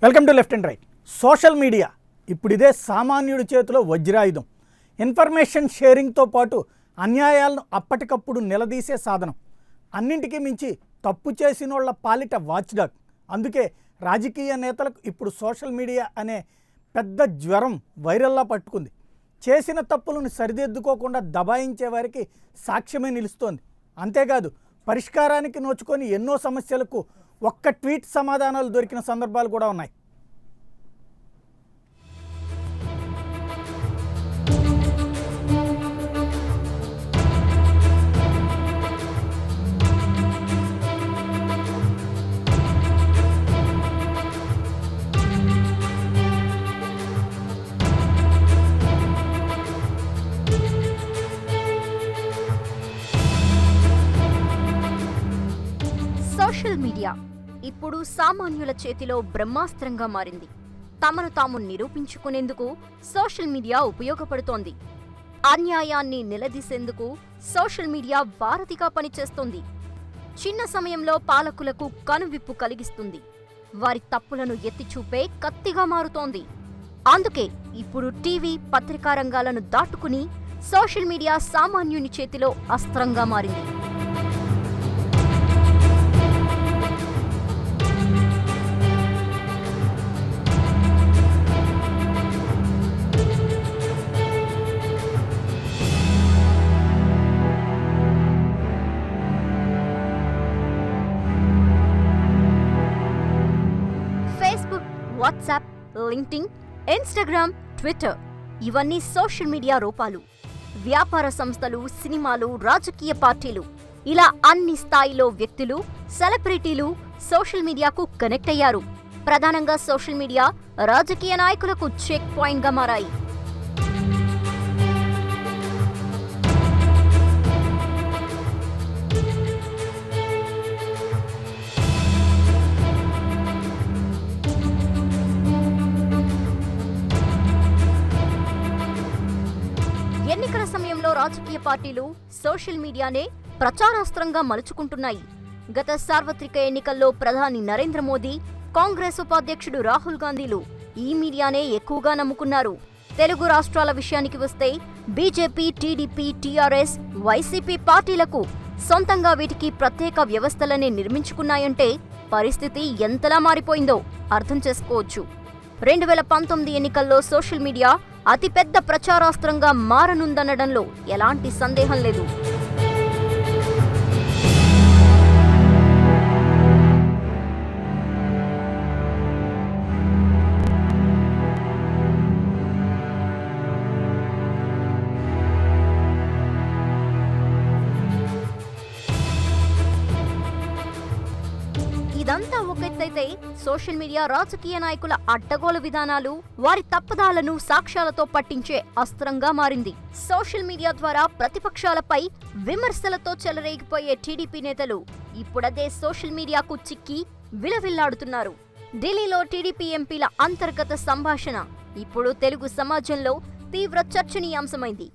Welcome to left and right. Social media ఇప్పుడు ఇదే సామాన్యుడి చేతిలో వజ్రాయుధం. ఇన్ఫర్మేషన్ షేరింగ్తో పాటు అన్యాయాలను అప్పటికప్పుడు నిలదీసే సాధనం. అన్నింటికీ మించి తప్పు చేసిన వాళ్ళ పాలిట వాచ్డాగ్. అందుకే రాజకీయ నేతలకు ఇప్పుడు సోషల్ మీడియా అనే పెద్ద జ్వరం వైరల్లా పట్టుకుంది. చేసిన తప్పులను సరిదిద్దుకోకుండా దబాయించే వారికి సాక్ష్యమే నిలుస్తోంది. అంతేకాదు పరిష్కారానికి నోచుకొని ఎన్నో సమస్యలకు ఒక్క ట్వీట్ సమాధానాలు దొరికిన సందర్భాలు కూడా ఉన్నాయి. సోషల్ మీడియా ఇప్పుడు సామాన్యుల చేతిలో బ్రహ్మాస్త్రంగా మారింది. తమను తాము నిరూపించుకునేందుకు సోషల్ మీడియా ఉపయోగపడుతోంది. అన్యాయాన్ని నిలదీసేందుకు సోషల్ మీడియా వారధిగా పనిచేస్తోంది. చిన్న సమయంలో పాలకులకు కనువిప్పు కలిగిస్తుంది. వారి తప్పులను ఎత్తిచూపే కత్తిగా మారుతోంది. అందుకే ఇప్పుడు టీవీ, పత్రికా రంగాలను దాటుకుని సోషల్ మీడియా సామాన్యుని చేతిలో అస్త్రంగా మారింది. Facebook, WhatsApp, LinkedIn, Instagram, Twitter ఇవన్నీ సోషల్ మీడియా రూపాలు. వ్యాపార సంస్థలు, సినిమాలు, రాజకీయ పార్టీలు ఇలా అన్ని స్థాయిలో వ్యక్తులు, సెలబ్రిటీలు సోషల్ మీడియాకు కనెక్ట్ అయ్యారు. ప్రధానంగా సోషల్ మీడియా రాజకీయ నాయకులకు చెక్ పాయింట్గా మారాయి. ఎన్నికల సమయంలో రాజకీయ పార్టీలు సోషల్ మీడియానే ప్రచారాస్త్రంగా మలుచుకుంటున్నాయి. గత సార్వత్రిక ఎన్నికల్లో ప్రధాని నరేంద్ర మోదీ, కాంగ్రెస్ ఉపాధ్యక్షుడు రాహుల్ గాంధీలు ఈ మీడియానే ఎక్కువగా నమ్ముకున్నారు. తెలుగు రాష్ట్రాల విషయానికి వస్తే బీజేపీ, టీడీపీ, టీఆర్ఎస్, వైసీపీ పార్టీలకు సొంతంగా వీటికి ప్రత్యేక వ్యవస్థలనే నిర్మించుకున్నాయంటే పరిస్థితి ఎంతలా మారిపోయిందో అర్థం చేసుకోవచ్చు. 2019 ఎన్నికల్లో సోషల్ మీడియా అతిపెద్ద ప్రచారాస్త్రంగా మారనుందనడంలో ఎలాంటి సందేహం లేదు. ఇదంతా ఒక ఎత్తైతే సోషల్ మీడియా రాజకీయ నాయకుల అడ్డగోలు విధానాలు, వారి తప్పదాలను సాక్ష్యాలతో పట్టించే అస్త్రంగా మారింది. సోషల్ మీడియా ద్వారా ప్రతిపక్షాలపై విమర్శలతో చెలరేగిపోయే టీడీపీ నేతలు ఇప్పుడదే సోషల్ మీడియాకు చిక్కి విలవిల్లాడుతున్నారు. ఢిల్లీలో టీడీపీ ఎంపీల అంతర్గత సంభాషణ ఇప్పుడు తెలుగు సమాజంలో తీవ్ర చర్చనీయాంశమైంది.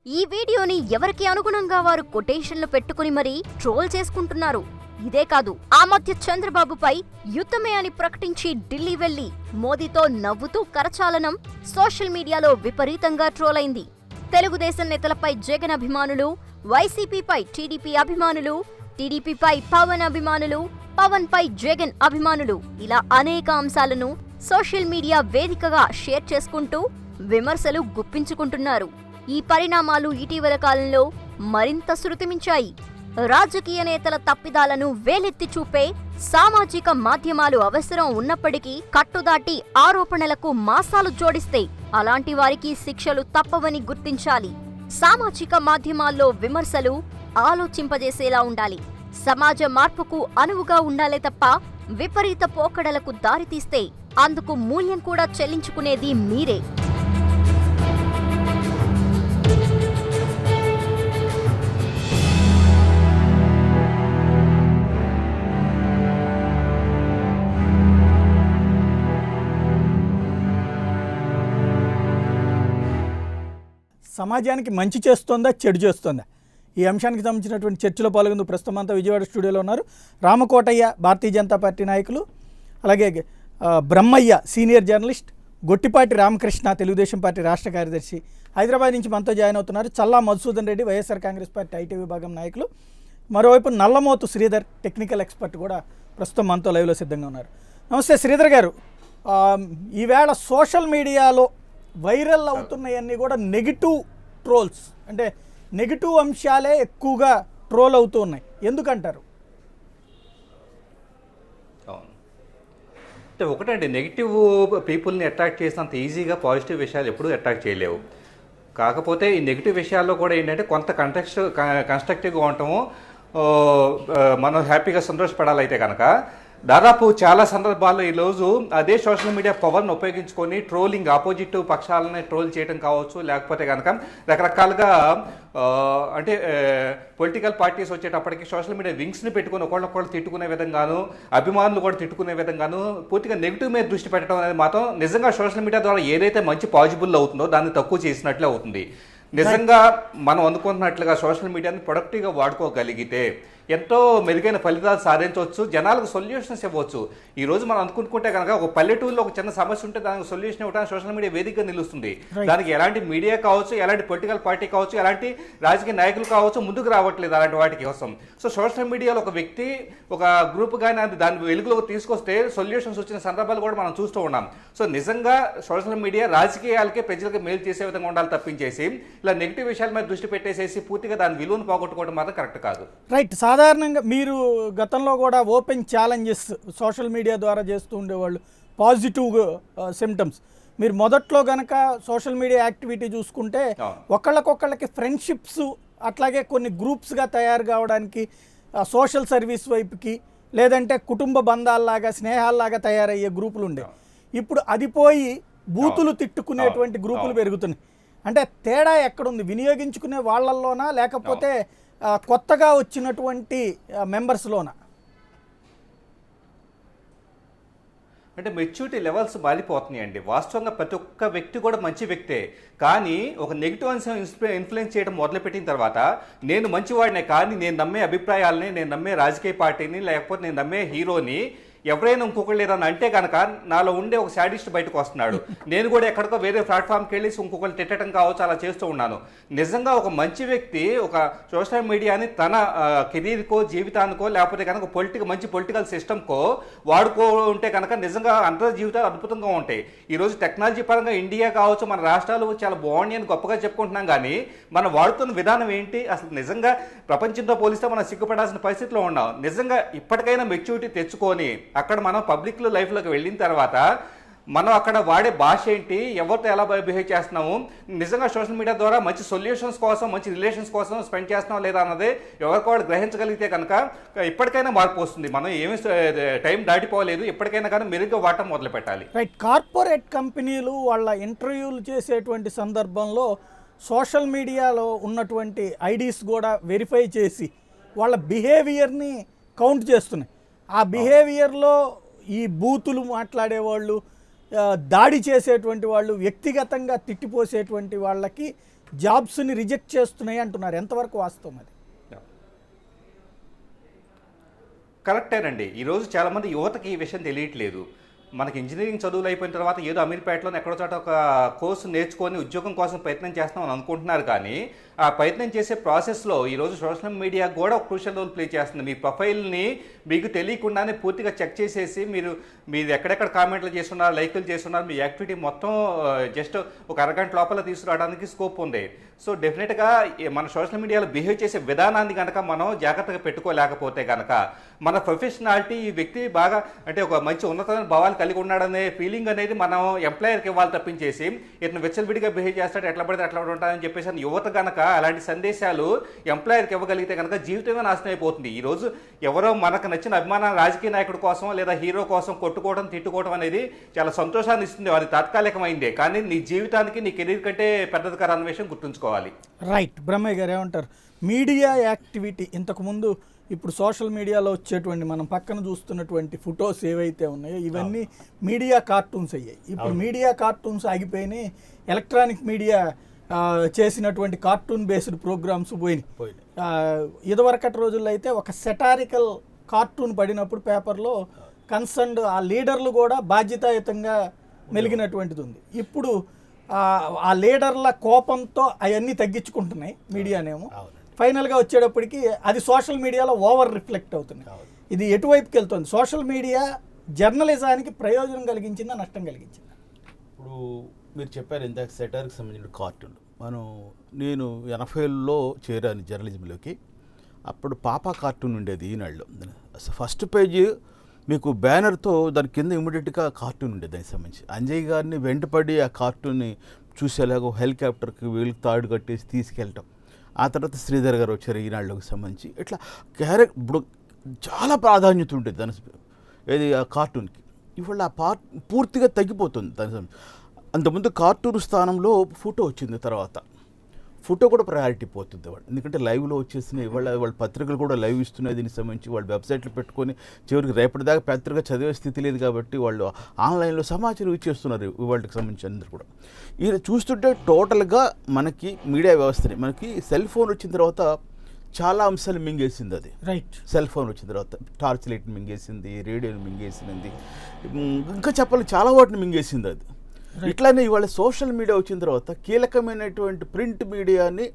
ఈ వీడియోని ఎవరికి అనుగుణంగా వారు కొటేషన్లు పెట్టుకుని మరీ ట్రోల్ చేసుకుంటున్నారు. ఇదే కాదు, ఆ మధ్య చంద్రబాబుపై యుద్ధమే అని ప్రకటించి ఢిల్లీ వెళ్లి మోదీతో నవ్వుతూ కరచాలనం సోషల్ మీడియాలో విపరీతంగా ట్రోల్ అయింది. తెలుగుదేశం నేతలపై జగన్ అభిమానులు, వైసీపీపై టీడీపీ అభిమానులు, టీడీపీపై పవన్ అభిమానులు, పవన్ పై జగన్ అభిమానులు ఇలా అనేక అంశాలను సోషల్ మీడియా వేదికగా షేర్ చేసుకుంటూ విమర్శలు గుప్పించుకుంటున్నారు. ఈ పరిణామాలు ఇటీవల కాలంలో మరింత శృతిమించాయి. రాజకీయ నేతల తప్పిదాలను వేలెత్తి చూపే సామాజిక మాధ్యమాలు అవసరం ఉన్నప్పటికీ కట్టుదాటి ఆరోపణలకు మాసాలు జోడిస్తే అలాంటి వారికి శిక్షలు తప్పవని గుర్తించాలి. సామాజిక మాధ్యమాల్లో విమర్శలు ఆలోచింపజేసేలా ఉండాలి. సమాజ మార్పుకు అనువుగా ఉండాలే తప్ప విపరీత పోకడలకు దారితీస్తే అందుకు మూల్యం కూడా చెల్లించుకునేది మీరే. సమాజానికి మంచి చేస్తుందా చెడు చేస్తుందా? ఈ అంశానికి సంబంధించినటువంటి చర్చలో పాల్గొంటూ ప్రస్తుతం అంతా విజయవాడ స్టూడియోలో ఉన్నారు రామకోటయ్య భారతీయ జనతా పార్టీ నాయకులు, అలాగే Brahmaiah senior journalist, Gottipati Ramakrishna Telugu Desam party రాష్ట్ర కార్యదర్శి హైదరాబాద్ నుంచి మనతో జాయిన్ అవుతున్నారు. చల్లా మధుసూదన్ రెడ్డి వైఎస్ఆర్ కాంగ్రెస్ పార్టీ ఐటీ విభాగం నాయకులు, మరోవైపు నల్లమోతు శ్రీధర్ టెక్నికల్ ఎక్స్పర్ట్ కూడా ప్రస్తుతం మనతో లైవ్లో సిద్ధంగా ఉన్నారు. నమస్తే శ్రీధర్ గారు. ఈవేళ సోషల్ మీడియాలో వైరల్ అవుతున్నాయన్నీ కూడా నెగిటివ్ ట్రోల్స్, అంటే నెగిటివ్ అంశాలే ఎక్కువగా ట్రోల్ అవుతూ ఉన్నాయి, ఎందుకంటారు? అంటే ఒకటండి, నెగిటివ్ పీపుల్ని అట్రాక్ట్ చేసినంత ఈజీగా పాజిటివ్ విషయాలు ఎప్పుడూ అట్రాక్ట్ చేయలేవు. కాకపోతే ఈ నెగిటివ్ విషయాల్లో కూడా ఏంటంటే కొంత కన్స్ట్రక్టివ్గా ఉండటము, మనం హ్యాపీగా సంతోషపడాలైతే కనుక దాదాపు చాలా సందర్భాల్లో ఈరోజు అదే సోషల్ మీడియా పవర్ని ఉపయోగించుకొని ట్రోలింగ్, ఆపోజిట్ పక్షాలని ట్రోల్ చేయడం కావచ్చు, లేకపోతే కనుక రకరకాలుగా అంటే పొలిటికల్ పార్టీస్ వచ్చేటప్పటికి సోషల్ మీడియా వింగ్స్ని పెట్టుకుని ఒకళ్ళొకళ్ళు తిట్టుకునే విధంగాను, అభిమానులు కూడా తిట్టుకునే విధంగాను పూర్తిగా నెగిటివ్ మీద దృష్టి పెట్టడం అనేది మాత్రం నిజంగా సోషల్ మీడియా ద్వారా ఏదైతే మంచి పాజిబుల్ అవుతుందో దాన్ని తక్కువ చేసినట్లే అవుతుంది. నిజంగా మనం అనుకుంటున్నట్లుగా సోషల్ మీడియాని ప్రొడక్టివ్గా వాడుకోగలిగితే ఎంతో మెరుగైన ఫలితాలు సాధించవచ్చు, జనాలకు సొల్యూషన్స్ ఇవ్వచ్చు. ఈ రోజు మనం అనుకుంటే కనుక ఒక పల్లెటూరులో ఒక చిన్న సమస్య ఉంటే దానికి సొల్యూషన్ ఇవ్వడానికి సోషల్ మీడియా వేదికగా నిలుస్తుంది. దానికి ఎలాంటి మీడియా కావచ్చు, ఎలాంటి పొలిటికల్ పార్టీ కావచ్చు, ఎలాంటి రాజకీయ నాయకులు కావచ్చు ముందుకు రావట్లేదు అలాంటి వాటి కోసం. సో సోషల్ మీడియాలో ఒక వ్యక్తి, ఒక గ్రూప్ కానీ దాన్ని వెలుగులోకి తీసుకొస్తే సొల్యూషన్స్ వచ్చిన సందర్భాలు కూడా మనం చూస్తూ ఉన్నాం. సో నిజంగా సోషల్ మీడియా రాజకీయాలకే ప్రజలకు మేలు చేసే విధంగా ఉండాలి తప్పించేసి ఇలా నెగిటివ్ విషయాల మీద దృష్టి పెట్టేసేసి పూర్తిగా దాని విలువను పోగొట్టుకోవడం మాత్రం కరెక్ట్ కాదు. రైట్. సాధారణంగా మీరు గతంలో కూడా ఓపెన్ ఛాలెంజెస్ సోషల్ మీడియా ద్వారా చేస్తూ ఉండేవాళ్ళు, పాజిటివ్ సిమ్టమ్స్. మీరు మొదట్లో కనుక సోషల్ మీడియా యాక్టివిటీ చూసుకుంటే ఒకళ్ళకొకళ్ళకి ఫ్రెండ్షిప్స్, అట్లాగే కొన్ని గ్రూప్స్గా తయారు కావడానికి సోషల్ సర్వీస్ వైపుకి, లేదంటే కుటుంబ బంధాల్లాగా స్నేహాల్లాగా తయారయ్యే గ్రూపులు ఉండే. ఇప్పుడు అది పోయి బూతులు తిట్టుకునేటువంటి గ్రూపులు పెరుగుతున్నాయి. అంటే తేడా ఎక్కడుంది? వినియోగించుకునే వాళ్ళల్లోనా, లేకపోతే కొత్తగా వచ్చినటువంటి మెంబర్స్లోనా? అంటే మెచ్యూరిటీ లెవెల్స్ మారిపోతున్నాయండి. వాస్తవంగా ప్రతి ఒక్క వ్యక్తి కూడా మంచి వ్యక్తే, కానీ ఒక నెగిటివ్ అంశం ఇన్ఫ్లుయెన్స్ చేయడం మొదలుపెట్టిన తర్వాత నేను మంచివాడినే, కానీ నేను నమ్మే అభిప్రాయాలని, నేను నమ్మే రాజకీయ పార్టీని, లేకపోతే నేను నమ్మే హీరోని ఎవరైనా ఇంకొకళ్ళు ఏదన్నా అంటే కనుక నాలో ఉండే ఒక శాడిస్ట్ బయటకు వస్తున్నాడు. నేను కూడా ఎక్కడికో వేరే ప్లాట్ఫామ్కి వెళ్ళి ఇంకొకళ్ళు తిట్టడం కావచ్చు, అలా చేస్తూ ఉన్నాను. నిజంగా ఒక మంచి వ్యక్తి ఒక సోషల్ మీడియాని తన కెరీర్కో, జీవితానికో, లేకపోతే కనుక మంచి పొలిటికల్ సిస్టమ్కో వాడుకో ఉంటే కనుక నిజంగా అందరి జీవితాలు అద్భుతంగా ఉంటాయి. ఈరోజు టెక్నాలజీ పరంగా ఇండియా కావచ్చు, మన రాష్ట్రాలు చాలా బాగున్నాయి అని గొప్పగా చెప్పుకుంటున్నాం, కానీ మనం వాడుతున్న విధానం ఏంటి? అసలు నిజంగా ప్రపంచంతో పోలిస్తే మనం సిగ్గుపడాల్సిన పరిస్థితిలో ఉన్నాం. నిజంగా ఇప్పటికైనా మెచ్యూరిటీ తెచ్చుకొని అక్కడ మనం పబ్లిక్ లైఫ్లోకి వెళ్ళిన తర్వాత మనం అక్కడ వాడే భాష ఏంటి, ఎవరితో ఎలా బిహేవ్ చేస్తున్నాము, నిజంగా సోషల్ మీడియా ద్వారా మంచి సొల్యూషన్స్ కోసం, మంచి రిలేషన్స్ కోసం స్పెండ్ చేస్తున్నాం లేదా అన్నది ఎవరికి వాళ్ళు గ్రహించగలిగితే కనుక ఇప్పటికైనా మార్పు వస్తుంది. మనం ఏమీ టైం దాటిపోలేదు, ఎప్పటికైనా కానీ మెరుగ్గా వాడటం మొదలు పెట్టాలి. రైట్. కార్పొరేట్ కంపెనీలు వాళ్ళ ఇంటర్వ్యూలు చేసేటువంటి సందర్భంలో సోషల్ మీడియాలో ఉన్నటువంటి ఐడీస్ కూడా వెరిఫై చేసి వాళ్ళ బిహేవియర్ని కౌంట్ చేస్తున్నాయి. ఆ బిహేవియర్లో ఈ బూతులు మాట్లాడేవాళ్ళు, దాడి చేసేటువంటి వాళ్ళు, వ్యక్తిగతంగా తిట్టిపోసేటువంటి వాళ్ళకి జాబ్స్ని రిజెక్ట్ చేస్తున్నాయి అంటున్నారు. ఎంతవరకు వాస్తవం అది? కరెక్టేనండి. ఈరోజు చాలామంది యువతకి ఈ విషయం తెలియట్లేదు. మనకి ఇంజనీరింగ్ చదువులు అయిపోయిన తర్వాత ఏదో అమీర్పేటలోనే ఎక్కడో చోట ఒక కోర్సు నేర్చుకొని ఉద్యోగం కోసం ప్రయత్నం చేస్తామని అనుకుంటున్నారు, కానీ ఆ ప్రయత్నం చేసే ప్రాసెస్లో ఈరోజు సోషల్ మీడియా కూడా ఒక క్రూషియల్ రోల్ ప్లే చేస్తుంది. మీ ప్రొఫైల్ని మీకు తెలియకుండానే పూర్తిగా చెక్ చేసేసి మీరు ఎక్కడెక్కడ కామెంట్లు చేస్తున్నారు, లైకులు చేస్తున్నారు, మీ యాక్టివిటీ మొత్తం జస్ట్ ఒక అరగంట లోపల తీసుకురావడానికి స్కోప్ ఉంది. సో డెఫినెట్గా మన సోషల్ మీడియాలో బిహేవ్ చేసే విధానాన్ని కనుక మనం జాగ్రత్తగా పెట్టుకోలేకపోతే కనుక మన ప్రొఫెషనాలిటీ, ఈ వ్యక్తి బాగా అంటే ఒక మంచి ఉన్నతమైన భావాలు కలిగి ఉన్నాడనే ఫీలింగ్ అనేది మనం ఎంప్లాయర్కి ఇవ్వాలి తప్పించేసి ఇతను విచ్చలవిడిగా బిహేవ్ చేస్తాడు, ఎట్లా పడితే అట్లా ఉంటాడని చెప్పేసి యువత కనుక అలాంటి సందేశాలు ఎంప్లాయర్కి ఇవ్వగలిగితే కనుక జీవితమే నాశనం అయిపోతుంది. ఈరోజు ఎవరో మనకు నచ్చిన అభిమాన రాజకీయ నాయకుడి కోసం లేదా హీరో కోసం కొట్టుకోవడం, తిట్టుకోవడం అనేది చాలా సంతోషాన్ని ఇస్తుంది, అది తాత్కాలికమైందే, కానీ నీ జీవితానికి, నీ కెరీర్ కంటే పెద్దది కదా అన్న విషయం గుర్తుంచుకోవాలి. రైట్. బ్రహ్మయ్య గారు ఏమంటారు? మీడియా యాక్టివిటీ ఇంతకుముందు, ఇప్పుడు సోషల్ మీడియాలో వచ్చేటువంటి మనం పక్కన చూస్తున్నటువంటి ఫొటోస్ ఏవైతే ఉన్నాయో ఇవన్నీ మీడియా కార్టూన్స్ అయ్యాయి. ఇప్పుడు మీడియా కార్టూన్స్ ఆగిపోయినాయి, ఎలక్ట్రానిక్ మీడియా చేసినటువంటి కార్టూన్ బేస్డ్ ప్రోగ్రామ్స్ పోయినాయి. ఇదివరకటి రోజుల్లో అయితే ఒక సెటారికల్ కార్టూన్ పడినప్పుడు పేపర్లో కన్సర్న్డ్ ఆ లీడర్లు కూడా బాధ్యతాయుతంగా మెలిగినటువంటిది ఉంది. ఇప్పుడు ఆ లీడర్ల కోపంతో అవన్నీ తగ్గించుకుంటున్నాయి మీడియానేమో. ఫైనల్గా వచ్చేటప్పటికి అది సోషల్ మీడియాలో ఓవర్ రిఫ్లెక్ట్ అవుతుంది. ఇది ఎటువైపుకి వెళ్తుంది? సోషల్ మీడియా జర్నలిజానికి ప్రయోజనం కలిగించిందా, నష్టం కలిగించిందా? ఇప్పుడు మీరు చెప్పారు ఇందాక సెటర్కి సంబంధించిన కార్టూన్. నేను 80ల్లో చేరాను జర్నలిజంలోకి. అప్పుడు పాపా కార్టూన్ ఉండేది ఈనాడులో. ఫస్ట్ పేజీ మీకు బ్యానర్తో దాని కింద ఇమీడియట్గా కార్టూన్ ఉండేది. దానికి సంబంధించి అంజయ్ గారిని వెంటపడి ఆ కార్టూన్ని చూసేలాగో హెలికాప్టర్కి వీళ్ళకి తాడు కట్టేసి తీసుకెళ్ళటం. ఆ తర్వాత శ్రీధర్ గారు వచ్చారు ఈనాడులోకి సంబంధించి. ఇట్లా ఇప్పుడు చాలా ప్రాధాన్యత ఉంటుంది దాని ఏది ఆ కార్టూన్కి. ఇవాళ ఆ పూర్తిగా తగ్గిపోతుంది దాని. అంతకుముందు కార్టూన్ స్థానంలో ఫోటో వచ్చింది. తర్వాత ఫోటో కూడా ప్రయారిటీ పోతుంది వాళ్ళు. ఎందుకంటే లైవ్లో వచ్చేసినాయి. వాళ్ళ పత్రికలు కూడా లైవ్ ఇస్తున్నాయి. దీనికి సంబంధించి వాళ్ళు వెబ్సైట్లు పెట్టుకొని చివరికి రేపటిదాకా పత్రిక చదివే స్థితి లేదు కాబట్టి వాళ్ళు ఆన్లైన్లో సమాచారం ఇచ్చేస్తున్నారు వాళ్ళకి సంబంధించి అందరూ కూడా. ఇది చూస్తుంటే టోటల్గా మనకి మీడియా వ్యవస్థని మనకి సెల్ ఫోన్ వచ్చిన తర్వాత చాలా అంశాలు మింగేసింది. అది రైట్. సెల్ ఫోన్ వచ్చిన తర్వాత టార్చ్ లైట్ మింగేసింది, రేడియోని మింగేసింది, ఇంకా చెప్పాలి చాలా వాటిని మింగేసింది అది. ఇట్లానే ఇవాళ సోషల్ మీడియా వచ్చిన తర్వాత కీలకమైనటువంటి ప్రింట్ మీడియాని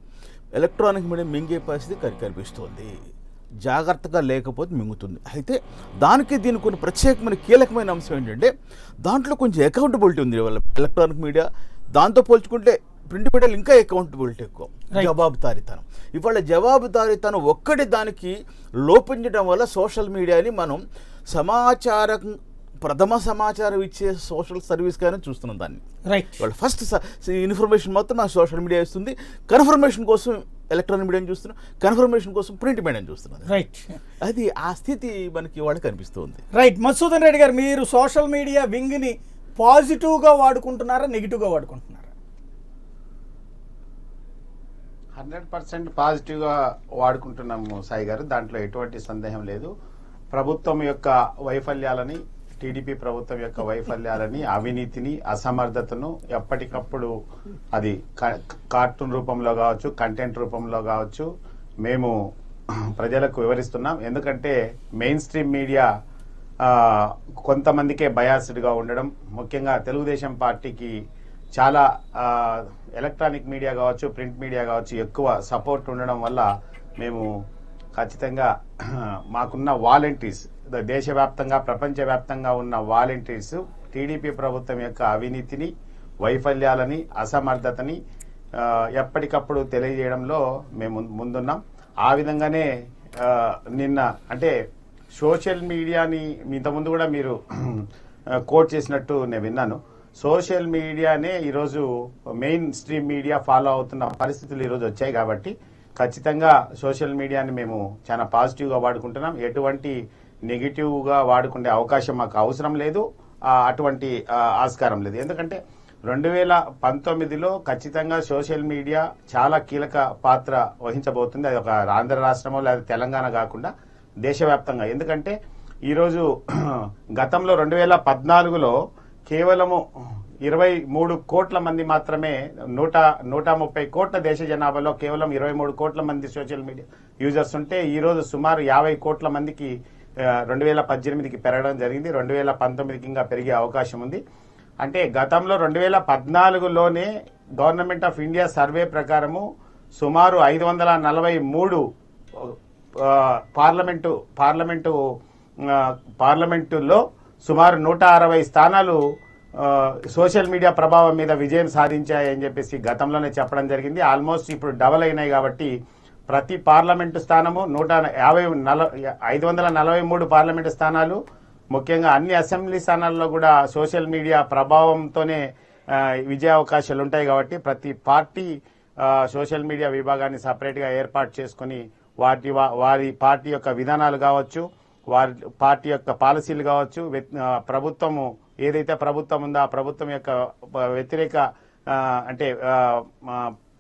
ఎలక్ట్రానిక్ మీడియా మింగే పరిస్థితి కనిపిస్తోంది. జాగ్రత్తగా లేకపోతే మింగుతుంది. అయితే దానికి దీనికి కొన్ని ప్రత్యేకమైన కీలకమైన అంశం ఏంటంటే దాంట్లో కొంచెం అకౌంటబిలిటీ ఉంది. ఇవాళ ఎలక్ట్రానిక్ మీడియా దాంతో పోల్చుకుంటే ప్రింట్ మీడియాలో ఇంకా అకౌంటబిలిటీ ఎక్కువ, జవాబుదారీతనం. ఇవాళ జవాబుదారీతనం ఒక్కటి దానికి లోపించడం వల్ల సోషల్ మీడియాని మనం ప్రథమ సమాచారం ఇచ్చే సోషల్ సర్వీస్ కానీ చూస్తున్నాం దాన్ని. రైట్. వాళ్ళు ఫస్ట్ ఇన్ఫర్మేషన్ మొత్తం నాకు సోషల్ మీడియా ఇస్తుంది. కన్ఫర్మేషన్ కోసం ఎలక్ట్రానిక్ మీడియాని చూస్తున్నాం, కన్ఫర్మేషన్ కోసం ప్రింట్ మీడియాని చూస్తున్నాం. రైట్. అది ఆ స్థితి మనకి వాళ్ళకి కనిపిస్తుంది. రైట్. మధుసూదన్ రెడ్డి గారు, మీరు సోషల్ మీడియా వింగ్ని పాజిటివ్గా వాడుకుంటున్నారా, నెగిటివ్గా వాడుకుంటున్నారా? 100% పాజిటివ్గా వాడుకుంటున్నాము సాయి గారు, దాంట్లో ఎటువంటి సందేహం లేదు. ప్రభుత్వం యొక్క వైఫల్యాలని, టీడీపీ ప్రభుత్వం యొక్క వైఫల్యాలని, అవినీతిని, అసమర్థతను ఎప్పటికప్పుడు అది కార్టూన్ రూపంలో కావచ్చు, కంటెంట్ రూపంలో కావచ్చు మేము ప్రజలకు వివరిస్తున్నాం. ఎందుకంటే మెయిన్ స్ట్రీమ్ మీడియా కొంతమందికే బయాస్డ్గా ఉండడం, ముఖ్యంగా తెలుగుదేశం పార్టీకి చాలా ఎలక్ట్రానిక్ మీడియా కావచ్చు, ప్రింట్ మీడియా కావచ్చు ఎక్కువ సపోర్ట్ ఉండడం వల్ల మేము ఖచ్చితంగా మాకున్న వాలంటీర్స్, దేశవ్యాప్తంగా ప్రపంచవ్యాప్తంగా ఉన్న వాలంటీర్స్ టీడీపీ ప్రభుత్వం యొక్క అవినీతిని, వైఫల్యాలని, అసమర్థతని ఎప్పటికప్పుడు తెలియజేయడంలో మేము ముందున్నాం. ఆ విధంగానే నిన్న అంటే సోషల్ మీడియాని ఇంతకుముందు కూడా మీరు కోట్ చేసినట్టు నేను విన్నాను. సోషల్ మీడియానే ఈరోజు మెయిన్ స్ట్రీమ్ మీడియా ఫాలో అవుతున్న పరిస్థితులు ఈరోజు వచ్చాయి. కాబట్టి ఖచ్చితంగా సోషల్ మీడియాని మేము చాలా పాజిటివ్గా వాడుకుంటున్నాం. ఎటువంటి నెగిటివ్గా వాడుకునే అవకాశం మాకు అవసరం లేదు, అటువంటి ఆస్కారం లేదు. ఎందుకంటే 2019లో ఖచ్చితంగా సోషల్ మీడియా చాలా కీలక పాత్ర వహించబోతుంది. అది ఒక ఆంధ్ర రాష్ట్రమో లేదా తెలంగాణ కాకుండా దేశవ్యాప్తంగా. ఎందుకంటే ఈరోజు గతంలో 2014లో కేవలము 23 కోట్ల మంది మాత్రమే 130 కోట్ల దేశ జనాభాలో కేవలం 23 కోట్ల మంది సోషల్ మీడియా యూజర్స్ ఉంటే ఈరోజు సుమారు 50 కోట్ల మందికి 2018కి పెరగడం జరిగింది. 2019కి ఇంకా పెరిగే అవకాశం ఉంది. అంటే గతంలో 2014లోనే గవర్నమెంట్ ఆఫ్ ఇండియా సర్వే ప్రకారము సుమారు 543 పార్లమెంటులో సుమారు 160 స్థానాలు సోషల్ మీడియా ప్రభావం మీద విజయం సాధించాయని చెప్పేసి గతంలోనే చెప్పడం జరిగింది. ఆల్మోస్ట్ ఇప్పుడు డబల్ అయినాయి. కాబట్టి ప్రతి పార్లమెంటు స్థానము 543 పార్లమెంటు స్థానాలు, ముఖ్యంగా అన్ని అసెంబ్లీ స్థానాల్లో కూడా సోషల్ మీడియా ప్రభావంతోనే విజయావకాశాలు ఉంటాయి. కాబట్టి ప్రతి పార్టీ సోషల్ మీడియా విభాగాన్ని సపరేట్గా ఏర్పాటు చేసుకుని వారి పార్టీ యొక్క విధానాలు కావచ్చు, వారి పార్టీ యొక్క పాలసీలు కావచ్చు, ప్రభుత్వము ఏదైతే ప్రభుత్వం ఉందో ఆ ప్రభుత్వం యొక్క వ్యతిరేక అంటే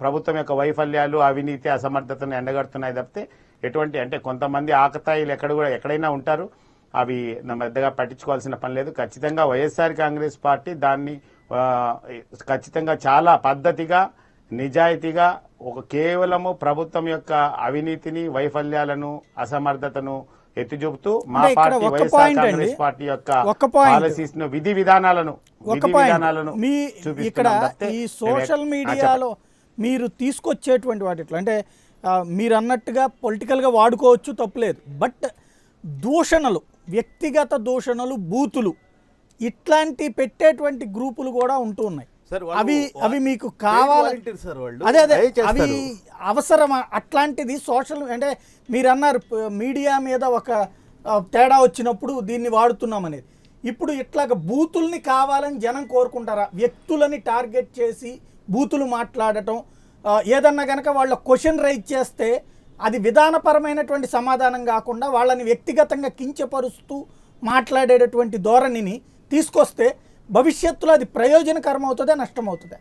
ప్రభుత్వం యొక్క వైఫల్యాలు, అవినీతి, అసమర్థతను ఎండగడుతున్నాయి తప్పితే ఎటువంటి అంటే కొంతమంది ఆకతాయిలు ఎక్కడైనా ఉంటారు. అవి పెద్దగా పట్టించుకోవాల్సిన పని లేదు. ఖచ్చితంగా వైఎస్ఆర్ కాంగ్రెస్ పార్టీ దాన్ని ఖచ్చితంగా చాలా పద్ధతిగా నిజాయితీగా కేవలము ప్రభుత్వం యొక్క అవినీతిని, వైఫల్యాలను, అసమర్థతను ఎత్తి చూపుతూ మా అంటే ఇక్కడ పార్టీ ఒక్క వైఎస్ఆర్ పాయింట్ కాంగ్రెస్ అండి. పార్టీ యొక్క ఒక్క పాయింట్. పాలసీస్ ను, విధి విధానాలను మీ చూపిస్తున్నాం ఇక్కడ తప్పితే ఈ సోషల్ చెప్పండి. మీడియాలో మీరు తీసుకొచ్చేటువంటి వాటిట్లో అంటే మీరు అన్నట్టుగా పొలిటికల్గా వాడుకోవచ్చు, తప్పులేదు. బట్ దూషణలు, వ్యక్తిగత దూషణలు, బూతులు ఇట్లాంటి పెట్టేటువంటి గ్రూపులు కూడా ఉంటూ ఉన్నాయి. సార్, అవి మీకు కావాలి. సార్ వాళ్ళు అదే అవి చేస్తారు. అవసరమా? అట్లాంటిది సోషల్ అంటే మీరు అన్నారు మీడియా మీద ఒక తేడా వచ్చినప్పుడు దీన్ని వాడుతున్నాం అనేది. ఇప్పుడు ఇట్లాగ బూతుల్ని కావాలని జనం కోరుకుంటారా? వ్యక్తులని టార్గెట్ చేసి బూతులు మాట్లాడటం, ఏదన్నా కనుక వాళ్ళ క్వశ్చన్ రైజ్ చేస్తే అది విధానపరమైనటువంటి సమాధానం కాకుండా వాళ్ళని వ్యక్తిగతంగా కించపరుస్తూ మాట్లాడేటటువంటి ధోరణిని తీసుకొస్తే భవిష్యత్తులో అది ప్రయోజనకరం అవుతుందా, నష్టమవుతుందా?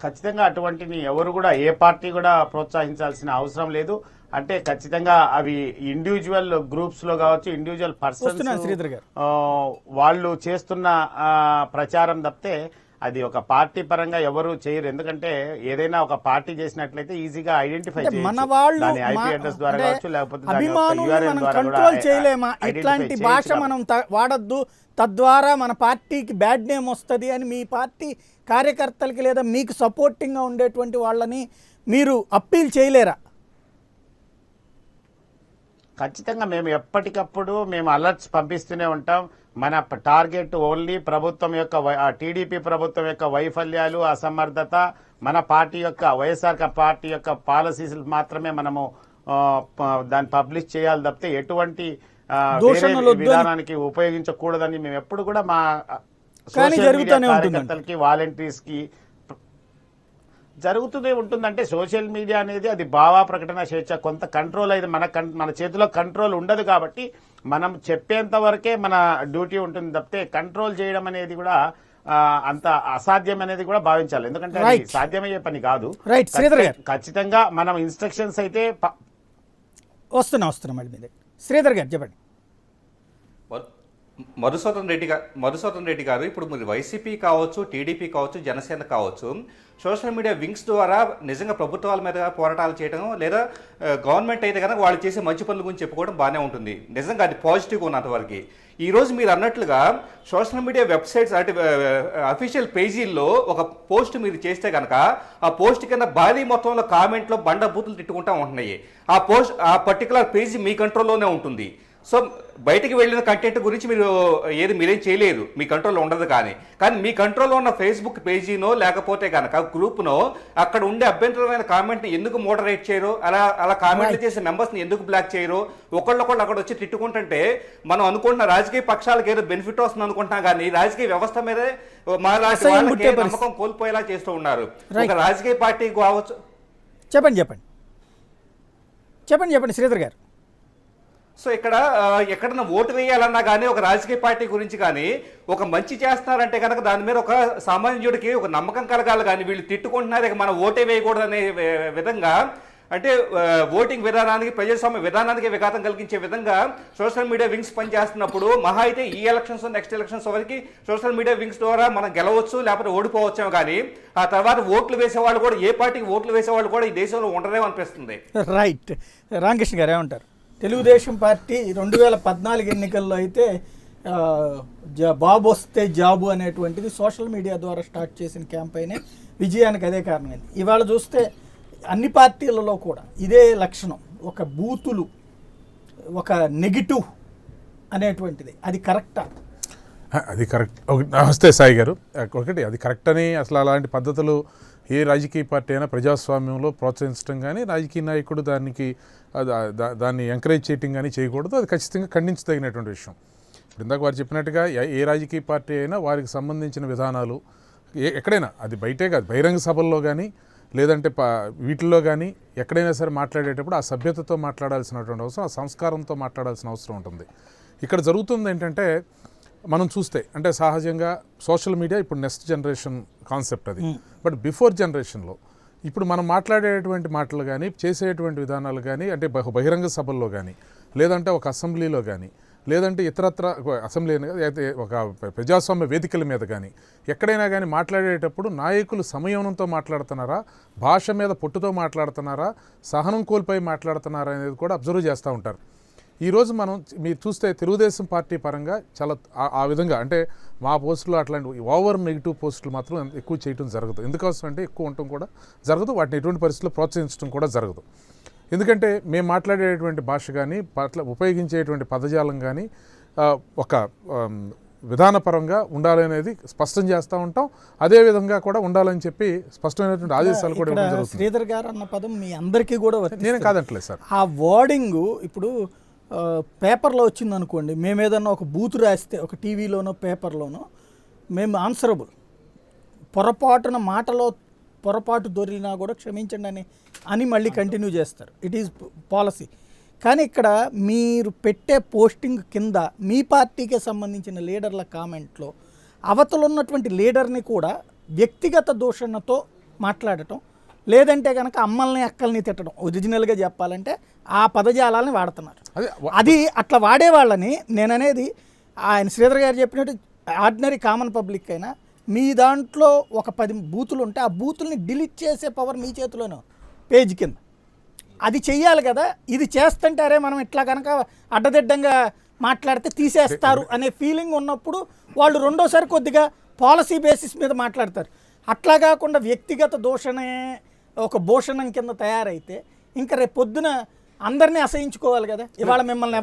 ఖచ్చితంగా అటువంటిని ఎవరు కూడా, ఏ పార్టీ కూడా ప్రోత్సహించాల్సిన అవసరం లేదు. అంటే ఖచ్చితంగా అవి ఇండివిజువల్ గ్రూప్స్ లో కావచ్చు, ఇండివిజువల్ వస్తున్నాను శ్రీధర్ గారు. వాళ్ళు చేస్తున్న ప్రచారం తప్పితే అది ఒక పార్టీ పరంగా ఎవరు చేయరు. ఎందుకంటే ఏదైనా ఒక పార్టీ చేసినట్లయితే ఈజీగా ఐడెంటిఫై అంటే మన వాళ్ళు IP అడ్రస్ ద్వారా అంటే కావచ్చు, లేకపోతే దాని యొక్క అభిమానుల్ని URL మనం ద్వారా కూడా కంట్రోల్ చేయలేమా? identify ఇట్లాంటి చేయొచ్చు భాష కాబట్టి. మనం వాడద్దు, తద్వారా మన పార్టీకి బ్యాడ్ నేమ్ వస్తుంది అని మీ పార్టీ కార్యకర్తలకి లేదా మీకు సపోర్టింగ్గా ఉండేటువంటి వాళ్ళని మీరు అప్పీల్ చేయలేరా? ఖచ్చితంగా మేము ఎప్పటికప్పుడు అలర్ట్స్ పంపిస్తూనే ఉంటాం. మన టార్గెట్ ఓన్లీ ప్రభుత్వం యొక్క టీడీపీ ప్రభుత్వం యొక్క వైఫల్యాలు, అసమర్థత, మన పార్టీ యొక్క వైఎస్ఆర్ పార్టీ యొక్క పాలసీస్ మాత్రమే మనము దాన్ని పబ్లిష్ చేయాలి తప్పితే ఎటువంటి వేరే విధానానికి ఉపయోగించకూడదని మేము ఎప్పుడు కూడా మా సోషల్ మీడియా కార్యకర్తలకి, వాలంటీర్స్ కి జరుగుతూనే ఉంటుందంటే సోషల్ మీడియా అనేది అది భావ ప్రకటన స్వేచ్ఛ, కొంత కంట్రోల్ అయితే మన చేతిలో కంట్రోల్ ఉండదు. కాబట్టి మనం చెప్పేంత వరకే మన డ్యూటీ ఉంటుంది తప్పితే కంట్రోల్ చేయడం అనేది కూడా అంత అసాధ్యం అనేది కూడా భావించాలి. ఎందుకంటే అది సాధ్యమయ్యే పని కాదు. ఖచ్చితంగా మనం ఇన్స్ట్రక్షన్స్ అయితే వస్తున్నాం మళ్ళీ శ్రీధర్ గారు చెప్పండి. మధుసూదన్ రెడ్డి గారు, ఇప్పుడు మీరు వైసీపీ కావచ్చు, టీడీపీ కావచ్చు, జనసేన కావచ్చు, సోషల్ మీడియా వింగ్స్ ద్వారా నిజంగా ప్రభుత్వాల మీద పోరాటాలు చేయడం, లేదా గవర్నమెంట్ అయితే కనుక వాళ్ళు చేసే మంచి పనుల గురించి చెప్పుకోవడం బాగానే ఉంటుంది. నిజంగా అది పాజిటివ్గా ఉన్నంతవరకు. ఈరోజు మీరు అన్నట్లుగా సోషల్ మీడియా వెబ్సైట్స్ అంటే అఫీషియల్ పేజీల్లో ఒక పోస్ట్ మీరు చేస్తే కనుక ఆ పోస్ట్ కింద భారీ మొత్తంలో కామెంట్లో బండ బూతులు తిట్టుకుంటూ ఉంటున్నాయి. ఆ పర్టికులర్ పేజీ మీ కంట్రోల్లోనే ఉంటుంది. సో బయటికి వెళ్ళిన కంటెంట్ గురించి మీరేం చేయలేదు, మీ కంట్రోల్లో ఉండదు. కానీ మీ కంట్రోల్లో ఉన్న ఫేస్బుక్ పేజీనో లేకపోతే కనుక గ్రూప్నో అక్కడ ఉండే అభ్యంతరమైన కామెంట్ని ఎందుకు మోడరేట్ చేయరు, అలా కామెంట్లు చేసే మెంబర్స్ని ఎందుకు బ్లాక్ చేయరు? ఒకళ్ళొకళ్ళు అక్కడ వచ్చి తిట్టుకుంటుంటే మనం అనుకుంటున్న రాజకీయ పక్షాలకు ఏదో బెనిఫిట్ వస్తుంది అనుకుంటున్నాం, కానీ రాజకీయ వ్యవస్థ మీదే మా నమ్మకం కోల్పోయేలా చేస్తూ ఉన్నారు. ఒక రాజకీయ పార్టీ కావచ్చు. చెప్పండి శ్రీధర్ గారు. సో ఎక్కడన్నా ఓటు వేయాలన్నా కానీ ఒక రాజకీయ పార్టీ గురించి కానీ ఒక మంచి చేస్తున్నారంటే కనుక దాని మీద ఒక సామాన్యుడికి ఒక నమ్మకం కలగాలి. కానీ వీళ్ళు తిట్టుకుంటున్నారు ఇక మనం ఓటే వేయకూడదు అనే విధంగా, అంటే ఓటింగ్ విధానానికి, ప్రజాస్వామ్య విధానానికి విఘాతం కలిగించే విధంగా సోషల్ మీడియా వింగ్స్ పనిచేస్తున్నప్పుడు మహా అయితే ఈ ఎలక్షన్స్, నెక్స్ట్ ఎలక్షన్స్ వరకు సోషల్ మీడియా వింగ్స్ ద్వారా మనం గెలవచ్చు లేకపోతే ఓడిపోవచ్చాము. కానీ ఆ తర్వాత ఓట్లు వేసేవాళ్ళు కూడా, ఏ పార్టీకి ఓట్లు వేసేవాళ్ళు కూడా ఈ దేశంలో ఉండరేమో అనిపిస్తుంది. రైట్. రామకృష్ణ గారు ఏమంటారు? తెలుగుదేశం పార్టీ 2014 ఎన్నికల్లో అయితే బాబు వస్తే జాబు అనేటువంటిది సోషల్ మీడియా ద్వారా స్టార్ట్ చేసిన క్యాంపెయినే విజయానికి అదే కారణమైంది. ఇవాళ చూస్తే అన్ని పార్టీలలో కూడా ఇదే లక్షణం, ఒక బూతులు, ఒక నెగిటివ్ అనేటువంటిది. అది కరెక్టా? అది కరెక్ట్. నమస్తే సాయి గారు. ఒకటి అది కరెక్ట్ అని అసలు అలాంటి పద్ధతులు ఏ రాజకీయ పార్టీ అయినా ప్రజాస్వామ్యంలో ప్రోత్సహించడం కానీ, రాజకీయ నాయకుడు దాన్ని ఎంకరేజ్ చేయటం కానీ చేయకూడదు. అది ఖచ్చితంగా ఖండించదగినటువంటి విషయం. ఇందాక వారు చెప్పినట్టుగా ఏ రాజకీయ పార్టీ అయినా వారికి సంబంధించిన విధానాలు ఎక్కడైనా, అది బయటే కాదు, బహిరంగ సభల్లో కానీ లేదంటే వీటిల్లో కానీ ఎక్కడైనా సరే మాట్లాడేటప్పుడు ఆ సభ్యతతో మాట్లాడాల్సినటువంటి అవసరం, ఆ సంస్కారంతో మాట్లాడాల్సిన అవసరం ఉంటుంది. ఇక్కడ జరుగుతుంది ఏంటంటే మనం చూస్తే, అంటే సహజంగా సోషల్ మీడియా ఇప్పుడు నెక్స్ట్ జనరేషన్ కాన్సెప్ట్ అది. బట్ బిఫోర్ జనరేషన్లో ఇప్పుడు మనం మాట్లాడేటువంటి మాటలు కానీ, చేసేటువంటి విధానాలు కానీ, అంటే బహిరంగ సభల్లో కానీ లేదంటే ఒక అసెంబ్లీలో కానీ లేదంటే ఇతరత్ర అసెంబ్లీ అయితే ఒక ప్రజాస్వామ్య వేదికల మీద కానీ ఎక్కడైనా కానీ మాట్లాడేటప్పుడు నాయకులు సంయమనంతో మాట్లాడుతున్నారా, భాష మీద పొట్టుతో మాట్లాడుతున్నారా, సహనం కోల్పోయి మాట్లాడుతున్నారా అనేది కూడా అబ్జర్వ్ చేస్తూ ఉంటారు. ఈరోజు మనం మీరు చూస్తే తెలుగుదేశం పార్టీ పరంగా చాలా ఆ విధంగా అంటే మా పోస్టులు అట్లాంటి ఓవర్ నెగిటివ్ పోస్టులు మాత్రం ఎక్కువ చేయడం జరగదు. ఎందుకోసం అంటే ఎక్కువ ఉండటం కూడా జరగదు, వాటిని ఎటువంటి పరిస్థితుల్లో ప్రోత్సహించడం కూడా జరగదు. ఎందుకంటే మేము మాట్లాడేటువంటి భాష కానీ ఉపయోగించేటువంటి పదజాలం కానీ ఒక విధానపరంగా ఉండాలనేది స్పష్టం చేస్తూ ఉంటాం. అదే విధంగా కూడా ఉండాలని చెప్పి స్పష్టమైనటువంటి ఆదేశాలు కూడా ఇవ్వడం జరుగుతుంది. శ్రీధర్ గారు అన్న పదం మీ అందరికీ కూడా నేను కాదంటలేదు సార్. ఆ వర్డింగు ఇప్పుడు పేపర్లో వచ్చింది అనుకోండి, మేము ఏదన్నా ఒక బూతు రాస్తే ఒక టీవీలోనో పేపర్లోనో మేము ఆన్సరబుల్, పొరపాటున మాటలో పొరపాటు దొరికినా కూడా క్షమించండి అని మళ్ళీ కంటిన్యూ చేస్తారు. It is policy. కానీ ఇక్కడ మీరు పెట్టే పోస్టింగ్ కింద మీ పార్టీకి సంబంధించిన లీడర్ల కామెంట్లో అవతలున్నటువంటి లీడర్ని కూడా వ్యక్తిగత దూషణతో మాట్లాడటం, లేదంటే కనుక అమ్మల్ని అక్కల్ని తిట్టడం, ఒరిజినల్గా చెప్పాలంటే ఆ పదజాలాలని వాడుతున్నారు. అది అట్లా వాడేవాళ్ళని నేననేది ఆయన శ్రీధర్ గారు చెప్పినట్టు ఆర్డినరీ కామన్ పబ్లిక్ అయినా మీ దాంట్లో ఒక 10 బూతులు ఉంటే ఆ బూతుల్ని డిలీట్ చేసే పవర్ మీ చేతిలోనే పేజ్ కింద. అది చెయ్యాలి కదా. ఇది చేస్తుంటారే మనం ఇట్లా కనుక అడ్డదిడ్డంగా మాట్లాడితే తీసేస్తారు అనే ఫీలింగ్ ఉన్నప్పుడు వాళ్ళు రెండోసారి కొద్దిగా పాలసీ బేసిస్ మీద మాట్లాడతారు. అట్లా కాకుండా వ్యక్తిగత దూషణే ఒక భూషణం కింద తయారైతే ఇంకా రేపు పొద్దున అందరినీ అసహించుకోవాలి కదా. ఇవాళ మిమ్మల్ని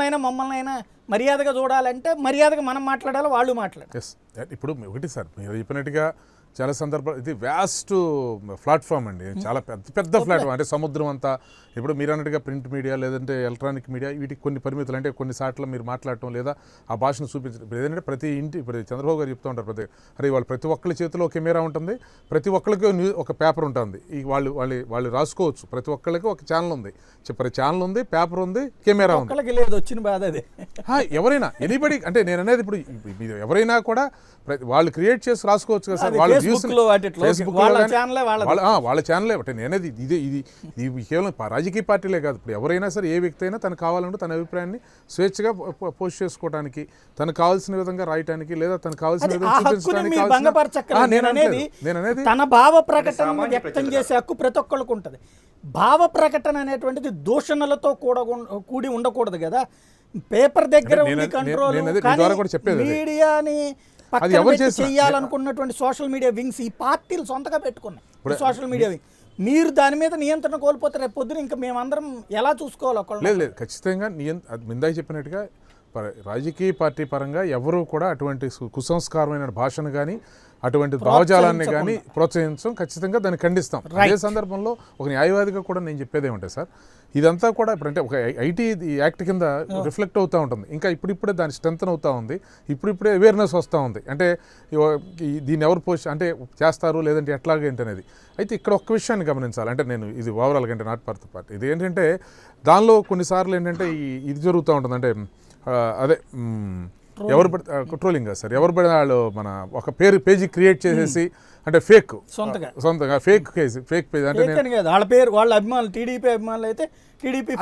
అయినా మమ్మల్ని అయినా మర్యాదగా చూడాలంటే మర్యాదగా మనం మాట్లాడాలి, వాళ్ళు మాట్లాడాలి. ఇప్పుడు ఒకటి సార్ మీరు చెప్పినట్టుగా చాలా సందర్భాలు ఇది వ్యాస్ట్ ప్లాట్ఫామ్ అండి, చాలా పెద్ద ప్లాట్ఫామ్. అంటే సముద్రం అంతా ఇప్పుడు మీరు అన్నట్టుగా ప్రింట్ మీడియా లేదంటే ఎలక్ట్రానిక్ మీడియా వీటికి కొన్ని పరిమితులు, అంటే కొన్ని సార్లు మీరు మాట్లాడటం లేదా ఆ భాషను చూపించడం. ఇప్పుడు ఏదంటే ప్రతి ఇంటి ఇప్పుడు చంద్రబాబు గారు చెప్తూ ఉంటారు ప్రతి ఒక్కరి చేతిలో కెమెరా ఉంటుంది, ప్రతి ఒక్కరికి ఒక పేపర్ ఉంటుంది. ఈ వాళ్ళు రాసుకోవచ్చు, ప్రతి ఒక్కరికి ఒక ఛానల్ ఉంది, ప్రతి ఛానల్ ఉంది, పేపర్ ఉంది, కెమెరా ఉంది. లేదు వచ్చిన బాధ అదే. ఎవరైనా ఎనీబడి అంటే నేను అనేది ఇప్పుడు ఎవరైనా కూడా వాళ్ళు క్రియేట్ చేసి రాసుకోవచ్చు కదా సార్. వాళ్ళు వాళ్ళ ఛానలే బట్టి నేనేది ఇది కేవలం రాజకీయ పార్టీలే కాదు. ఇప్పుడు ఎవరైనా సరే ఏ వ్యక్తి అయినా తనకు కావాలంటే తన అభిప్రాయాన్ని స్వేచ్ఛగా పోస్ట్ చేసుకోవడానికి, తనకు కావాల్సిన విధంగా రాయటానికి లేదా తనకు కావాల్సిన విధంగా చూపించడానికి తన భావ ప్రకటన వ్యక్తం చేసే హక్కు ప్రతి ఒక్కరికి ఉంటుంది. భావ ప్రకటన అనేటువంటిది దూషణలతో కూడి ఉండకూడదు కదా. పేపర్ దగ్గర ఉంది కంట్రోల్, మీడియాని చెయ్యాలనుకున్నటువంటి సోషల్ మీడియా వింగ్స్ ఈ పార్టీలు సొంతగా పెట్టుకున్నాయి సోషల్ మీడియా వింగ్. మీరు దాని మీద నియంత్రణ కోల్పోతే రేపు పొద్దున ఇంకా మేమందరం ఎలా చూసుకోవాలి ఒకళ్ళు? లేదు ఖచ్చితంగా మిందాయి చెప్పినట్టుగా రాజకీయ పార్టీ పరంగా ఎవరు కూడా అటువంటి కుసంస్కారమైన భాషను కానీ అటువంటి భావజాలాన్ని కానీ ప్రోత్సహించడం, ఖచ్చితంగా దాన్ని ఖండిస్తాం. అదే సందర్భంలో ఒక న్యాయవాదిగా కూడా నేను చెప్పేది ఏమంటే సార్, ఇదంతా కూడా ఇప్పుడంటే ఒక ఐటీ యాక్ట్ కింద రిఫ్లెక్ట్ అవుతూ ఉంటుంది. ఇంకా ఇప్పుడిప్పుడే దాని స్ట్రెంత్ అవుతూ ఉంది, ఇప్పుడిప్పుడే అవేర్నెస్ వస్తూ ఉంది. అంటే దీన్ని ఎవరు పోస్ట్ అంటే చేస్తారు లేదంటే ఎట్లాగేంటి అనేది. అయితే ఇక్కడ ఒక్క విషయాన్ని గమనించాలి. అంటే నేను ఇది ఓవరాల్గా అంటే నాట్ పార్టీ పార్టీ ఇది ఏంటంటే దానిలో కొన్నిసార్లు ఏంటంటే ఇది జరుగుతూ ఉంటుంది. అంటే అదే ఎవరు పడితే ట్రోలింగ్ కాదు సార్, ఎవరు పడితే వాళ్ళు మన ఒక పేజీ క్రియేట్ చేసేసి అంటే సొంతగా ఫేక్ పేజ్ అంటే వాళ్ళ పేరు వాళ్ళ అభిమానులు టీడీపీ అభిమానులు అయితే టీడీపీ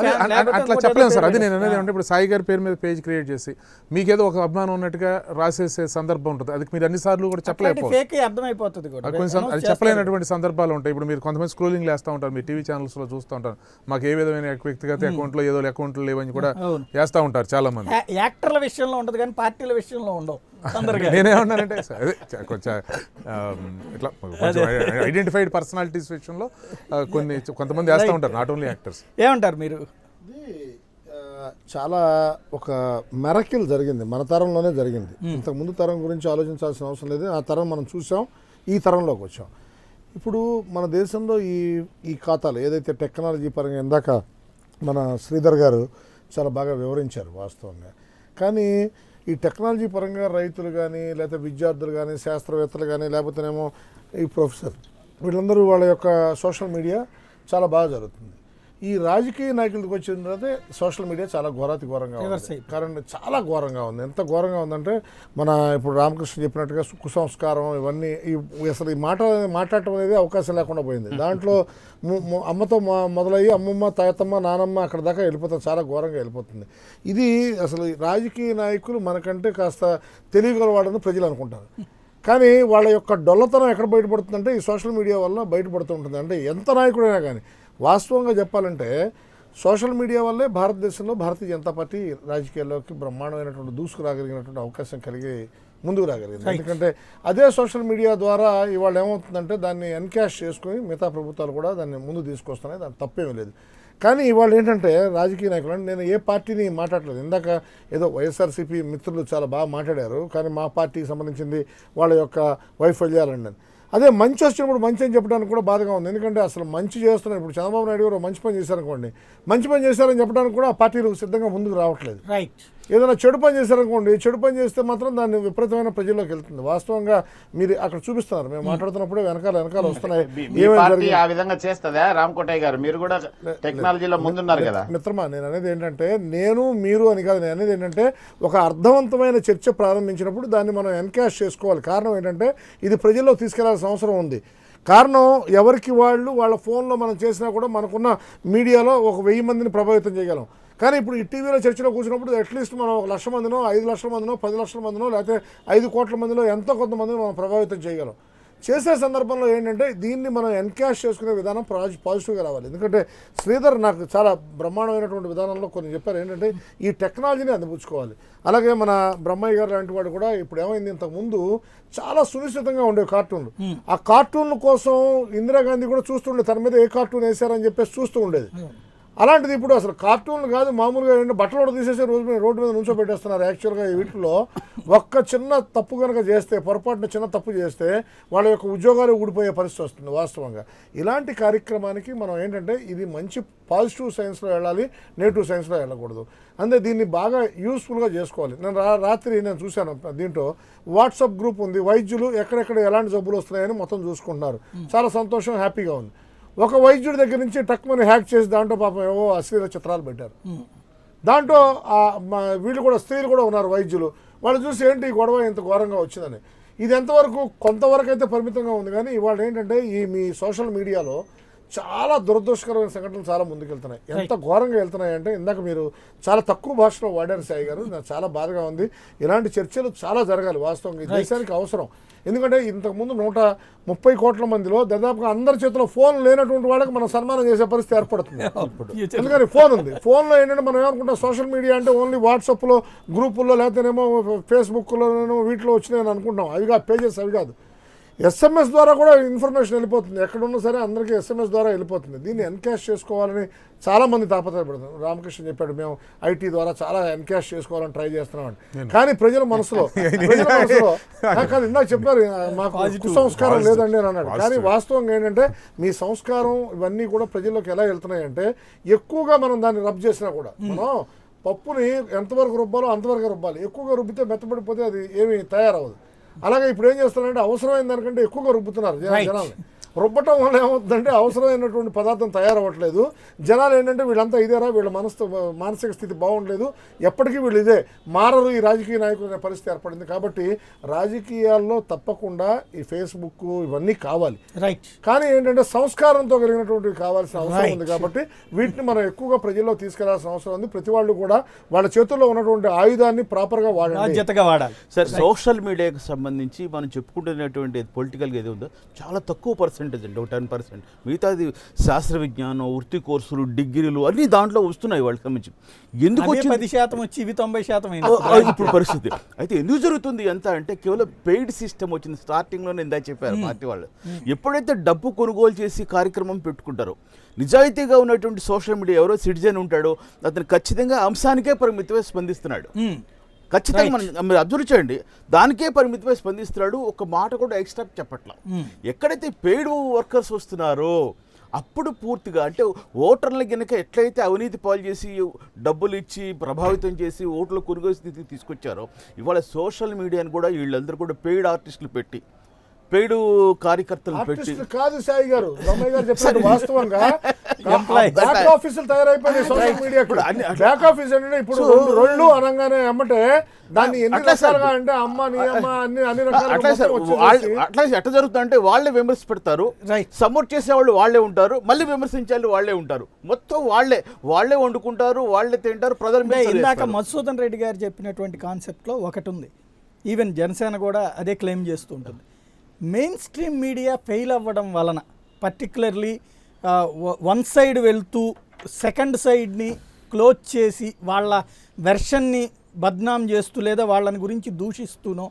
అట్లా చెప్పలేము సార్. అది నేను అనేది అంటే ఇప్పుడు సాయి గారి పేరు మీద పేజ్ క్రియేట్ చేసి మీకేదో ఒక అభిమానం ఉన్నట్టుగా రాసేసే సందర్భం ఉంటుంది. అది మీరు అన్నిసార్లు కూడా అర్థమైపోతుంది. అది చెప్పలేనటువంటి సందర్భాలు ఉంటాయి. ఇప్పుడు మీరు కొంతమంది స్క్రోలింగ్ వేస్తూ ఉంటారు, మీరు టీవీ ఛానల్స్లో చూస్తూ ఉంటారు, మాకు ఏ విధమైన వ్యక్తిగత అకౌంట్లో ఏదో అకౌంట్లు లేవని కూడా వేస్తూ ఉంటారు చాలా మంది. యాక్టర్ల విషయంలో ఉంటుంది కానీ పార్టీల విషయంలో ఉండవు. నేనేమన్నానంటే అదే కొంచెం ఇట్లా ఐడెంటిఫైడ్ పర్సనాలిటీస్ విషయంలో కొంతమంది వేస్తూ ఉంటారు, నాట్ ఓన్లీ యాక్టర్స్. ఏమంటారు మీరు? చాలా ఒక మెరకిల్ జరిగింది, మన తరంలోనే జరిగింది. ఇంతకుముందు తరం గురించి ఆలోచించాల్సిన అవసరం లేదు. ఆ తరం మనం చూసాం, ఈ తరంలోకి వచ్చాం. ఇప్పుడు మన దేశంలో ఈ ఖాతాలు ఏదైతే టెక్నాలజీ పరంగా ఇందాక మన శ్రీధర్ గారు చాలా బాగా వివరించారు వాస్తవంగా. కానీ ఈ టెక్నాలజీ పరంగా రైతులు కానీ లేకపోతే విద్యార్థులు కానీ శాస్త్రవేత్తలు కానీ లేకపోతేనేమో ఈ ప్రొఫెసర్ వీళ్ళందరూ వాళ్ళ యొక్క సోషల్ మీడియా చాలా బాగా జరుగుతుంది. ఈ రాజకీయ నాయకులకు వచ్చిన తర్వాత సోషల్ మీడియా చాలా ఘోరంగా Reverse ఉంది. కారణం చాలా ఘోరంగా ఉంది. ఎంత ఘోరంగా ఉందంటే మన ఇప్పుడు రామకృష్ణ చెప్పినట్టుగా కుసంస్కారం ఇవన్నీ అసలు ఈ మాట్లాడటం అనేది అవకాశం లేకుండా పోయింది. దాంట్లో అమ్మతో మొదలయ్యి అమ్మమ్మ తాతమ్మ నానమ్మ అక్కడ దాకా వెళ్ళిపోతుంది, చాలా ఘోరంగా వెళ్ళిపోతుంది. ఇది అసలు రాజకీయ నాయకులు మనకంటే కాస్త తెలియగలవాడని ప్రజలు అనుకుంటారు. కానీ వాళ్ళ యొక్క డొల్లతనం ఎక్కడ బయటపడుతుందంటే ఈ సోషల్ మీడియా వల్ల బయటపడుతూ ఉంటుంది. అంటే ఎంత నాయకుడైనా కానీ వాస్తవంగా చెప్పాలంటే సోషల్ మీడియా వల్లే భారతదేశంలో భారతీయ జనతా పార్టీ రాజకీయాల్లోకి బ్రహ్మాండమైనటువంటి దూసుకురాగలిగినటువంటి అవకాశం కలిగి ముందుకు రాగలిగింది. ఎందుకంటే అదే సోషల్ మీడియా ద్వారా ఇవాళ ఏమవుతుందంటే దాన్ని ఎన్కాష్ చేసుకుని మిగతా ప్రభుత్వాలు కూడా దాన్ని ముందు తీసుకొస్తున్నాయి, దాని తప్పేమీ లేదు. కానీ ఇవాళ ఏంటంటే రాజకీయ నాయకులు అంటే నేను ఏ పార్టీని మాట్లాడలేదు. ఇందాక ఏదో వైఎస్ఆర్సీపీ మిత్రులు చాలా బాగా మాట్లాడారు, కానీ మా పార్టీకి సంబంధించింది వాళ్ళ యొక్క వైఫల్యాలండి. అదే మంచి వచ్చినప్పుడు మంచి అని చెప్పడానికి కూడా బాధగా ఉంది. ఎందుకంటే అసలు మంచి చేస్తున్నారు. ఇప్పుడు చంద్రబాబు నాయుడు గారు మంచి పని చేశారనుకోండి, మంచి పని చేశారని చెప్పడానికి కూడా ఆ పార్టీలు సిద్ధంగా ముందుకు రావట్లేదు. రైట్. ఏదైనా చెడు పని చేశారనుకోండి, చెడు పని చేస్తే మాత్రం దాన్ని విపరీతమైన ప్రజల్లోకి వెళ్తుంది. వాస్తవంగా మీరు అక్కడ చూపిస్తున్నారు, మేము మాట్లాడుతున్నప్పుడే వెనకాల వస్తున్నాయి. ఆ విధంగా చేస్తుందా రామకోటయ్య గారు? మీరు కూడా టెక్నాలజీలో ముందున్నారు కదా. మిత్రమా, నేను అనేది ఏంటంటే నేను మీరు అని కాదు, నేను అనేది ఏంటంటే ఒక అర్థవంతమైన చర్చ ప్రారంభించినప్పుడు దాన్ని మనం ఎన్కాష్ చేసుకోవాలి. కారణం ఏంటంటే ఇది ప్రజల్లో తీసుకెళ్లాల్సిన అవసరం ఉంది. కారణం ఎవరికి వాళ్ళ ఫోన్లో మనం చేసినా కూడా మనకున్న మీడియాలో 1000 మందిని ప్రభావితం చేయగలం. కానీ ఇప్పుడు ఈ టీవీలో చర్చలో కూర్చున్నప్పుడు అట్లీస్ట్ మనం 1,00,000 మందినో 5,00,000 మందినో 10,00,000 మందినో లేకపోతే 5 కోట్ల మందిలో ఎంతో కొంతమందిని మనం ప్రభావితం చేయగలం. చేసే సందర్భంలో ఏంటంటే దీన్ని మనం ఎన్కాష్ చేసుకునే విధానం పాజిటివ్గా రావాలి. ఎందుకంటే శ్రీధర్ నాకు చాలా బ్రహ్మాండమైనటువంటి విధానంలో కొన్ని చెప్పారు. ఏంటంటే ఈ టెక్నాలజీని అందిపుచ్చుకోవాలి. అలాగే మన బ్రహ్మయ్య గారు లాంటి వాడు కూడా ఇప్పుడు ఏమైంది, ఇంతకుముందు చాలా సునిశ్చితంగా ఉండేవి కార్టూన్లు. ఆ కార్టూన్ల కోసం ఇందిరాగాంధీ కూడా చూస్తుండే, తన మీద ఏ కార్టూన్ వేశారని చెప్పేసి చూస్తూ ఉండేది. అలాంటిది ఇప్పుడు అసలు కార్టూన్లు కాదు, మామూలుగా బట్టలు కూడా తీసేసి రోడ్డు మీద నుంచోబెట్టేస్తున్నారు. యాక్చువల్గా వీటిలో ఒక్క చిన్న తప్పు కనుక చేస్తే, పొరపాటున చిన్న తప్పు చేస్తే వాళ్ళ యొక్క ఉద్యోగాలు ఊడిపోయే పరిస్థితి వస్తుంది. వాస్తవంగా ఇలాంటి కార్యక్రమానికి మనం ఏంటంటే ఇది మంచి పాజిటివ్ సైన్స్లో వెళ్ళాలి, నెగిటివ్ సైన్స్లో వెళ్ళకూడదు. అందుకే దీన్ని బాగా యూస్ఫుల్గా చేసుకోవాలి. రాత్రి నేను చూశాను, దీంట్లో వాట్సాప్ గ్రూప్ ఉంది, వైద్యులు ఎక్కడెక్కడ ఎలాంటి జబ్బులు వస్తున్నాయని మొత్తం చూసుకుంటున్నారు. చాలా సంతోషం, హ్యాపీగా ఉంది. ఒక వైద్యుడి దగ్గర నుంచి టక్మని హ్యాక్ చేసి దాంట్లో పాపం ఏవో అశ్లీల చిత్రాలు పెట్టారు. దాంట్లో వీళ్ళు కూడా స్త్రీలు కూడా ఉన్నారు వైద్యులు. వాళ్ళు చూసి ఏంటి ఈ గొడవ ఇంత ఘోరంగా వచ్చిందని. ఇది ఎంతవరకు కొంతవరకు అయితే పరిమితంగా ఉంది. కానీ ఇవాళ ఏంటంటే ఈ మీ సోషల్ మీడియాలో చాలా దురదృష్టకరమైన సంఘటనలు చాలా ముందుకెళ్తున్నాయి. ఎంత ఘోరంగా వెళ్తున్నాయి అంటే ఇందాక మీరు చాలా తక్కువ భాషలో వాడారు సాయి గారు, నాకు చాలా బాధగా ఉంది. ఇలాంటి చర్చలు చాలా జరగాలి. వాస్తవంగా ఈ దేశానికి అవసరం. ఎందుకంటే ఇంతకుముందు 130 కోట్ల మందిలో దాదాపుగా అందరి చేతిలో ఫోన్ లేనటువంటి వాళ్ళకి మనం సన్మానం చేసే పరిస్థితి ఏర్పడుతుంది. ఎందుకని ఫోన్ ఉంది. ఫోన్లో ఏంటంటే మనం ఏమనుకుంటాం, సోషల్ మీడియా అంటే ఓన్లీ వాట్సాప్లో గ్రూపుల్లో లేకపోతేనేమో ఫేస్బుక్లోనేమో వీటిలో వచ్చినాయని అనుకుంటాం. అవి కాదు, పేజెస్ అవి కాదు. ఎస్ఎంఎస్ ద్వారా కూడా ఇన్ఫర్మేషన్ వెళ్ళిపోతుంది. ఎక్కడున్నా సరే అందరికీ ఎస్ఎంఎస్ ద్వారా వెళ్ళిపోతుంది. దీన్ని ఎన్కాష్ చేసుకోవాలని చాలామంది తాపత్రయపడుతున్నారు. రామకృష్ణ చెప్పాడు, మేము ఐటీ ద్వారా చాలా ఎన్కాష్ చేసుకోవాలని ట్రై చేస్తున్నాం. కానీ ప్రజల మనసులో కాదు, ఇందాక చెప్పారు మాకు సంస్కారం లేదండి అని అన్నాడు. కానీ వాస్తవంగా ఏంటంటే మీ సంస్కారం ఇవన్నీ కూడా ప్రజల్లోకి ఎలా వెళ్తున్నాయంటే ఎక్కువగా మనం దాన్ని రబ్ చేసినా కూడా మనం పప్పుని ఎంతవరకు రుబ్బాలో అంతవరకు రుబ్బాలి. ఎక్కువగా రుబ్బితే మెత్తబడిపోతే అది ఏమీ తయారవ్వదు. అలాగే ఇప్పుడు ఏం చేస్తున్నారంటే అవసరమైన దానికంటే ఎక్కువగా రుబ్బుతున్నారు జనాలు. రుబ్బటం వల్ల ఏమవుతుందంటే అవసరమైనటువంటి పదార్థం తయారవ్వట్లేదు. జనాలు ఏంటంటే వీళ్ళంతా ఇదేరా, వీళ్ళ మానసిక స్థితి బాగుండలేదు, ఎప్పటికీ వీళ్ళు ఇదే మారరు, ఈ రాజకీయ నాయకుల పరిస్థితి ఏర్పడింది. కాబట్టి రాజకీయాల్లో తప్పకుండా ఈ ఫేస్బుక్ ఇవన్నీ కావాలి. రైట్. కానీ ఏంటంటే సంస్కారంతో కలిగినటువంటివి కావాల్సిన అవసరం ఉంది. కాబట్టి వీటిని మనం ఎక్కువగా ప్రజల్లో తీసుకెళ్లాల్సిన అవసరం ఉంది. ప్రతి వాళ్ళు కూడా వాళ్ళ చేతుల్లో ఉన్నటువంటి ఆయుధాన్ని ప్రాపర్గా వాడాలి. సార్, సోషల్ మీడియాకి సంబంధించి మనం చెప్పుకుంటున్నటువంటి పొలిటికల్గా ఏది ఉందో చాలా తక్కువ పర్సెంటేజ్ అండి, 10%. మిగతాది శాస్త్ర విజ్ఞానం, వృత్తి కోర్సులు, డిగ్రీలు అన్నీ దాంట్లో వస్తున్నాయి వాళ్ళకి సంబంధించి. ఎందుకు 10% వచ్చి ఇవి 90% ఇప్పుడు పరిస్థితి అయితే ఎందుకు జరుగుతుంది ఎంత అంటే కేవలం పెయిడ్ సిస్టమ్ వచ్చింది. స్టార్టింగ్లోనే ఇందా చెప్పారు పార్టీ వాళ్ళు. ఎప్పుడైతే డబ్బు కొనుగోలు చేసి కార్యక్రమం పెట్టుకుంటారో, నిజాయితీగా ఉన్నటువంటి సోషల్ మీడియా ఎవరో సిటిజన్ ఉంటాడో అతను ఖచ్చితంగా అంశానికే పరిమితమై స్పందిస్తున్నాడు. ఖచ్చితంగా మనం మీరు అబ్జర్వ్ చేయండి, దానికే పరిమితమై స్పందిస్తున్నాడు. ఒక మాట కూడా ఎక్స్ట్రా చెప్పట్లా. ఎక్కడైతే పెయిడ్ వర్కర్స్ వస్తున్నారో అప్పుడు పూర్తిగా అంటే ఓటర్ల కనుక ఎట్లయితే అవినీతి పాలు చేసి డబ్బులు ఇచ్చి ప్రభావితం చేసి ఓట్ల కొనుగోలు స్థితికి తీసుకొచ్చారో, ఇవాళ సోషల్ మీడియాని కూడా వీళ్ళందరూ కూడా పెయిడ్ ఆర్టిస్టులు పెట్టి పెయిడ్ కార్యకర్తలను పెట్టి ఆర్టిస్టులు కాదు సాయి గారు, రమయ్య గారు చెప్పినట్టు వాస్తవంగా Employees. బ్యాక్ ఆఫీసులు తయారైపోయినాయి సోషల్ మీడియా. బ్యాక్ ఆఫీస్ అంటే ఇప్పుడు రెండు అనగానే అమ్మటే దాన్ని ఎన్ని అట్లా సార్ రకాలుగా అంటే అమ్మ నీ అమ్మ అన్ని రకాలుగా అట్లా సార్ మొత్తం వచ్చేసేసి అట్లా ఎట్లా జరుగుతుందంటే వాళ్ళే విమర్శ పెడతారు, Right. సపోర్ట్ చేసేవాళ్ళు వాళ్ళే ఉంటారు, మళ్ళీ విమర్శించేవాళ్ళు వాళ్ళే ఉంటారు, మొత్తం వాళ్ళే వండుకుంటారు, వాళ్ళే తింటారు, ప్రజల మీద అంటే ఇందాక చదివేస్తారు. మధుసూదన్ రెడ్డి గారు చెప్పినటువంటి కాన్సెప్ట్లో ఒకటి ఉంది. ఈవెన్ జనసేన కూడా అదే క్లెయిమ్ చేస్తూ ఉంటుంది. మెయిన్ స్ట్రీమ్ మీడియా ఫెయిల్ అవ్వడం వలన పర్టికులర్లీ వన్ సైడ్ వెళ్తూ సెకండ్ సైడ్ని క్లోజ్ చేసి వాళ్ళ వెర్షన్ని బద్నాం చేస్తూ లేదా వాళ్ళని గురించి దూషిస్తూనో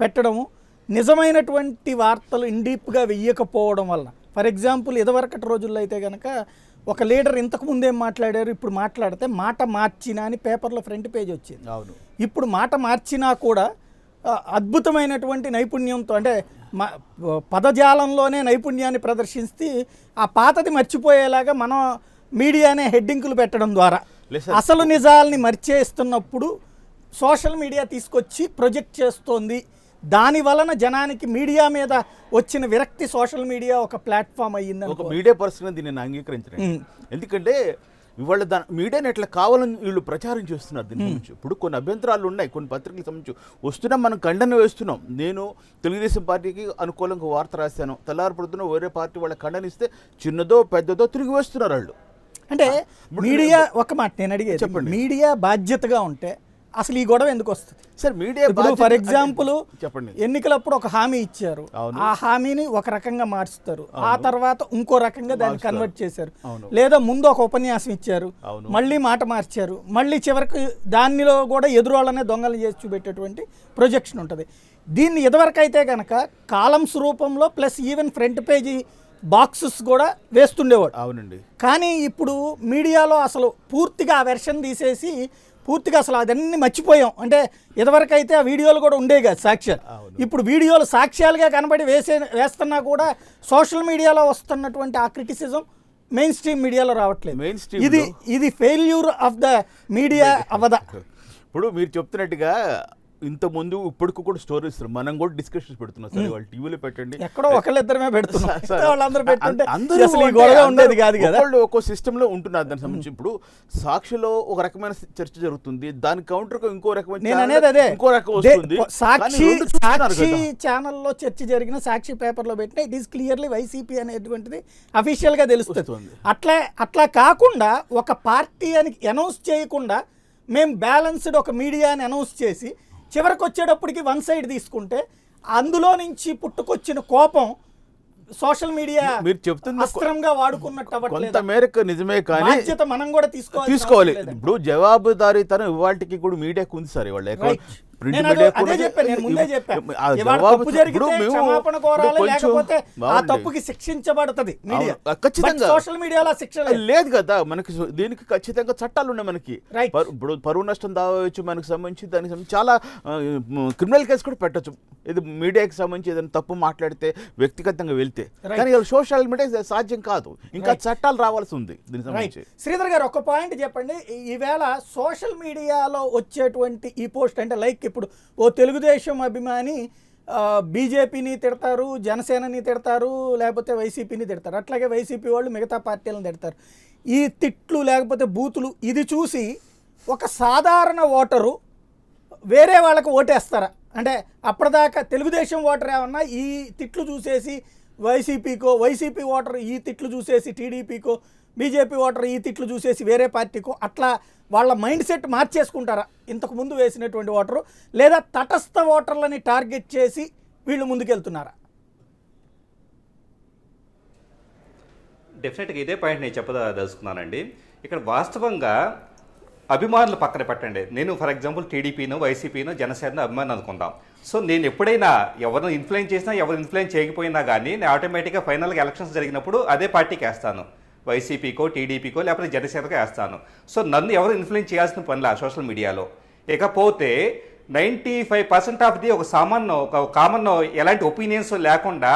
పెట్టడము, నిజమైనటువంటి వార్తలు ఇండీప్గా వెయ్యకపోవడం వలన. ఫర్ ఎగ్జాంపుల్ ఇదివరకటి రోజుల్లో అయితే కనుక ఒక లీడర్ ఇంతకు ముందేం మాట్లాడారు, ఇప్పుడు మాట్లాడితే మాట మార్చినా అని పేపర్లో ఫ్రంట్ పేజ్ వచ్చింది. అవును. ఇప్పుడు మాట మార్చినా కూడా అద్భుతమైనటువంటి నైపుణ్యంతో అంటే పదజాలంలోనే నైపుణ్యాన్ని ప్రదర్శిస్తే ఆ పాతది మర్చిపోయేలాగా మనం మీడియానే హెడ్డింగులు పెట్టడం ద్వారా అసలు నిజాల్ని మర్చేస్తున్నప్పుడు సోషల్ మీడియా తీసుకొచ్చి ప్రొజెక్ట్ చేస్తోంది. దాని వలన జనానికి మీడియా మీద వచ్చిన విరక్తి సోషల్ మీడియా ఒక ప్లాట్ఫామ్ అయ్యింది. ఒక మీడియా పర్సన్ దీన్ని నేను అంగీకరించలేదు. ఎందుకంటే ఇవాళ మీడియాని ఎట్లా కావాలని వీళ్ళు ప్రచారం చేస్తున్నారు దీని గురించి. ఇప్పుడు కొన్ని అభ్యంతరాలు ఉన్నాయి, కొన్ని పత్రికలకు సంబంధించి వస్తున్నాం, మనం ఖండన వేస్తున్నాం. నేను తెలుగుదేశం పార్టీకి అనుకూలంగా వార్త రాశాను, తెల్లారిపడుతున్న వేరే పార్టీ వాళ్ళ ఖండనిస్తే చిన్నదో పెద్దదో తిరిగి వేస్తున్నారు వాళ్ళు. అంటే మీడియా ఒక మాట నేను అడిగేది, చెప్పండి. మీడియా బాధ్యతగా ఉంటే అసలు ఈ గొడవ ఎందుకు వస్తుంది? సార్ మీడియా ఇప్పుడు ఫర్ ఎగ్జాంపుల్ చెప్పండి, ఎన్నికలప్పుడు ఒక హామీ ఇచ్చారు, ఆ హామీని ఒక రకంగా మార్చుతారు, ఆ తర్వాత ఇంకో రకంగా దాన్ని కన్వర్ట్ చేశారు. లేదా ముందు ఒక ఉపన్యాసం ఇచ్చారు, మళ్ళీ మాట మార్చారు, మళ్ళీ చివరికి దానిలో కూడా ఎదురోళ్ళనే దొంగలు చేసి చూపెట్టేటువంటి ప్రొజెక్షన్ ఉంటుంది. దీన్ని ఇదివరకు అయితే కనుక కాలమ్స్ రూపంలో plus even front page boxes కూడా వేస్తుండేవాడు. అవునండి. కానీ ఇప్పుడు మీడియాలో అసలు పూర్తిగా ఆ వెర్షన్ తీసేసి పూర్తిగా అసలు అదన్నీ మర్చిపోయాం. అంటే ఇదివరకు అయితే ఆ వీడియోలు కూడా ఉండేవి కదా సాక్ష్యాలు, ఇప్పుడు వీడియోలు సాక్ష్యాలుగా కనబడి వేస్తున్నా కూడా సోషల్ మీడియాలో వస్తున్నటువంటి ఆ క్రిటిసిజం మెయిన్ స్ట్రీమ్ మీడియాలో రావట్లేదు. ఇది ఫెయిల్యూర్ ఆఫ్ ద మీడియా అవ్వదా? ఇప్పుడు మీరు చెప్తున్నట్టుగా ఇంత ముందు ఇప్పటికి కూడా స్టోరీస్ మనం కూడా డిస్కషన్స్ పెడుతున్నాం. సరే వాళ్ళు టీవీలో పెట్టండి, ఎక్కడో ఒకళ్ళిద్దరమే పెడుతున్నాం, వాళ్ళందరూ పెట్టుంటే అందరూ అసలు ఈ గొడవ ఉండేది కాదు కదా. వాళ్ళు ఒక్కో సిస్టమ్ లో ఉంటున్నారు. దానికి సంబంధించి ఇప్పుడు సాక్షిలో ఒక రకమైన చర్చ జరుగుతుంది, దాని కౌంటర్ ఇంకో రకమైన నేను అనేది అదే, ఇంకో రకం వస్తుంది. సాక్షి ఛానల్లో చర్చ జరిగిన సాక్షి పేపర్లో పెట్టిన ఇట్ ఈస్ క్లియర్లీ వైసీపీ అనేటువంటిది అఫీషియల్ గా తెలుస్తుంది. అట్లా కాకుండా ఒక పార్టీ అని అనౌన్స్ చేయకుండా మేము బ్యాలెన్స్డ్ ఒక మీడియా అని అనౌన్స్ చేసి చివరికి వచ్చేటప్పటికి వన్ సైడ్ తీసుకుంటే అందులో నుంచి పుట్టుకొచ్చిన కోపం సోషల్ మీడియా మీరు చెప్తున్న అస్త్రంగా వాడుకున్నట్టు అవ్వట్లేదు. కొంత మేరకు నిజమే, కానీ బాధ్యత మనం కూడా తీసుకోవాలి. ఇప్పుడు జవాబుదారీతనం ఇవాళకి కూడా మీడియాకు ఉంది సార్. ఇవాళ శిక్షించబడుతుంది ఖచ్చితంగా. సోషల్ మీడియాలో శిక్ష లేదు కదా మనకి, దీనికి ఖచ్చితంగా చట్టాలు ఉన్నాయి మనకి. ఇప్పుడు పరువు నష్టం దావచ్చు మనకు సంబంధించి, దానికి సంబంధించి చాలా క్రిమినల్ కేసు కూడా పెట్టచ్చు. ఇది మీడియాకి సంబంధించి ఏదైనా తప్పు మాట్లాడితే వ్యక్తిగతంగా వెళ్తే. కానీ సోషల్ మీడియా సాధ్యం కాదు, ఇంకా చట్టాలు రావాల్సి ఉంది దీనికి సంబంధించి. శ్రీధర్ గారు ఒక పాయింట్ చెప్పండి. ఈవేళ సోషల్ మీడియాలో వచ్చేటువంటి ఈ పోస్ట్ అంటే లైక్ ఇప్పుడు ఓ తెలుగుదేశం అభిమాని బీజేపీని తిడతారు, జనసేనని తిడతారు, లేకపోతే వైసీపీని తిడతారు, అట్లాగే వైసీపీ వాళ్ళు మిగతా పార్టీలను తిడతారు. ఈ తిట్లు లేకపోతే బూతులు ఇది చూసి ఒక సాధారణ ఓటరు వేరే వాళ్ళకు ఓటేస్తారా? అంటే అప్పటిదాకా తెలుగుదేశం ఓటర్ ఏమన్నా ఈ తిట్లు చూసేసి వైసీపీకో, వైసీపీ ఓటర్ ఈ తిట్లు చూసేసి టీడీపీకో, బీజేపీ ఓటర్ ఈ తిట్లు చూసేసి వేరే పార్టీకో, అట్లా వాళ్ళ మైండ్ సెట్ మార్చేసుకుంటారా ఇంతకు ముందు వేసినటువంటి ఓటరు? లేదా తటస్థ ఓటర్లని టార్గెట్ చేసి వీళ్ళు ముందుకెళ్తున్నారా? డెఫినెట్గా ఇదే పాయింట్ నేను చెప్పదలుచుకున్నానండి. ఇక్కడ వాస్తవంగా అభిమానులు పక్కన పెట్టండి. నేను ఫర్ ఎగ్జాంపుల్ టీడీపీనో వైసీపీనో జనసేన అభిమాని అనుకుందాం. సో నేను ఎప్పుడైనా ఎవరిని ఇన్ఫ్లుయెన్స్ చేసినా ఎవరు ఇన్ఫ్లుయెన్స్ చేయకపోయినా కానీ నేను ఆటోమేటిక్గా ఫైనల్గా ఎలక్షన్స్ జరిగినప్పుడు అదే పార్టీకి వేస్తాను, వైసీపీకో టీడీపీకో లేకపోతే జనసేనకో వేస్తాను. సో నన్ను ఎవరు ఇన్ఫ్లుయెన్స్ చేయాల్సిన పనిలా సోషల్ మీడియాలో. ఇకపోతే 95% ఆఫ్ ది ఒక కామన్ ఎలాంటి ఒపీనియన్స్ లేకుండా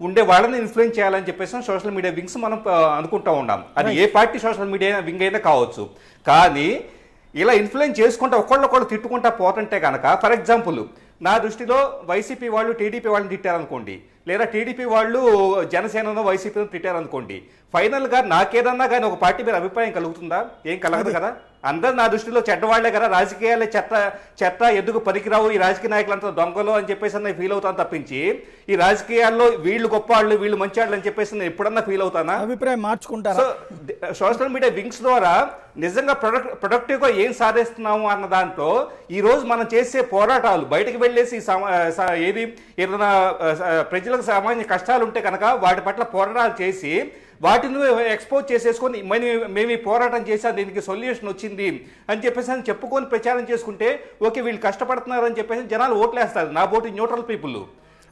ఉండే వాళ్ళని ఇన్ఫ్లుయెన్స్ చేయాలని చెప్పేసి సోషల్ మీడియా వింగ్స్ మనం అనుకుంటూ ఉన్నాం. అది ఏ పార్టీ సోషల్ మీడియా వింగ్ అయినా కావచ్చు. కానీ ఇలా ఇన్ఫ్లుయెన్స్ చేసుకుంటా ఒకళ్ళొకళ్ళు తిట్టుకుంటా పోతుంటే కనుక ఫర్ ఎగ్జాంపుల్ నా దృష్టిలో వైసీపీ వాళ్ళు టీడీపీ వాళ్ళని తిట్టారనుకోండి, లేదా టీడీపీ వాళ్ళు జనసేనను వైసీపీని తిట్టారనుకోండి, ఫైనల్గా నాకేదన్నా కానీ ఒక పార్టీ మీద అభిప్రాయం కలుగుతుందా? ఏం కలగదు కదా. అందరు నా దృష్టిలో చెడ్డవాళ్లే కదా, రాజకీయాలే చెత్త ఎందుకు పనికిరావు, ఈ రాజకీయ నాయకులంతా దొంగలు అని చెప్పేసి నేను ఫీల్ అవుతాను తప్పించి, ఈ రాజకీయాల్లో వీళ్ళు గొప్ప వాళ్ళు వీళ్ళు మంచి వాళ్ళు అని చెప్పేసి నేను ఎప్పుడన్నా ఫీల్ అవుతానా? అభిప్రాయం మార్చుకుంటారా? సో సోషల్ మీడియా వింగ్స్ ద్వారా నిజంగా ప్రొడక్టివ్గా ఏం సాధిస్తున్నాము అన్న దాంట్లో ఈ రోజు మనం చేసే పోరాటాలు, బయటకు వెళ్ళేసి ఏదైనా ప్రజలకు సామాన్య కష్టాలు ఉంటే కనుక వాటి పట్ల పోరాటాలు చేసి వాటిని ఎక్స్పోజ్ చేసేసుకొని మేము ఈ పోరాటం చేసా, దీనికి సొల్యూషన్ వచ్చింది అని చెప్పేసి అని చెప్పుకొని ప్రచారం చేసుకుంటే ఓకే వీళ్ళు కష్టపడుతున్నారు అని చెప్పేసి జనాలు ఓట్లేస్తారు. నా ఓటు న్యూట్రల్ పీపుల్.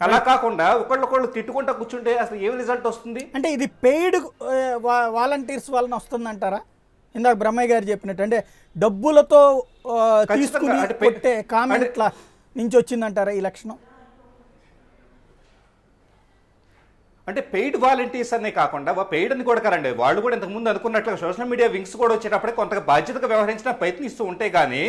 అలా కాకుండా ఒకళ్ళొకళ్ళు తిట్టుకుంటా కూర్చుంటే అసలు ఏం రిజల్ట్ వస్తుంది? అంటే ఇది పెయిడ్ వాలంటీర్స్ వలన వస్తుందంటారా? ఇందాక బ్రహ్మయ్య గారు చెప్పినట్టు అంటే డబ్బులతో తీసుకుని కొట్టే కామెంట్ల నుంచి వచ్చిందంటారా ఈ లక్షణం? అంటే పెయిడ్ వాలంటీర్స్ అనే కాకుండా పెయిడ్ అని కూడా కరండి, వాళ్ళు కూడా ఇంతకుముందు అనుకున్నట్లుగా సోషల్ మీడియా వింగ్స్ కూడా వచ్చేటప్పుడే కొంత బాధ్యతగా వ్యవహరించిన ప్రయత్నిస్తూ ఉంటే కానీ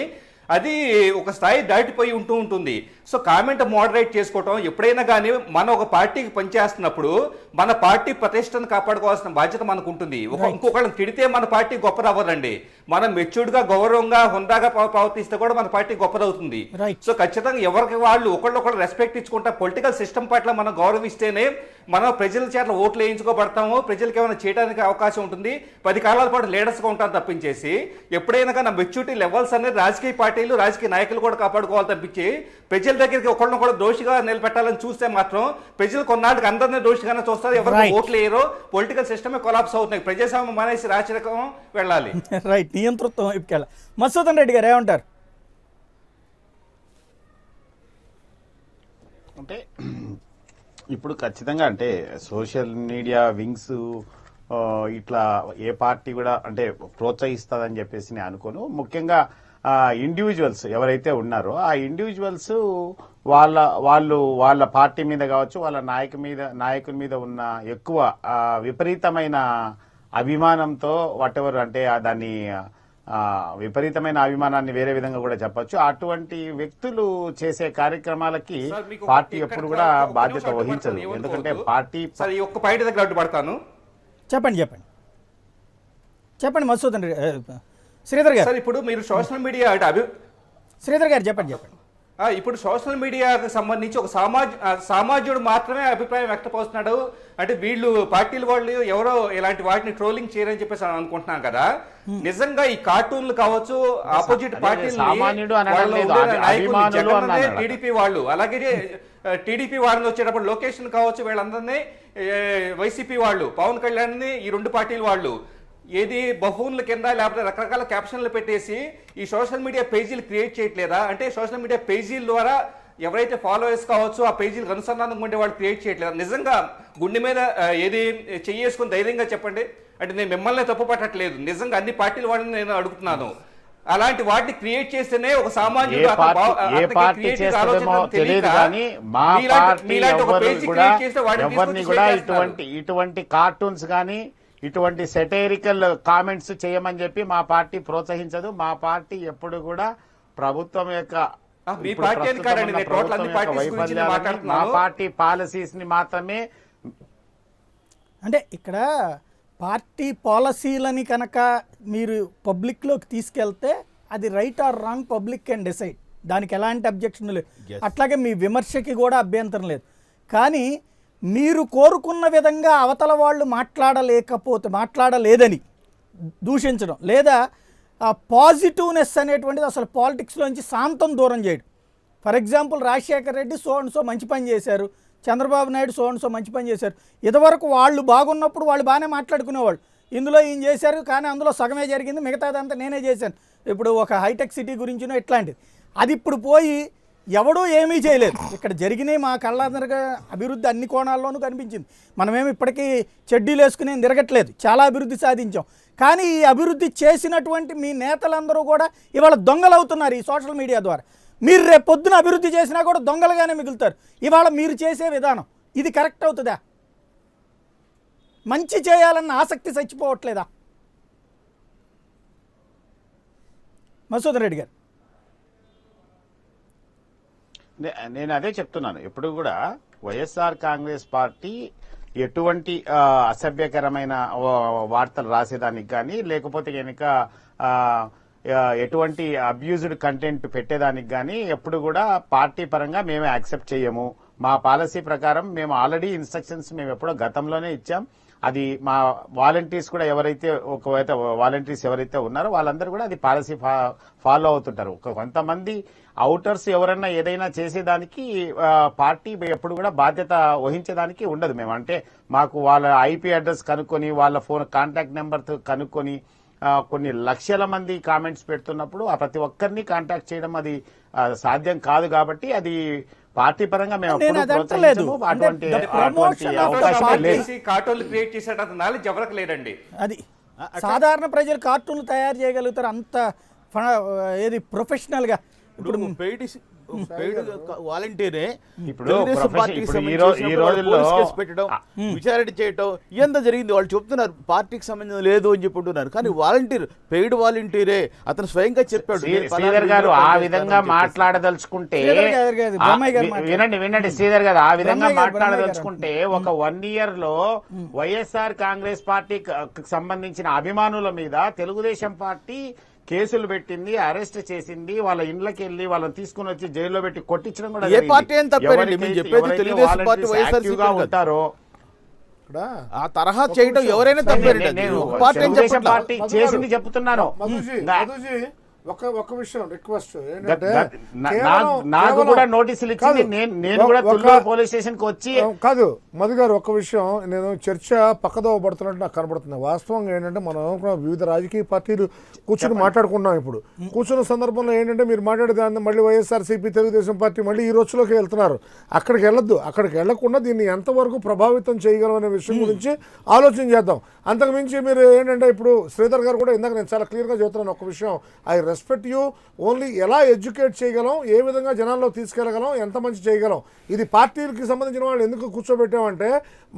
అది ఒక స్థాయి దాటిపోయి ఉంటుంది. సో కామెంట్ మోడరేట్ చేసుకోవటం, ఎప్పుడైనా కానీ మనం ఒక పార్టీకి పనిచేస్తున్నప్పుడు మన పార్టీ ప్రతిష్టను కాపాడుకోవాల్సిన బాధ్యత మనకు ఉంటుంది. ఇంకొకళ్ళని తిడితే మన పార్టీ గొప్పదవ్వదండి. మనం మెచ్యూర్డ్గా గౌరవంగా హుందాగా ప్రవర్తిస్తే కూడా మన పార్టీ గొప్పదవుతుంది. సో ఖచ్చితంగా ఎవరికి వాళ్ళు ఒకళ్ళొకళ్ళు రెస్పెక్ట్ ఇచ్చుకుంటా పొలిటికల్ సిస్టమ్ పట్ల మనం గౌరవిస్తేనే మనం ప్రజల చేత ఓట్లు వేయించుకోబడతాము, ప్రజలకు ఏమైనా చేయడానికి అవకాశం ఉంటుంది, 10 కాలాల పాటు లీడర్స్గా ఉంటారు తప్పించేసి ఎప్పుడైనా కానీ మెచ్యూరిటీ లెవెల్స్ అనేది రాజకీయ పార్టీలు రాజకీయ నాయకులు కూడా కాపాడుకోవాలి తప్పించి ప్రజల దగ్గరికి ఒకళ్ళొకళ్ళు దోషిగా నిలబెట్టాలని చూస్తే మాత్రం ప్రజలు కొన్నాళ్ళకి అందరినీ దోషిగానే చూస్తారు, ఎవరికి ఓట్లు వేయరో, పొలిటికల్ సిస్టమే కొలాప్స్ అవుతున్నాయి. ప్రజాస్వామ్యం మానేసి రాజకీయం వెళ్ళాలి. రైట్, నియంతృత్వం వైపుకి వెళ్ళాలి. మధుసూదన్ రెడ్డి గారు ఏమంటారు? అంటే ఇప్పుడు ఖచ్చితంగా అంటే సోషల్ మీడియా వింగ్స్ ఇట్లా ఏ పార్టీ కూడా అంటే ప్రోత్సహిస్తుందని చెప్పేసి నేను అనుకోను. ముఖ్యంగా ఇండివిజువల్స్ ఎవరైతే ఉన్నారో ఆ ఇండివిజువల్స్ వాళ్ళ పార్టీ మీద కావచ్చు, వాళ్ళ నాయకుని మీద ఉన్న ఎక్కువ విపరీతమైన అభిమానంతో వాటెవర్ అంటే దాన్ని విపరీతమైన అభిమానాన్ని వేరే విధంగా కూడా చెప్పొచ్చు. అటువంటి వ్యక్తులు చేసే కార్యక్రమాలకి పార్టీ ఎప్పుడు కూడా బాధ్యత వహించదు. ఎందుకంటే పార్టీ ఒక్క పాయింట్ దగ్గర అడ్డుపడతాను. చెప్పండి మధుసూదన్ రెడ్డి. శ్రీధర్ గారు సార్, ఇప్పుడు మీరు సోషల్ మీడియా శ్రీధర్ గారు చెప్పండి. ఇప్పుడు సోషల్ మీడియాకు సంబంధించి ఒక సామాజికుడు మాత్రమే అభిప్రాయం వ్యక్తపరుస్తున్నాడు. అంటే వీళ్ళు పార్టీల వాళ్ళు ఎవరో ఇలాంటి వాటిని ట్రోలింగ్ చేయరని చెప్పేసి అనుకుంటున్నాం కదా. నిజంగా ఈ కార్టూన్లు కావచ్చు, ఆపోజిట్ పార్టీలు టీడీపీ వాళ్ళు, అలాగే టీడీపీ వాళ్ళని వచ్చేటప్పుడు లొకేషన్ కావచ్చు, వీళ్ళందరినీ వైసీపీ వాళ్ళు, పవన్ కళ్యాణ్ ని ఈ 2 పార్టీల వాళ్ళు ఏది బహూన్ల కింద లేకపోతే రకరకాల క్యాప్షన్లు పెట్టేసి ఈ సోషల్ మీడియా పేజీలు క్రియేట్ చేయట్లేదా? అంటే సోషల్ మీడియా పేజీల ద్వారా ఎవరైతే ఫాలోవర్స్ కావచ్చు ఆ పేజీలకు అనుసంధానం ఉండే వాళ్ళు క్రియేట్ చేయట్లేదా? నిజంగా గుండె మీద ఏది చెయ్యేసుకుని ధైర్యంగా చెప్పండి. అంటే నేను మిమ్మల్ని తప్పు పట్టట్లేదు, నిజంగా అన్ని పార్టీల వాళ్ళని నేను అడుగుతున్నాను. అలాంటి వాటిని క్రియేట్ చేస్తేనే ఒక సామాజిక ఇటువంటి కార్టూన్స్ కానీ ఇటువంటి సెటైరికల్ కామెంట్స్ చేయమని చెప్పి మా పార్టీ ప్రోత్సహించదు. మా పార్టీ ఎప్పుడు కూడా ప్రభుత్వం యొక్క వైఫల్యాన్ని, మా పార్టీ పాలసీస్ ని మాత్రమే. అంటే ఇక్కడ పార్టీ పాలసీలని కనుక మీరు పబ్లిక్లోకి తీసుకెళ్తే అది right are wrong public can decide, దానికి ఎలాంటి అబ్జెక్షన్ లేదు. అట్లాగే మీ విమర్శకి కూడా అభ్యంతరం లేదు. కానీ మీరు కోరుకున్న విధంగా అవతల వాళ్ళు మాట్లాడలేదని దూషించడం, లేదా పాజిటివ్నెస్ అనేటువంటిది అసలు పాలిటిక్స్లోంచి శాంతం దూరం చేయడం. For example Rajasekhar Reddy so and so మంచి పని చేశారు, Chandrababu Naidu so and so మంచి పని చేశారు. ఇదివరకు వాళ్ళు బాగున్నప్పుడు వాళ్ళు బాగానే మాట్లాడుకునేవాళ్ళు, ఇందులో ఈయన చేశారు కానీ అందులో సగమే జరిగింది, మిగతాదంతా నేనే చేశాను. ఇప్పుడు ఒక హైటెక్ సిటీ గురించినో ఇట్లాంటిది, అది ఇప్పుడు పోయి ఎవడూ ఏమీ చేయలేదు. ఇక్కడ జరిగినాయి మా కళ్ళందరిగా అభివృద్ధి అన్ని కోణాల్లోనూ కనిపించింది. మనమేమి ఇప్పటికీ చెడ్డీలు వేసుకుని తిరగట్లేదు, చాలా అభివృద్ధి సాధించాం. కానీ ఈ అభివృద్ధి చేసినటువంటి మీ నేతలందరూ కూడా ఇవాళ దొంగలు అవుతున్నారు ఈ సోషల్ మీడియా ద్వారా. మీరు రేపు పొద్దున అభివృద్ధి చేసినా కూడా దొంగలుగానే మిగులుతారు. ఇవాళ మీరు చేసే విధానం ఇది కరెక్ట్ అవుతుందా? మంచి చేయాలన్న ఆసక్తి చచ్చిపోవట్లేదా? మధుసూదన్ రెడ్డి గారు. నేను అదే చెప్తున్నాను. ఎప్పుడు కూడా వైఎస్ఆర్ కాంగ్రెస్ పార్టీ ఎటువంటి అసభ్యకరమైన వార్తలు రాసేదానికి కానీ, లేకపోతే కనుక ఎటువంటి అబ్యూజ్డ్ కంటెంట్ పెట్టేదానికి కానీ ఎప్పుడు కూడా పార్టీ పరంగా మేము యాక్సెప్ట్ చేయము. మా పాలసీ ప్రకారం మేము ఆల్రెడీ ఇన్స్ట్రక్షన్స్ మేము ఎప్పుడో గతంలోనే ఇచ్చాం. అది మా వాలంటీర్స్ కూడా వాలంటీర్స్ ఎవరైతే ఉన్నారో వాళ్ళందరూ కూడా అది పాలసీ ఫాలో అవుతుంటారు. కొంతమంది అవుటర్స్ ఎవరన్నా ఏదైనా చేసేదానికి పార్టీ ఎప్పుడు కూడా బాధ్యత వహించేదానికి ఉండదు. మేము అంటే మాకు వాళ్ళ ఐపీ అడ్రస్ కనుక్కొని, వాళ్ళ ఫోన్ కాంటాక్ట్ నెంబర్ కనుక్కొని కొన్ని లక్షల మంది కామెంట్స్ పెడుతున్నప్పుడు ఆ ప్రతి ఒక్కరిని కాంటాక్ట్ చేయడం అది సాధ్యం కాదు. కాబట్టి అది పార్టీ పరంగా మేము అటువంటి అవకాశం లేదు. కార్టూన్లు క్రియేట్ చేసేట నాలెడ్జ్ ఎవరికి లేదండి. అది సాధారణ ప్రజలు కార్టూన్లు తయారు చేయగలుగుతారు అంత ఏది ప్రొఫెషనల్గా. ఇప్పుడు పెయిడ్ వాలంటీరే ఇప్పుడు ఈ రోజుల్లో పెట్టడం, విచారణ చేయటం ఇదంతా జరిగింది. వాళ్ళు చెప్తున్నారు పార్టీకి సంబంధం లేదు అని చెప్పుంటున్నారు. కానీ వాలంటీర్, పెయిడ్ వాలంటీరే అతను స్వయంగా చెప్పాడు. శ్రీధర్ గారు ఆ విధంగా మాట్లాడదలుచుకుంటే వినండి శ్రీధర్ గారు ఆ విధంగా మాట్లాడదలుచుకుంటే ఒక 1 year లో వైఎస్ఆర్ కాంగ్రెస్ పార్టీకి సంబంధించిన అభిమానుల మీద తెలుగుదేశం పార్టీ కేసులు పెట్టింది, అరెస్ట్ చేసింది, వాళ్ళ ఇండ్లకి వెళ్ళి వాళ్ళని తీసుకుని వచ్చి జైల్లో పెట్టి కొట్టించడం కూడా ఏ పార్టీ అని తప్పేనండి. మేము చెప్పేది తెలుగుదేశం పార్టీ, వైఎస్ఆర్సీపీ ఉంటారో ఆ తరహా చేయడం ఎవరైనా తప్పేనండి. తెలుగుదేశం పార్టీ చేసింది చెప్తున్నాను. ఒక విషయం రిక్వెస్ట్ ఏంటంటే నాకు కూడా నోటీసులు ఇచ్చింది. నేను కూడా తుళ్ళూరు పోలీస్ స్టేషన్ కి వచ్చి కాదు మధు గారు, ఒక విషయం నేను చర్చ పక్కదోవ పడుతున్నట్టు నాకు కనబడుతుంది. వాస్తవంగా ఏంటంటే మనం వివిధ రాజకీయ పార్టీలు కూర్చొని మాట్లాడుకున్నాం. ఇప్పుడు కూర్చున్న సందర్భంలో ఏంటంటే మీరు మాట్లాడేదాన్ని మళ్ళీ వైఎస్ఆర్సీపీ, తెలుగుదేశం పార్టీ మళ్ళీ ఈ రోజులోకి వెళ్తున్నారు. అక్కడికి వెళ్ళొద్దు. అక్కడికి వెళ్లకుండా దీన్ని ఎంతవరకు ప్రభావితం చేయగలం అనే విషయం గురించి ఆలోచన చేద్దాం. అంతకుమించి మీరు ఏంటంటే ఇప్పుడు శ్రీధర్ గారు కూడా ఇందాక నేను చాలా క్లియర్గా చెబుతున్నాను ఒక విషయం. I respect you. ఓన్లీ ఎలా ఎడ్యుకేట్ చేయగలం, ఏ విధంగా జనాల్లో తీసుకెళ్లగలం, ఎంత మంచి చేయగలం, ఇది పార్టీలకి సంబంధించిన వాళ్ళు ఎందుకు కూర్చోబెట్టామంటే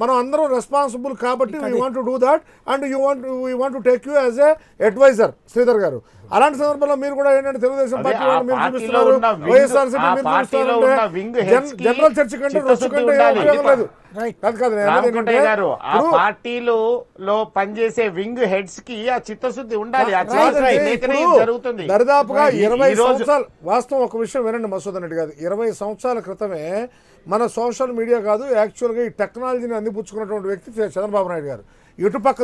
మనం అందరం రెస్పాన్సిబుల్ కాబట్టి we want to do that and we want to take you as a advisor Sridhar గారు. అలాంటి సందర్భంలో మీరు కూడా ఏంటంటే తెలుగుదేశం పార్టీ వాళ్ళు మీరు చూపిస్తున్నారు, వైఎస్ఆర్సీపీ మీరు చూపిస్తారంటే జనరల్ చర్చ కంటే రొచ్చు కంటే ఉపయోగం లేదు. ఆ పార్టీలో పనిచేసే వింగ్ హెడ్స్ కి ఆ చిత్తశుద్ధి ఉండాలి. జరుగుతుంది దరిదాపుగా 20 సంవత్సరాలు. వాస్తవం ఒక విషయం వినండి మసూదన్ రెడ్డి గారు, 20 సంవత్సరాల క్రితమే మన సోషల్ మీడియా కాదు యాక్చువల్గా ఈ టెక్నాలజీని అందిపుచ్చుకున్నటువంటి వ్యక్తి చంద్రబాబు నాయుడు గారు. ఎటుపక్క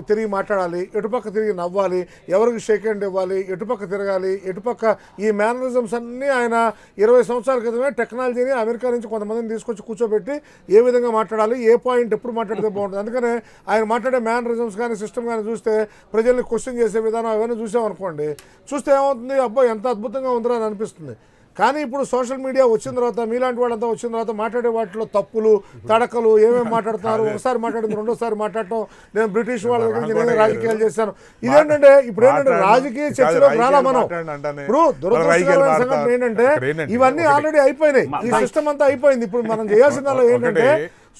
తిరిగి మాట్లాడాలి, ఎటుపక్క తిరిగి నవ్వాలి, ఎవరికి షేక్ హ్యాండ్ ఇవ్వాలి, ఎటుపక్క తిరగాలి, ఎటుపక్క ఈ మేనరిజమ్స్ అన్నీ ఆయన 20 సంవత్సరాల క్రితమే టెక్నాలజీని అమెరికా నుంచి కొంతమందిని తీసుకొచ్చి కూర్చోబెట్టి ఏ విధంగా మాట్లాడాలి, ఏ పాయింట్ ఎప్పుడు మాట్లాడితే బాగుంటుంది. అందుకనే ఆయన మాట్లాడే మేనరిజమ్స్ కానీ సిస్టమ్ కానీ చూస్తే ప్రజల్ని క్వశ్చన్ చేసే విధానం అవన్నీ చూసామనుకోండి, చూస్తే ఏమవుతుంది, అబ్బో ఎంత అద్భుతంగా ఉందిరా అని అనిపిస్తుంది. కానీ ఇప్పుడు సోషల్ మీడియా వచ్చిన తర్వాత మీలాంటి వాళ్ళంతా వచ్చిన తర్వాత మాట్లాడే వాటిలో తప్పులు తడకలు ఏమేమి మాట్లాడుతున్నారు, ఒకసారి మాట్లాడింది రెండోసారి మాట్లాడటం, నేను బ్రిటిష్ వాళ్ళ దగ్గర నేను రాజకీయాలు చేశాను, ఇదేంటంటే ఇప్పుడు ఏంటంటే రాజకీయ చర్చలోకి రాలా మనం. ఇప్పుడు దురదృష్టకరమైన సంఘటన ఏంటంటే ఇవన్నీ ఆల్రెడీ అయిపోయినాయి, ఈ సిస్టమ్ అంతా అయిపోయింది. ఇప్పుడు మనం చేయాల్సిందల్లా ఏంటంటే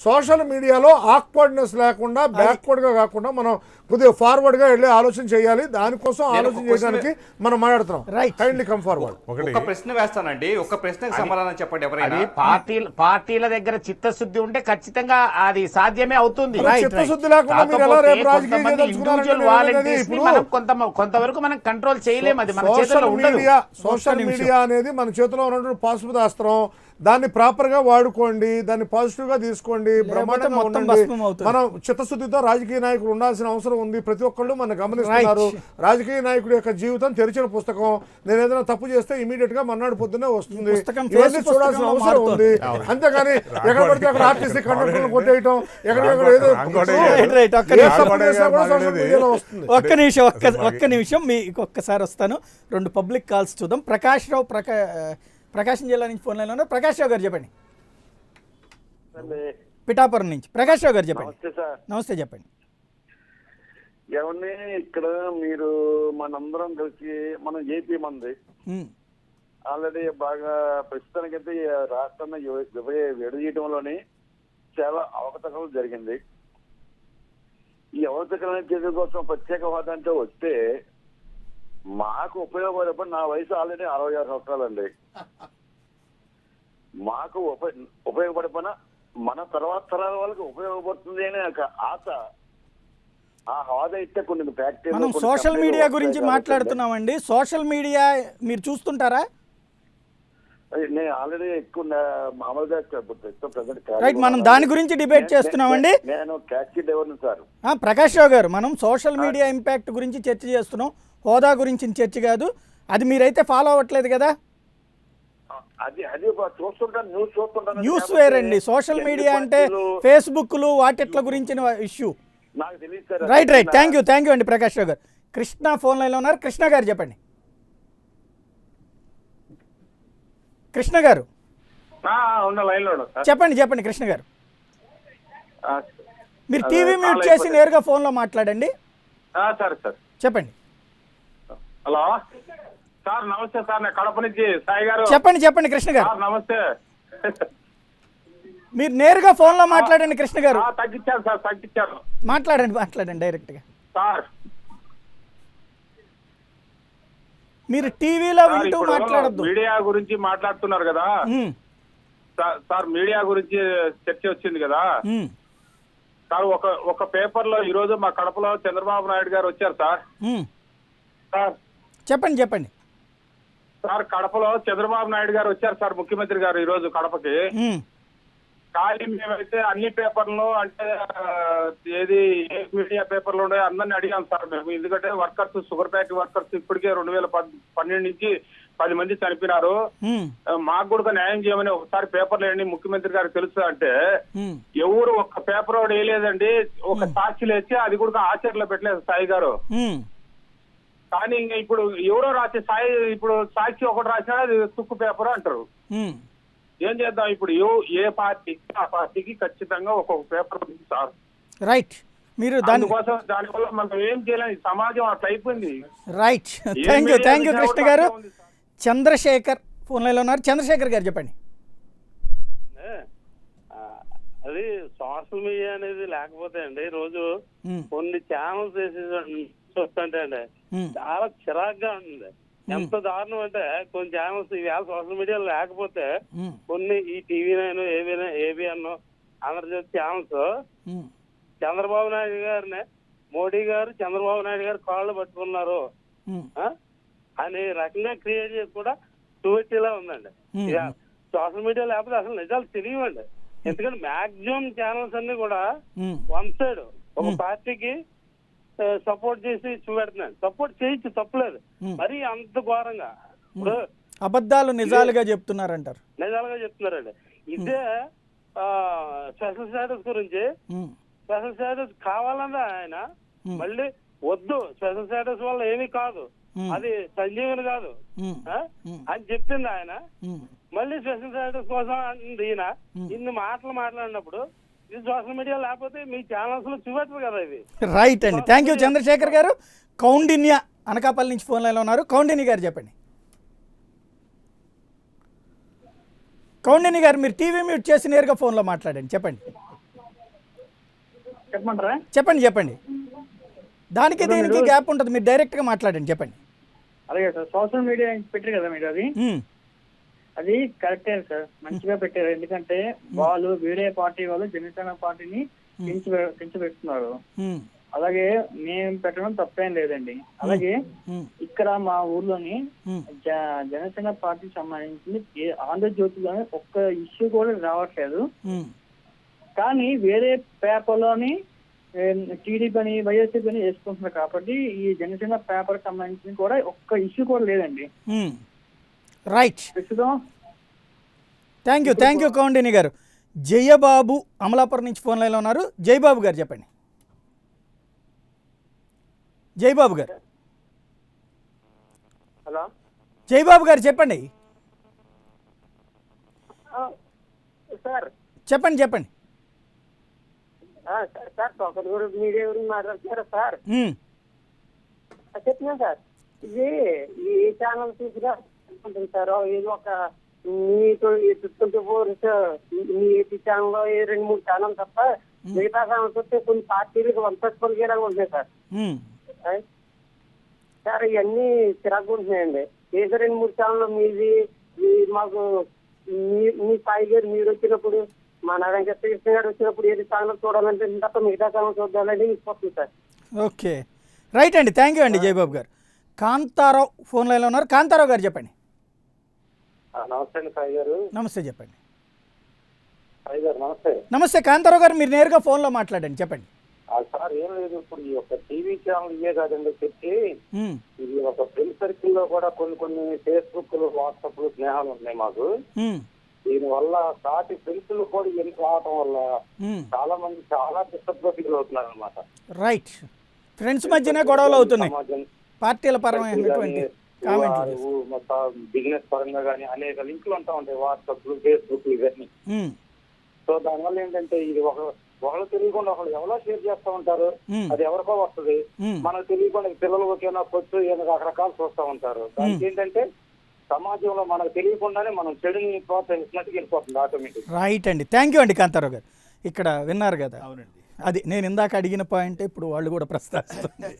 సోషల్ మీడియాలో ఆక్వర్డ్నెస్ లేకుండా బ్యాక్వర్డ్గా కాకుండా మనం కొద్దిగా ఫార్వర్డ్గా వెళ్ళి ఆలోచన చేయాలి. దానికోసం ఆలోచన చేయడానికి మనం మాట్లాడుతున్నాం. Kindly come forward. ఒక ప్రశ్న వేస్తానండి, ఒక ప్రశ్నకు సమాధానం చెప్పండి. ఎవరైనా పార్టీల దగ్గర చిత్తశుద్ధి ఉంటే ఖచ్చితంగా అది సాధ్యమే అవుతుంది. చిత్తశుద్ధి లేకుండా మీరు ఎలా రేపు కొంతవరకు మనం కంట్రోల్ చేయలేము. అది మన చేతిలో ఉండదు. సోషల్ మీడియా అనేది మన చేతిలో ఉన్నటువంటి పాశుపత అస్త్రం. దాన్ని ప్రాపర్గా వాడుకోండి, దాన్ని పాజిటివ్గా తీసుకోండి, బ్రహ్మాండంగా ఉండండి. మనం చిత్తశుద్ధితో రాజకీయ నాయకులు ఉండాల్సిన అవసరం ఉంది. ప్రతి ఒక్కళ్ళు మనం గమనిస్తున్నారు. రాజకీయ నాయకుడి యొక్క జీవితం తెరిచిన పుస్తకం. నేను ఏదైనా తప్పు చేస్తే ఇమీడియట్ గా మన్నాడు పొద్దున్నే వస్తుంది. ఇవన్నీ చూడాల్సిన అవసరం ఉంది. అంతేగాని ఎక్కడ పడితే అక్కడ ఆర్టీసీ కండక్టర్లు కొట్టేయటం, ఎక్కడెక్కడ ఏదో ఒక్క నిమిషం మీకు ఒక్కసారి వస్తాను. 2 పబ్లిక్ కాల్స్ చూద్దాం. ప్రకాశం జిల్లా నుంచి ఫోన్ లైన్లో ఉన్నారు. ప్రకాష్ రావు గారు చెప్పండి. పిఠాపురం నుంచి ప్రకాష్ రావు గారు చెప్పండి. నమస్తే, చెప్పండి. ఎవరిని ఇక్కడ మీరు మనందరం కలిసి మనం ఏపీ మంది ఆల్రెడీ బాగా ప్రస్తుతానికైతే రాష్ట్రాన్ని విడదీయడంలోని చాలా అవకతవకలు జరిగింది. ఈ అవకతవకల చర్య కోసం ప్రత్యేక హోదా అంటే వస్తే మాకు ఉపయోగపడే, నా వయసు ఆల్రెడీ 66 సంవత్సరాలండి. మాకు ఉపయోగపడిపోయినా మన తర్వాత తరాల వాళ్ళకి ఉపయోగపడుతుంది అనే ఒక ఆశ, ఆ హోదా ఇస్తే కొన్ని ఫ్యాక్టరీలు మనం సోషల్ మీడియా గురించి మాట్లాడుతున్నామండి. సోషల్ మీడియా మీరు చూస్తుంటారా? నేను ఆల్రెడీ ఎక్కువ మామూలుగా రైట్, మనం దాని గురించి డిబేట్ చేస్తున్నామండి. నేను ట్యాక్సీ డ్రైవర్ని సార్. ప్రకాష్ రావు గారు, మనం సోషల్ మీడియా ఇంపాక్ట్ గురించి చర్చ చేస్తున్నాం, హోదా గురించి చర్చ కాదు. అది మీరైతే ఫాలో అవ్వట్లేదు కదా? అది చూస్తుంటాను, న్యూస్ చూస్తుంటాను. న్యూస్ వేరండి, సోషల్ మీడియా అంటే ఫేస్బుక్లు వాటిట్ల గురించిన ఇష్యూ. నాకు తెలియదు sir. Right right, thank you అండి ప్రకాష్ రావు గారు. కృష్ణ ఫోన్ లైన్లో ఉన్నారు. కృష్ణ గారు చెప్పండి. కృష్ణ గారు చెప్పండి కృష్ణ గారు. మీరు టీవీ మ్యూట్ చేసి నేరుగా ఫోన్లో మాట్లాడండి. సరే సార్ చెప్పండి. హలో సార్, నమస్తే సార్. నేను కడప నుంచి సాయి గారు. చెప్పండి కృష్ణ గారు. నమస్తే. మీరు నేరుగా ఫోన్లో మాట్లాడండి కృష్ణ గారు. తగ్గించారు సార్, తగ్గించారు. మాట్లాడండి డైరెక్ట్గా సార్. మీరు టీవీలో వింటూ మాట్లాడద్దు. మీడియా గురించి మాట్లాడుతున్నారు కదా సార్, మీడియా గురించి చర్చ వచ్చింది కదా సార్. ఒక పేపర్ లో ఈ రోజు మా కడపలో చంద్రబాబు నాయుడు గారు వచ్చారు సార్. సార్ చెప్పండి సార్, కడపలో చంద్రబాబు నాయుడు గారు వచ్చారు సార్, ముఖ్యమంత్రి గారు ఈ రోజు కడపకి. కానీ మేమైతే అన్ని పేపర్లు అంటే ఏది ఏ మీడియా పేపర్లు ఉన్నాయో అందరినీ అడిగాం సార్ మేము. ఎందుకంటే వర్కర్స్, షుగర్ ఫ్యాక్టరీ వర్కర్స్ ఇప్పటికే 2012 నుంచి 10 మంది చనిపోయినారు. మాకు కూడా న్యాయం చేయమని ఒకసారి పేపర్లు వేయండి, ముఖ్యమంత్రి గారికి తెలుసు అంటే ఎవరు ఒక్క పేపర్ వేయలేదండి. ఒక సాక్షి లేచి అది కూడా ఆచరణలో పెట్టలేదు సాయి గారు. కానీ ఇంకా ఇప్పుడు ఎవరో రాసే ఇప్పుడు సాక్షి ఒకటి రాసినా అది తుక్కు పేపర్ అంటారు. ఏం చేద్దాం ఇప్పుడు? ఏ పార్టీకి ఆ పార్టీకి ఖచ్చితంగా ఒక్కొక్క పేపర్ ఉంది సార్. రైట్, మీరు దానివల్ల మనం ఏం చేయలేము, సమాజం అట్లా అయిపోయింది. రైట్, థ్యాంక్ యూ కృష్ణ గారు. చంద్రశేఖర్ ఫోన్ లైన్లో ఉన్నారు. చంద్రశేఖర్ గారు చెప్పండి. అది సోషల్ మీడియా అనేది లేకపోతే అండి రోజు కొన్ని ఛానల్స్ వేసి చూస్తుంటే అండి చాలా చిరాగ్గా ఉంటుంది. ఎంత దారుణం అంటే కొన్ని ఛానల్స్ ఈవేళ సోషల్ మీడియా లేకపోతే కొన్ని ఈ టీవీ9, ఏబిఎన్, ఆంధ్రజ్యోతి ఛానల్స్ చంద్రబాబు నాయుడు గారిని మోడీ గారు చంద్రబాబు నాయుడు గారు కాళ్ళు పట్టుకున్నారు అనే రకంగా క్రియేట్ చేసి కూడా చూపెట్టేలా ఉందండి. సోషల్ మీడియా లేకపోతే అసలు నిజాలు తెలియవండి. ఎందుకంటే మాక్సిమం ఛానల్స్ అన్ని కూడా వన్ సైడ్ ఒక పార్టీకి సపోర్ట్ చేసి చూపెడుతున్నాడు. సపోర్ట్ చేయొచ్చు, తప్పలేదు. మరి అంత ఘోరంగా ఇప్పుడు అబద్ధాలు నిజాలుగా చెప్తున్నారంటారు. నిజాలుగా చెప్తున్నారండి. ఇదే స్పెషల్ స్టేటస్ గురించి, స్పెషల్ స్టేటస్ కావాలన్నా ఆయన మళ్ళీ వద్దు, స్పెషల్ స్టేటస్ వల్ల ఏమీ కాదు, అది సంజీవని కాదు అని చెప్పింది ఆయన. మళ్ళీ స్పెషల్ స్టేటస్ కోసం అంటుంది ఈయన. ఇన్ని మాటలు మాట్లాడినప్పుడు ఇది సోషల్ మీడియా లేకపోతే మీ ఛానల్స్ లో చూపెట్టరు కదా ఇది. రైట్ అండి, థ్యాంక్ యూ చంద్రశేఖర్ గారు. కౌండిన్య అనకాపల్లి నుంచి ఫోన్ లైన్లో ఉన్నారు. కౌండిన్య గారు చెప్పండి. కౌండిన్య గారు, మీరు టీవీ మ్యూట్ చేసి నేరుగా ఫోన్లో మాట్లాడండి. చెప్పండి. చెప్పండి. దానికి దీనికి గ్యాప్ ఉంటుంది, మీరు డైరెక్ట్గా మాట్లాడండి. చెప్పండి. అలాగే సార్, సోషల్ మీడియా పెట్టారు కదా మీరు, అది కరెక్టే సార్, మంచిగా పెట్టారు. ఎందుకంటే వాళ్ళు వేరే పార్టీ వాళ్ళు జనసేన పార్టీని పెంచుతున్నారు. అలాగే మేము పెట్టడం తప్పేం లేదండి. అలాగే ఇక్కడ మా ఊర్లోని జనసేన పార్టీకి సంబంధించి ఆంధ్రజ్యోతిలోని ఒక్క ఇష్యూ కూడా రావట్లేదు. కానీ వేరే పేపర్లోని టీడీపీ అని వైఎస్ఆర్ అని వేసుకుంటున్నారు. కాబట్టి ఈ జనసేన పేపర్ సంబంధించి కూడా ఒక్క ఇష్యూ కూడా లేదండి. రైట్, థ్యాంక్ యూ కౌండిని గారు. జయబాబు అమలాపురం నుంచి ఫోన్ లైన్లో ఉన్నారు. జయబాబు గారు చెప్పండి. జయబాబు గారు. హలో, జయబాబు గారు చెప్పండి. సార్ చెప్పండి. సార్ సోషల్ మీడియా గురించి మాట్లాడుతున్నారా సార్? చెప్తున్నాను సార్. ఇది ఈ ఛానల్ తీసుకురా సార్, ఇది ఒక మీకు 24 మీ ఛానల్లో 2-3 ఛానల్ తప్ప మిగతా ఛానల్స్ వస్తే కొన్ని పార్టీలకు వంపేసుకోగేలాగా ఉంటున్నాయి సార్. సార్ ఇవన్నీ చిరాకు ఉంటున్నాయండి. ఏదో 2-3 ఛానల్ మీది మాకు మీ సాయి గారు మీరు వచ్చినప్పుడు మన వెంకటకృష్ణ గారు వచ్చినప్పుడు ఏది ఛానల్ చూడాలంటే తప్ప మిగతా ఛానల్ చూడాలంటే ఇస్తుంది సార్. ఓకే, రైట్ అండి, థ్యాంక్ యూ అండి జయబాబు గారు. కాంతారావు ఫోన్ లైన్లో ఉన్నారు. కాంతారావు గారు చెప్పండి. నమస్తే అండి సాయి గారు. నమస్తే, చెప్పండి సాయి గారు. నమస్తే. నమస్తే కాంతారావు గారు, మీరు నేరుగా ఫోన్లో మాట్లాడండి, చెప్పండి. సార్ ఏం లేదు, ఇప్పుడు ఈ యొక్క టీవీ ఛానల్ ఇవే కాదండి చెప్పి ఇది ఒక ఫ్రెండ్ సర్కిల్ లో కూడా కొన్ని ఫేస్బుక్ వాట్సాప్ స్నేహాలు ఉన్నాయి మాకు. దీని వల్ల సాటి ఫ్రెండ్స్ కూడా ఎందుకు రావటం వల్ల చాలా మంది చాలా డిస్టర్బ్ ఫీల్ అవుతున్నారు అనమాట. రైట్, ఫ్రెండ్స్ మధ్యనే గొడవలు అవుతున్నాయి, పార్టీల పరమైనటువంటి బిజినెస్ పరంగా కానీ అనేక లింకులు ఉంటా ఉంటాయి, వాట్సాప్ ఫేస్బుక్ ఇవన్నీ. సో దానివల్ల ఏంటంటే ఇది ఒకళ్ళు తెలియకుండా ఒకళ్ళు ఎవరో షేర్ చేస్తూ ఉంటారు, అది ఎవరికో వస్తుంది, మనకు తెలియకుండా పిల్లలు ఒకేనా పొచ్చు ఏదో రకరకాలు చూస్తూ ఉంటారు. దానికి ఏంటంటే సమాజంలో మనకు తెలియకుండానే మనం చెడుని ప్రోత్సహిస్తున్నట్టు వెళ్ళిపోతుంది ఆటోమేటిక్. రైట్ అండి, థ్యాంక్ యూ అండి కాంతారావు గారు. ఇక్కడ విన్నారు కదా, అది నేను ఇందాక అడిగిన పాయింట్ ఇప్పుడు వాళ్ళు కూడా ప్రస్తావిస్తుంది.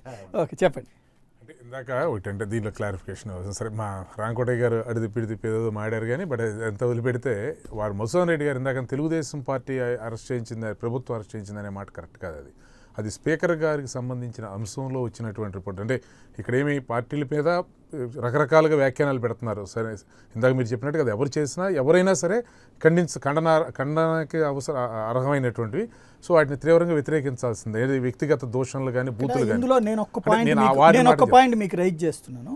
ఓకే, చెప్పండి. అంటే ఇందాక ఒకటి అంటే దీనిలో క్లారిఫికేషన్ అవసరం. సరే, మా రాంకోటయ్య గారు అడిదిప్పిడిదిప్పి ఏదో మాడారు కానీ బట్ ఎంత వదిలిపెడితే వారు మధుసూదన్ రెడ్డి గారు ఇందాక తెలుగుదేశం పార్టీ అరెస్ట్ చేయించింది, ప్రభుత్వం అరెస్ట్ చేయించింది అనే మాట కరెక్ట్ కాదు. అది స్పీకర్ గారికి సంబంధించిన అంశంలో వచ్చినటువంటి రిపోర్ట్. అంటే ఇక్కడేమి పార్టీల మీద రకరకాలుగా వ్యాఖ్యానాలు పెడుతున్నారు. సరే, ఇందాక మీరు చెప్పినట్టు కదా, ఎవరు చేసినా ఎవరైనా సరే ఖండనకి అర్హమైనటువంటివి. సో వాటిని తీవ్రంగా వ్యతిరేకించాల్సిందే, ఏది వ్యక్తిగత దోషణలు కానీ బూతులు కానీ. ఇందులో నేను ఒక్క పాయింట్ మీకు రైజ్ చేస్తున్నాను.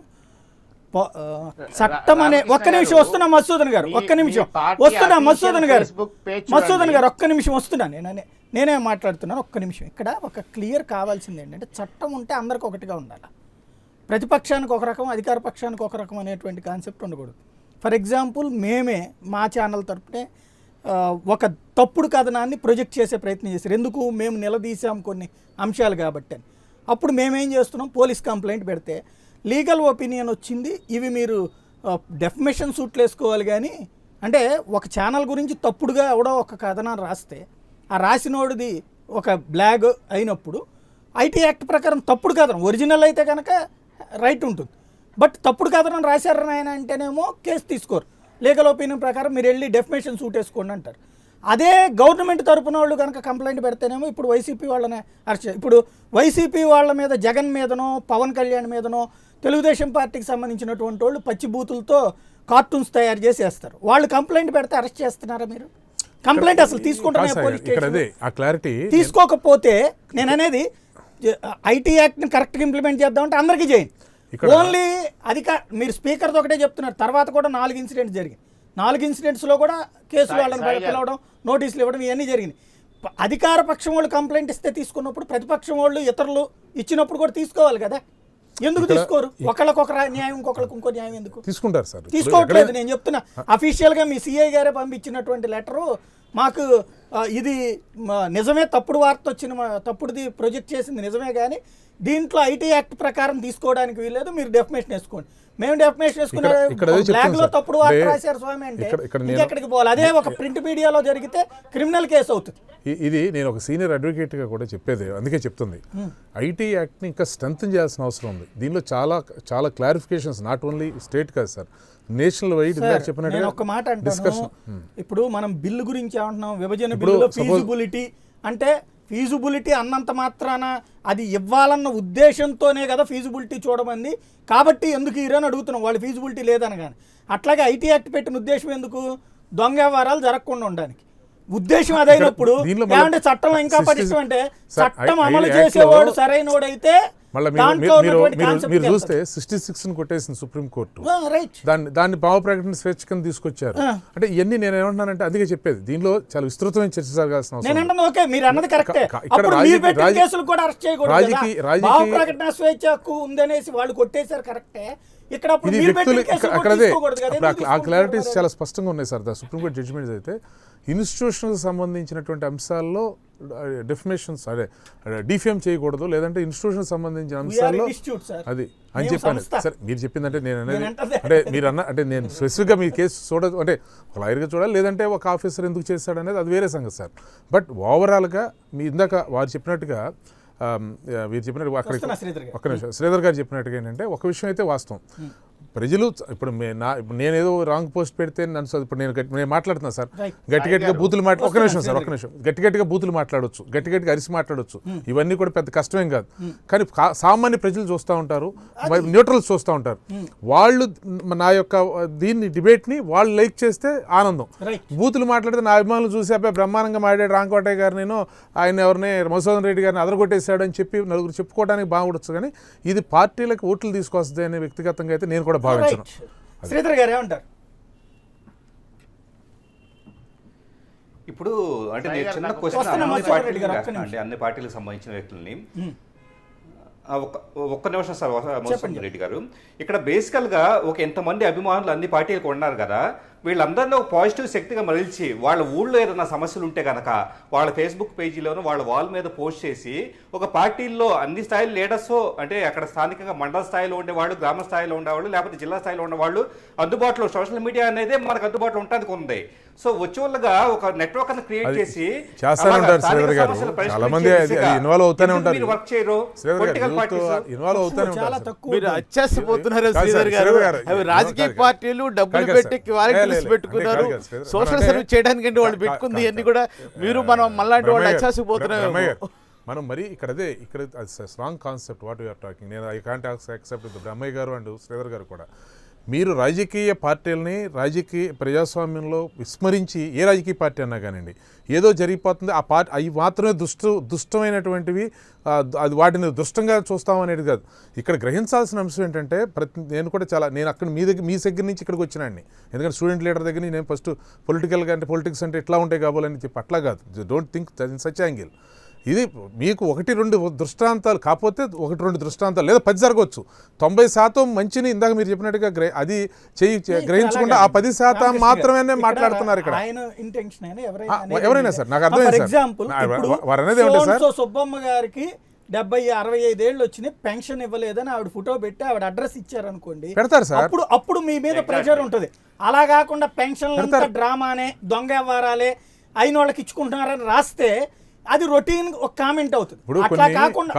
చట్టం అనే ఒక్క నిమిషం వస్తున్నా మధుసూదన్ గారు, ఒక్క నిమిషం వస్తున్నా మధుసూదన్ గారు ఒక్క నిమిషం వస్తున్నా. నేనే మాట్లాడుతున్నాను, ఒక్క నిమిషం. ఇక్కడ ఒక క్లియర్ కావాల్సింది ఏంటంటే చట్టం ఉంటే అందరికి ఒకటిగా ఉండాలి. ప్రతిపక్షానికి ఒక రకం, అధికార పక్షానికి ఒక రకం అనేటువంటి కాన్సెప్ట్ ఉండకూడదు. ఫర్ ఎగ్జాంపుల్ మేమే మా ఛానల్ తరపునే ఒక తప్పుడు కథనాన్ని ప్రొజెక్ట్ చేసే ప్రయత్నం చేశారు. ఎందుకు? మేము నిలదీసాం కొన్ని అంశాలు కాబట్టి అని. అప్పుడు మేమేం చేస్తున్నాం, పోలీస్ కంప్లైంట్ పెడితే లీగల్ ఒపీనియన్ వచ్చింది, ఇవి మీరు డెఫమేషన్ సూట్లు వేసుకోవాలి. కానీ అంటే ఒక ఛానల్ గురించి తప్పుడుగా ఎవడో ఒక కథనాన్ని రాస్తే ఆ రాసినోడిది ఒక బ్లాగ్ అయినప్పుడు ఐటీ యాక్ట్ ప్రకారం తప్పుడు కథనం, ఒరిజినల్ అయితే కనుక రైట్ ఉంటుంది. బట్ తప్పుడు కథనం రాశారని ఆయన అంటేనేమో కేసు తీసుకోరు. లీగల్ ఒపీనియన్ ప్రకారం మీరు వెళ్ళి డెఫమేషన్ సూట్ వేసుకోండి అంటారు. అదే గవర్నమెంట్ తరపున వాళ్ళు కనుక కంప్లైంట్ పెడితేనేమో ఇప్పుడు వైసీపీ వాళ్ళనే అరెస్ట్. ఇప్పుడు వైసీపీ వాళ్ళ మీద జగన్ మీదనో పవన్ కళ్యాణ్ మీదనో తెలుగుదేశం పార్టీకి సంబంధించినటువంటి వాళ్ళు పచ్చి బూతులతో కార్టూన్స్ తయారు చేసి వేస్తారు. వాళ్ళు కంప్లైంట్ పెడితే అరెస్ట్ చేస్తున్నారా మీరు? కంప్లైంట్ అసలు తీసుకుంటారా? తీసుకోకపోతే నేను అనేది ఐటీ యాక్ట్ని కరెక్ట్గా ఇంప్లిమెంట్ చేద్దామంటే అందరికీ చేయండి. ఓన్లీ అది మీరు స్పీకర్తో ఒకటే చెప్తున్నారు. తర్వాత కూడా 4 ఇన్సిడెంట్స్ జరిగాయి. 4 ఇన్సిడెంట్స్లో కూడా కేసులు వాళ్ళని పిలవడం, నోటీసులు ఇవ్వడం ఇవన్నీ జరిగినాయి. అధికార పక్షం వాళ్ళు కంప్లైంట్ ఇస్తే తీసుకున్నప్పుడు ప్రతిపక్షం వాళ్ళు ఇతరులు ఇచ్చినప్పుడు కూడా తీసుకోవాలి కదా. ఎందుకు తీసుకోరు? ఒకళ్ళకొక న్యాయం, ఇంకొకళ్ళకి ఇంకో న్యాయం ఎందుకు తీసుకుంటారు సార్? తీసుకోవట్లేదు. నేను చెప్తున్నా, అఫీషియల్గా మీ సిఐ గారే పంపించినటువంటి లెటరు మాకు ఇది నిజమే, తప్పుడు వార్త వచ్చిన తప్పుడుది ప్రొజెక్ట్ చేసింది నిజమే, కానీ దీంట్లో ఐటీ యాక్ట్ ప్రకారం తీసుకోవడానికి వీల్లేదు, మీరు డెఫమేషన్ వేసుకోండి. మేము డెఫమేషన్ వేసుకున్నాం, బ్లాక్ లో తప్పుడు వార్త రాశారు స్వామి అంటే ఇంకెక్కడికి పోవాలి? అదే ఒక ప్రింట్ మీడియాలో జరిగితే క్రిమినల్ కేసు అవుతుంది. ఇది నేను ఒక సీనియర్ అడ్వకేట్గా కూడా చెప్పేది, అందుకే చెప్తుంది. ఐటీ యాక్ట్ని ఇంకా స్ట్రెంథన్ చేయాల్సిన అవసరం ఉంది. దీనిలో చాలా చాలా క్లారిఫికేషన్స్, నాట్ ఓన్లీ స్టేట్ కాదు సార్, నేషనల్ వైడ్ చెప్పినట్టు. ఒక మాట అంటాను, ఇప్పుడు మనం బిల్లు గురించి ఏమంటున్నాం, విభజన బిల్లులో ఫీజిబిలిటీ అంటే ఫీజిబిలిటీ అన్నంత మాత్రాన అది ఇవ్వాలన్న ఉద్దేశంతోనే కదా ఫీజిబిలిటీ చూడమంది. కాబట్టి ఎందుకు ఇరని అడుగుతున్నాం, వాళ్ళు ఫీజిబిలిటీ లేదనగానే. అట్లాగే ఐటీ యాక్ట్ పెట్టిన ఉద్దేశం ఎందుకు? దొంగ వ్యవహారాలు జరగకుండా ఉండడానికి ఉద్దేశం అదైనప్పుడు ఏమంటే చట్టంలో ఇంకా పటిష్టం అంటే చట్టం అమలు చేసేవాడు సరైనోడైతే. మీరు చూస్తే 66 కొట్టేసింది సుప్రీంకోర్టు, దాన్ని భావ ప్రకటన స్వేచ్ఛ కింద తీసుకొచ్చారు. అంటే ఇవన్నీ నేను ఏమంటున్నానంటే అందుకే చెప్పేది, దీనిలో చాలా విస్తృతమైన చర్చ జరగాల్సిన అవసరం. ఉందనేసి వాళ్ళు కొట్టేశారు కరెక్టే. ఆ క్లారిటీస్ చాలా స్పష్టంగా ఉన్నాయి సార్. సుప్రీంకోర్టు జడ్జిమెంట్స్ అయితే ఇన్స్టిట్యూషన్కి సంబంధించినటువంటి అంశాల్లో డెఫినేషన్స్ అదే డిఫేమ్ చేయకూడదు, లేదంటే ఇన్స్టిట్యూషన్ సంబంధించిన అంశాల్లో అది అని చెప్పాను. సరే, మీరు చెప్పిందంటే నేను అనేది అంటే మీరు అంటే నేను స్పెసిఫిక్గా మీ కేసు చూడదు, అంటే ఒక లాయర్గా చూడాలి, లేదంటే ఒక ఆఫీసర్ ఎందుకు చేస్తాడు అనేది అది వేరే సంగతి సార్. బట్ ఓవరాల్గా మీ ఇందాక వారు చెప్పినట్టుగా మీరు చెప్పినట్టు అక్కడికి ఒక్క నిమిషం శ్రీధర్ గారు చెప్పినట్టుగా ఏంటంటే ఒక విషయం అయితే వాస్తవం, ప్రజలు ఇప్పుడు ఇప్పుడు నేనేదో రాంగ్ పోస్ట్ పెడితే నన్ను ఇప్పుడు నేను మాట్లాడుతున్నాను సార్, గట్టిగా బూతులు ఒక నిమిషం సార్, ఒక నిమిషం, గట్టిగా బూతులు మాట్లాడవచ్చు, గట్టిగా అరిసి మాట్లాడవచ్చు, ఇవన్నీ కూడా పెద్ద కష్టమేం కాదు. కానీ సామాన్య ప్రజలు చూస్తూ ఉంటారు, న్యూట్రల్స్ చూస్తూ ఉంటారు. వాళ్ళు నా యొక్క దీన్ని డిబేట్ని వాళ్ళు లైక్ చేస్తే ఆనందం. బూతులు మాట్లాడితే నా అభిమానులు చూసి అబ్బాయి బ్రహ్మాండంగా మాట్లాడాడు రాంకోటయ్య గారు, నేను ఆయన ఎవరిని మధుసూదన్ రెడ్డి గారిని అదరగొట్టేశాడు అని చెప్పి నలుగురు చెప్పుకోవడానికి బాగుండొచ్చు. కానీ ఇది పార్టీలకు ఓట్లు తీసుకొస్తుంది అనే వ్యక్తిగతంగా అయితే నేను కూడా భావించను. శ్రీధర్ గారు ఏమంటారు? ఇప్పుడు అంటే నేను చిన్న క్వశ్చన్ అన్ని పార్టీలకు సంబంధించిన వ్యక్తుల్ని ఒక్క నిమిషం సార్ మధుసూదన్ రెడ్డి గారు, ఇక్కడ బేసికల్గా ఒక ఎంతమంది అభిమానులు అన్ని పార్టీలకు ఉన్నారు కదా, వీళ్ళందరినీ ఒక పాజిటివ్ శక్తిగా మరల్చి వాళ్ళ ఊళ్ళో ఏదైనా సమస్యలు ఉంటే కనుక వాళ్ళ ఫేస్బుక్ పేజీలోనూ వాళ్ళ వాల్ మీద పోస్ట్ చేసి ఒక పార్టీల్లో అన్ని స్థాయిలో లీడర్స్ అంటే అక్కడ స్థానికంగా మండల స్థాయిలో ఉండేవాళ్ళు, గ్రామ స్థాయిలో ఉండేవాళ్ళు, లేకపోతే జిల్లా స్థాయిలో ఉండేవాళ్ళు అందుబాటులో సోషల్ మీడియా అనేది మనకు అందుబాటులో ఉంటుంది ఉంది. సో వచ్చేవాళ్ళుగా ఒక నెట్వర్క్ అని క్రియేట్ చేసి చాలా మంది ఇన్వాల్వ్ అవుతూనే ఉంటారు. వర్క్ చేయరు, పొలిటికల్ పార్టీస్ ఇన్వాల్వ్ అవుతూనే ఉంటారు. మీరు అచ్చేసిపోతున్నారు శ్రీధర్ గారు. అవి రాజకీయ పార్టీలు డబ్బులు పెట్టి వాలంటీర్స్ పెట్టుకున్నారు, సోషల్ సర్వీస్ చేయడానికి వాళ్ళు పెట్టుకుంది అన్ని కూడా మీరు మనం మళ్ళాంటి వాళ్ళు అచ్చేసిపోతున్నారు. మనం మరి ఇక్కడ strong concept what you're talking. నేను ఐ కాంట్ యాక్సెప్ట్ బ్రహ్మయ్య గారు అండ్ శ్రీధర్ గారు కూడా మీరు రాజకీయ పార్టీలని రాజకీయ ప్రజాస్వామ్యంలో విస్మరించి ఏ రాజకీయ పార్టీ అన్నా కానివ్వండి ఏదో జరిగిపోతుంది ఆ పార్టీ అవి మాత్రమే దుష్టమైనటువంటివి, అది వాటిని దుష్టంగా చూస్తాం అనేది కాదు. ఇక్కడ గ్రహించాల్సిన అంశం ఏంటంటే నేను కూడా నేను అక్కడ మీ దగ్గర నుంచి ఇక్కడికి వచ్చినాన్ని, ఎందుకంటే స్టూడెంట్ లీడర్ దగ్గర నేను ఫస్ట్ పొలిటికల్గా అంటే పొలిటిక్స్ అంటే ఇట్లా ఉంటాయి కావాలని చెప్పి అట్లా కాదు. Don't think in such angle. ఇది మీకు 1-2 దృష్టాంతాలు కాకపోతే 1-2 దృష్టాంతాలు లేదా 10 జరగవచ్చు. 90% మంచిని ఇందాక మీరు చెప్పినట్టుగా అది గ్రహించకుండా ఆ 10% మాత్రమే మాట్లాడుతున్నారు ఇక్కడ. ఎవరైనా సార్ నాకు అర్థమైంది సార్. వారు అనేది ఏమంటే సార్ సుబ్బమ్మ గారికి 70-65 ఏళ్ళు వచ్చినాయి, పెన్షన్ ఇవ్వలేదని ఆవిడ ఫోటో పెట్టి ఆవిడ అడ్రస్ ఇచ్చారనుకోండి, పెడతారు సార్. అప్పుడు మీ మీద ప్రెషర్ ఉంటుంది. అలా కాకుండా పెన్షన్లు డ్రామానే దొంగ వ్యవహారాలే అయిన వాళ్ళకి ఇచ్చుకుంటున్నారని రాస్తే అది రొటీన్ ఒక కామెంట్ అవుతుంది. అట్లా కాకుండా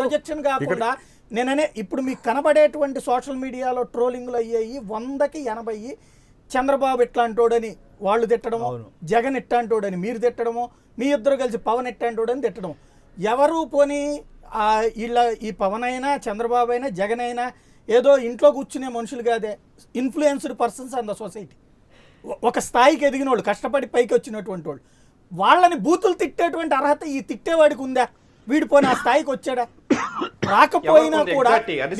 ప్రొజెక్షన్ కాకుండా నేననే ఇప్పుడు మీకు కనబడేటువంటి సోషల్ మీడియాలో ట్రోలింగ్లు అయ్యాయి 100కి 80 చంద్రబాబు ఇట్లాంటోడని వాళ్ళు తిట్టడము, జగన్ ఇట్లాంటోడని మీరు తిట్టడము, మీ ఇద్దరు కలిసి పవన్ ఇట్లాంటోడని తిట్టడం. ఎవరు పోనీ ఈ పవన్ అయినా చంద్రబాబు అయినా జగన్ అయినా ఏదో ఇంట్లో కూర్చునే మనుషులు కాదే, influenced persons on the society. ఒక స్థాయికి ఎదిగిన వాళ్ళు, కష్టపడి పైకి వచ్చినటువంటి వాళ్ళు, వాళ్ళని బూతులు తిట్టేటువంటి అర్హత ఈ తిట్టేవాడికి ఉందా? వీడిపోయిన ఆ స్థాయికి వచ్చాడా? రాకపోయినా కూడా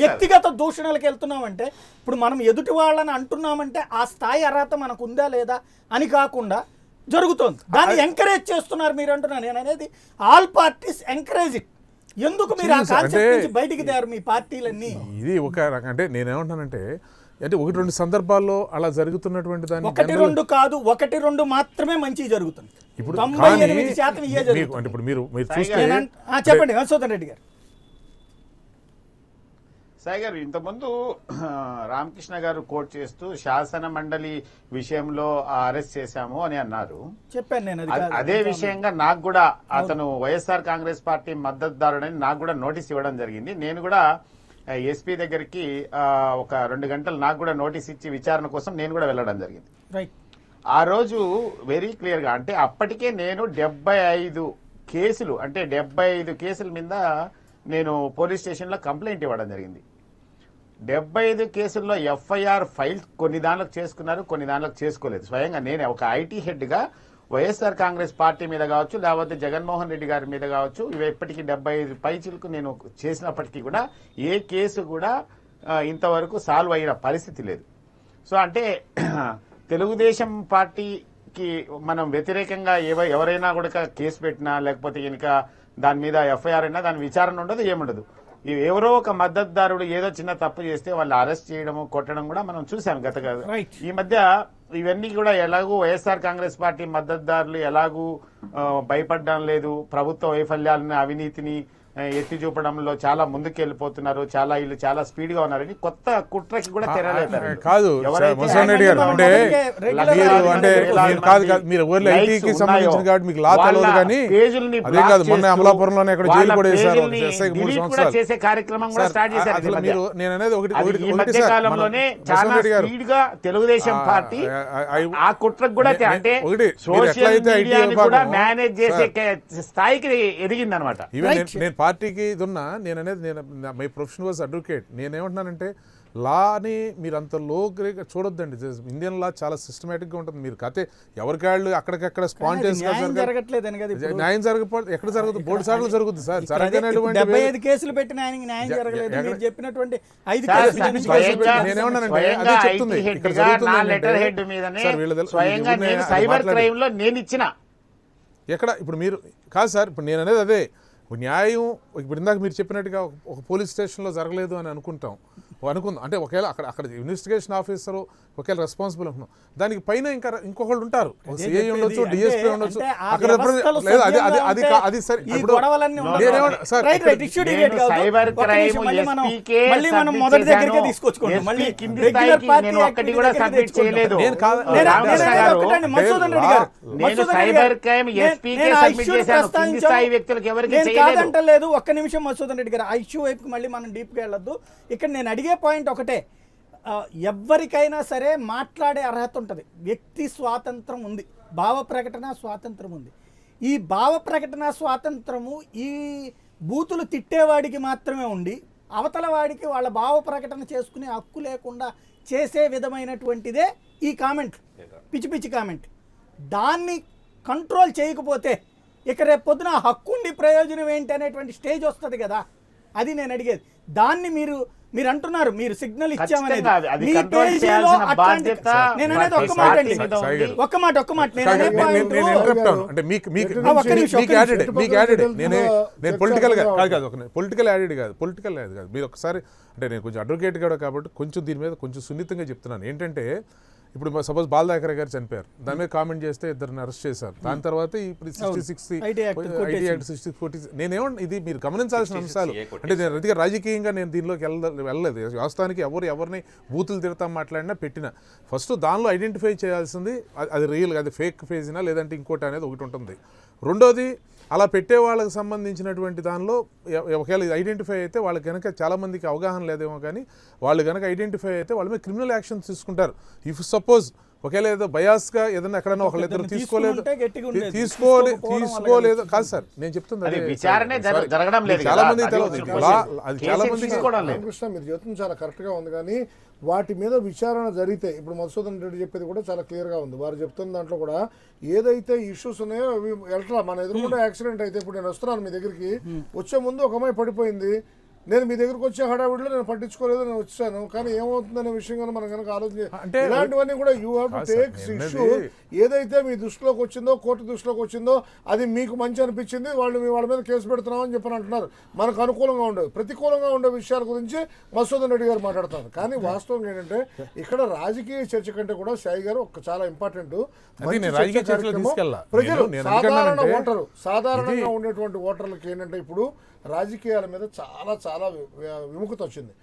వ్యక్తిగత దూషణలకు వెళ్తున్నామంటే ఇప్పుడు మనం ఎదుటి వాళ్ళని అంటున్నామంటే ఆ స్థాయి అర్హత మనకు ఉందా లేదా అని కాకుండా జరుగుతోంది. దాన్ని ఎంకరేజ్ చేస్తున్నారు మీరు అంటున్నారు. నేను అనేది ఆల్ పార్టీస్ ఎంకరేజ్ ఇట్. ఎందుకు మీరు ఆ కాన్సెప్ట్ నుంచి బయటికి తేరు మీ పార్టీలన్నీ? ఇది ఒక రకం అంటే నేనేమంటానంటే అంటే 1-2 సందర్భాల్లో అలా జరుగుతున్నటువంటి దాన్ని 1-2 కాదు, 1-2 మాత్రమే మంచి జరుగుతుంది. ఇప్పుడు 98% ఇయే జరుగుతుంది. అంటే ఇప్పుడు మీరు చూస్తే చెప్పండి మధుసూదన్ రెడ్డి గారు. సాయి గారు, ఇంతకుముందు రామకృష్ణ గారు కోట్ చేస్తూ శాసన మండలి విషయంలో అరెస్ట్ చేశాము అని అన్నారు. చెప్పాను నేను. అదే విషయంగా నాకు కూడా అతను వైఎస్ఆర్ కాంగ్రెస్ పార్టీ మద్దతుదారుడని నాకు కూడా నోటీస్ ఇవ్వడం జరిగింది. నేను కూడా ఎస్పీ దగ్గరికి ఒక 2 గంటలు నాకు కూడా నోటీస్ ఇచ్చి విచారణ కోసం నేను కూడా వెళ్ళడం జరిగింది. ఆ రోజు వెరీ క్లియర్ గా అంటే అప్పటికే నేను 75 కేసులు అంటే 75 కేసుల మీద నేను పోలీస్ స్టేషన్ లో కంప్లైంట్ ఇవ్వడం జరిగింది. 75 కేసుల్లో ఎఫ్ఐఆర్ ఫైల్ కొన్ని దానిలకు చేసుకున్నారు, కొన్ని దానిలకు చేసుకోలేదు. స్వయంగా నేను ఒక ఐటీ హెడ్ గా వైఎస్ఆర్ కాంగ్రెస్ పార్టీ మీద కావచ్చు, లేకపోతే జగన్మోహన్ రెడ్డి గారి మీద కావచ్చు, ఇవి ఇప్పటికీ 75 పైచిలకు నేను చేసినప్పటికీ కూడా ఏ కేసు కూడా ఇంతవరకు సాల్వ్ అయిన పరిస్థితి లేదు. సో అంటే తెలుగుదేశం పార్టీకి మనం వ్యతిరేకంగా ఎవరైనా కూడా కేసు పెట్టినా లేకపోతే కనుక దాని మీద ఎఫ్ఐఆర్ అయినా దాని విచారణ ఉండదు, ఏముండదు. ఎవరో ఒక మద్దతుదారుడు ఏదో చిన్న తప్పు చేస్తే వాళ్ళు అరెస్ట్ చేయడము, కొట్టడం కూడా మనం చూసాం గత ఈ మధ్య. ఇవన్నీ కూడా ఎలాగూ వైఎస్ఆర్ కాంగ్రెస్ పార్టీ మద్దతుదారులు ఎలాగూ భయపడడం లేదు, ప్రభుత్వ వైఫల్యాలని అవినీతిని ఎత్తి చూపడంలో చాలా ముందుకు వెళ్ళిపోతున్నారు, వీళ్ళు చాలా స్పీడ్ గా ఉన్నారని కొత్త కుట్రకి కూడా తెరలేపారు. కాదు మధుసూదన్ రెడ్డి గారు, అంటే మీరు ఓన్లీ ఐటీకి సంబంధించిన కాబట్టి మీకు లా తెలియదు, కానీ అదే కాదు మొన్న అమలాపురంలోనే ఇక్కడ జైలు కూడా వేశారు 3 సంవత్సరాలు చేసే కార్యక్రమం కూడా స్టార్ట్ చేశారు. మీరు నేను అనేది ఈ మధ్య కాలంలోనే చాలా స్పీడ్ గా తెలుగుదేశం పార్టీ ఆ కుట్రకు కూడా అంటే సోషల్ మీడియాని కూడా మేనేజ్ చేసే స్థాయికి ఎదిగింది అనమాట. నేను పార్టీకి ఇది ఉన్నా, నేను అనేది మై ప్రొఫెషన్ వాజ్ అడ్వకేట్. నేనేమంటున్నానంటే లాని మీరు అంత లోగా చూడొద్దండి. ఇండియన్ లా చాలా సిస్టమేటిక్ గా ఉంటుంది. మీరు కతే ఎవరికాళ్ళు అక్కడికక్కడ స్పాంటేనియస్ న్యాయం జరగకపోతే ఎక్కడ జరుగుతుంది? బోర్డు సార్లు జరుగుతుంది సార్. జరగనటువంటి 75 కేసులు పెట్టిన ఆయనకి న్యాయం జరగలేదు. మీరు చెప్పినటువంటి 5 నేనేమన్నానంటే అదే చెప్తుంది ఇక్కడ జరుగుతుంది. ఎక్కడ ఇప్పుడు మీరు కాదు సార్, ఇప్పుడు నేను అనేది అదే న్యాయం. ఇప్పుడు ఇందాక మీరు చెప్పినట్టుగా ఒక పోలీస్ స్టేషన్లో జరగలేదు అని అనుకుందాం. అంటే ఒకవేళ అక్కడ ఇన్వెస్టిగేషన్ ఆఫీసరు ఒకవేళ రెస్పాన్సిబుల్ అనుకున్నాం, దానికి పైన ఇంకొకళ్ళు ఉంటారు, సిఐ ఉండొచ్చు, డిఎస్పీ ఉండొచ్చు. అక్కడ అది సరే. ఇప్పుడు కాదంటలేదు. ఒక్క నిమిషం మధుసూదన్ రెడ్డి గారు, ఆ ఇష్యూ వైపుకి మళ్ళీ మనం డీప్గా వెళ్ళొద్దు. ఇక్కడ నేను అడిగే పాయింట్ ఒకటే, ఎవరికైనా సరే మాట్లాడే అర్హత ఉంటుంది, వ్యక్తి స్వాతంత్రం ఉంది, భావ ప్రకటన స్వాతంత్రం ఉంది. ఈ భావ ప్రకటన స్వాతంత్రము ఈ బూతులు తిట్టేవాడికి మాత్రమే ఉండి, అవతల వాడికి వాళ్ళ భావ ప్రకటన చేసుకునే హక్కు లేకుండా చేసే విధమైనటువంటిదే ఈ కామెంట్, పిచ్చి పిచ్చి కామెంట్. దాన్ని కంట్రోల్ చేయకపోతే ఇక రేపు పొద్దున హక్కు ఉండి ప్రయోజనం ఏంటి అనేటువంటి స్టేజ్ వస్తుంది కదా. అది నేను అడిగేది. దాన్ని మీరు అంటున్నారు, మీరు సిగ్నల్ ఇచ్చామనేది మీ పేజీలో అట్లాంటి. నేను అనేది ఒక్క మాట అండి, ఒక్క మాట నేను పొలిటికల్ యాడెడ్ కాదు. మీరు ఒకసారి అంటే నేను కొంచెం అడ్వకేట్ కూడా కాబట్టి కొంచెం దీని మీద కొంచెం సున్నితంగా చెప్తున్నాను. ఏంటంటే ఇప్పుడు సపోజ్ బాలదాకర్ గారు చనిపోయారు, దాని మీద కామెంట్ చేస్తే 2 అరెస్ట్ చేశారు. దాని తర్వాత ఇప్పుడు 60 నేనేమన్నా ఇది మీరు గమనించాల్సిన అంశాలు. అంటే నేను అదిగా రాజకీయంగా నేను దీనిలోకి వెళ్ళలేదు. వాస్తవానికి ఎవరిని బూతులు తిడతాం మాట్లాడినా పెట్టినా ఫస్ట్ దానిలో ఐడెంటిఫై చేయాల్సింది అది రియల్గా అది ఫేక్ పేజినా లేదంటే ఇంకోటి అనేది ఒకటి ఉంటుంది. రెండోది అలా పెట్టే వాళ్ళకి సంబంధించినటువంటి దానిలో ఒకవేళ ఐడెంటిఫై అయితే వాళ్ళకి కనుక చాలామందికి అవగాహన లేదేమో, కానీ వాళ్ళు కనుక ఐడెంటిఫై అయితే వాళ్ళ మీద క్రిమినల్ యాక్షన్స్ తీసుకుంటారు. ఇఫ్ సపోజ్ ఒకవేళ ఏదో బయాస్గా ఏదైనా ఎక్కడైనా ఒకళ్ళిద్దరు తీసుకోలేదు కాదు సార్, నేను చెప్తుంది చాలా మందికి తెలియదు. అది చాలా మందికి కృష్ణ మీరు చెప్తుంది చాలా కరెక్ట్గా ఉంది, కానీ వాటి మీద విచారణ జరిగితే ఇప్పుడు మధుసూదన్ రెడ్డి చెప్పేది కూడా చాలా క్లియర్గా ఉంది. వారు చెప్తున్న దాంట్లో కూడా ఏదైతే ఇష్యూస్ ఉన్నాయో అవి ఎట్లా మన ఎదురుకుండా యాక్సిడెంట్ అయితే ఇప్పుడు నేను వస్తున్నాను మీ దగ్గరికి, వచ్చే ముందు ఒక అమ్మాయి పడిపోయింది, నేను మీ దగ్గరకు వచ్చే హడావిడిలో నేను పట్టించుకోలేదు, నేను వచ్చాను, కానీ ఏమవుతుందనే విషయం కానీ మనం కనుక ఆలోచన ఇలాంటివన్నీ కూడా you have to take issue. ఏదైతే మీ దృష్టిలోకి వచ్చిందో, కోర్టు దృష్టిలోకి వచ్చిందో అది మీకు మంచి అనిపించింది, వాళ్ళ మీద కేసు పెడుతున్నామని చెప్పని అంటున్నారు. మనకు అనుకూలంగా ఉండదు, ప్రతికూలంగా ఉండే విషయాల గురించి మధుసూదన్ రెడ్డి గారు మాట్లాడుతున్నారు. కానీ వాస్తవం ఏంటంటే ఇక్కడ రాజకీయ చర్చ కంటే కూడా సాయి గారు ఒక చాలా ఇంపార్టెంట్ ప్రజలు సాధారణంగా ఉండేటువంటి ఓటర్లకి ఏంటంటే ఇప్పుడు రాజకీయాల మీద చాలా చాలా విముఖత వచ్చింది.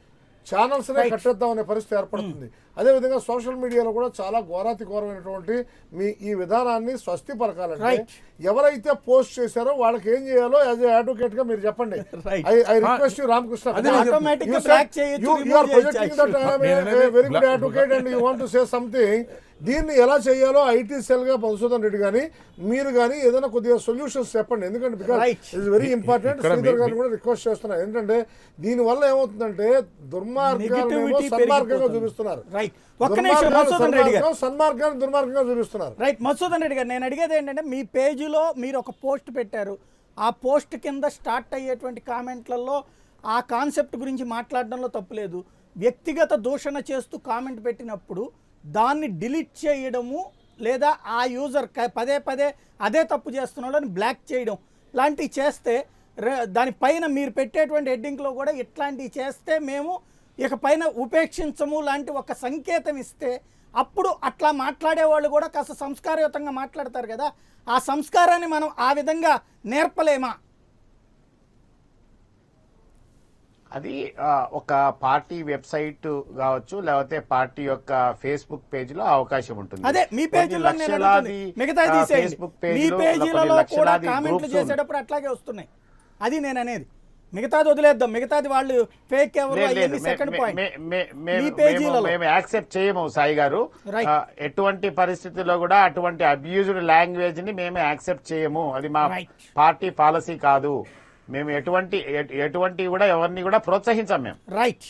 ఛానల్స్నే కట్టేద్దామనే పరిస్థితి ఏర్పడుతుంది. అదేవిధంగా సోషల్ మీడియాలో కూడా చాలా ఘోరాతిఘోరమైనటువంటి మీ ఈ విధానాన్ని స్వస్తి పలకాలంటే ఎవరైతే పోస్ట్ చేశారో వాళ్ళకి ఏం చేయాలో యాజ్ ఏ అడ్వకేట్ గా మీరు చెప్పండి. I request you Ramakrishna, very good advocate and you want to say something. దీన్ని ఎలా చేయాలో ఐటీ సెల్ గా మధుసూదన్ రెడ్డి కానీ మీరు కానీ ఏదైనా కొద్దిగా సొల్యూషన్స్ చెప్పండి. ఎందుకంటే because it's very important. Sridhar గారిని కూడా రిక్వెస్ట్ చేస్తున్నారు. ఏంటంటే దీనివల్ల ఏమవుతుందంటే దుర్మార్గాలను సన్మార్గంగా చూపిస్తున్నారు, సన్మార్గాన్ని దుర్మార్గంగా చూపిస్తున్నారు. రైట్ మధుసూదన్ రెడ్డి గారు, నేను అడిగేది ఏంటంటే మీ పేజీలో మీరు ఒక పోస్ట్ పెట్టారు, ఆ పోస్ట్ కింద స్టార్ట్ అయ్యేటువంటి కామెంట్లలో ఆ కాన్సెప్ట్ గురించి మాట్లాడడంలో తప్పులేదు. వ్యక్తిగత దూషణ చేస్తూ కామెంట్ పెట్టినప్పుడు దాన్ని డిలీట్ చేయడము లేదా ఆ యూజర్ పదే పదే అదే తప్పు చేస్తున్నాడని బ్లాక్ చేయడం లాంటివి చేస్తే దానిపైన మీరు పెట్టేటువంటి హెడ్డింగ్లో కూడా ఇట్లాంటివి చేస్తే మేము ఇక పైన ఉపేక్షించము లాంటి ఒక సంకేతం ఇస్తే అప్పుడు అట్లా మాట్లాడేవాళ్ళు కూడా కాస్త సంస్కారయుతంగా మాట్లాడతారు కదా. ఆ సంస్కారాన్ని మనం ఆ విధంగా నేర్పలేమా? అది ఒక పార్టీ వెబ్సైట్ కావచ్చు, లేకపోతే పార్టీ యొక్క ఫేస్బుక్ పేజ్ లో అవకాశం ఉంటుంది. అదే మీ పేజీలో మిగతా ఫేస్బుక్ మీ పేజీలలో కూడా కామెంట్లు చేసేటప్పుడు అట్లాగే వస్తున్నాయి. అది నేను అనేది. మిగతాది వదిలేద్దాం, మిగతాది వాళ్ళు ఫేక్ ఎవరు సెకండ్ పాయింట్. మేము యాక్సెప్ట్ చేయము సాయి గారు. ఎటువంటి పరిస్థితుల్లో కూడా అటువంటి అబ్యూజ్డ్ లాంగ్వేజ్ ని మేము యాక్సెప్ట్ చేయము. అది మా పార్టీ పాలసీ కాదు. మేము ఎటువంటి కూడా ఎవరిని కూడా ప్రోత్సహించాం మేము. రైట్.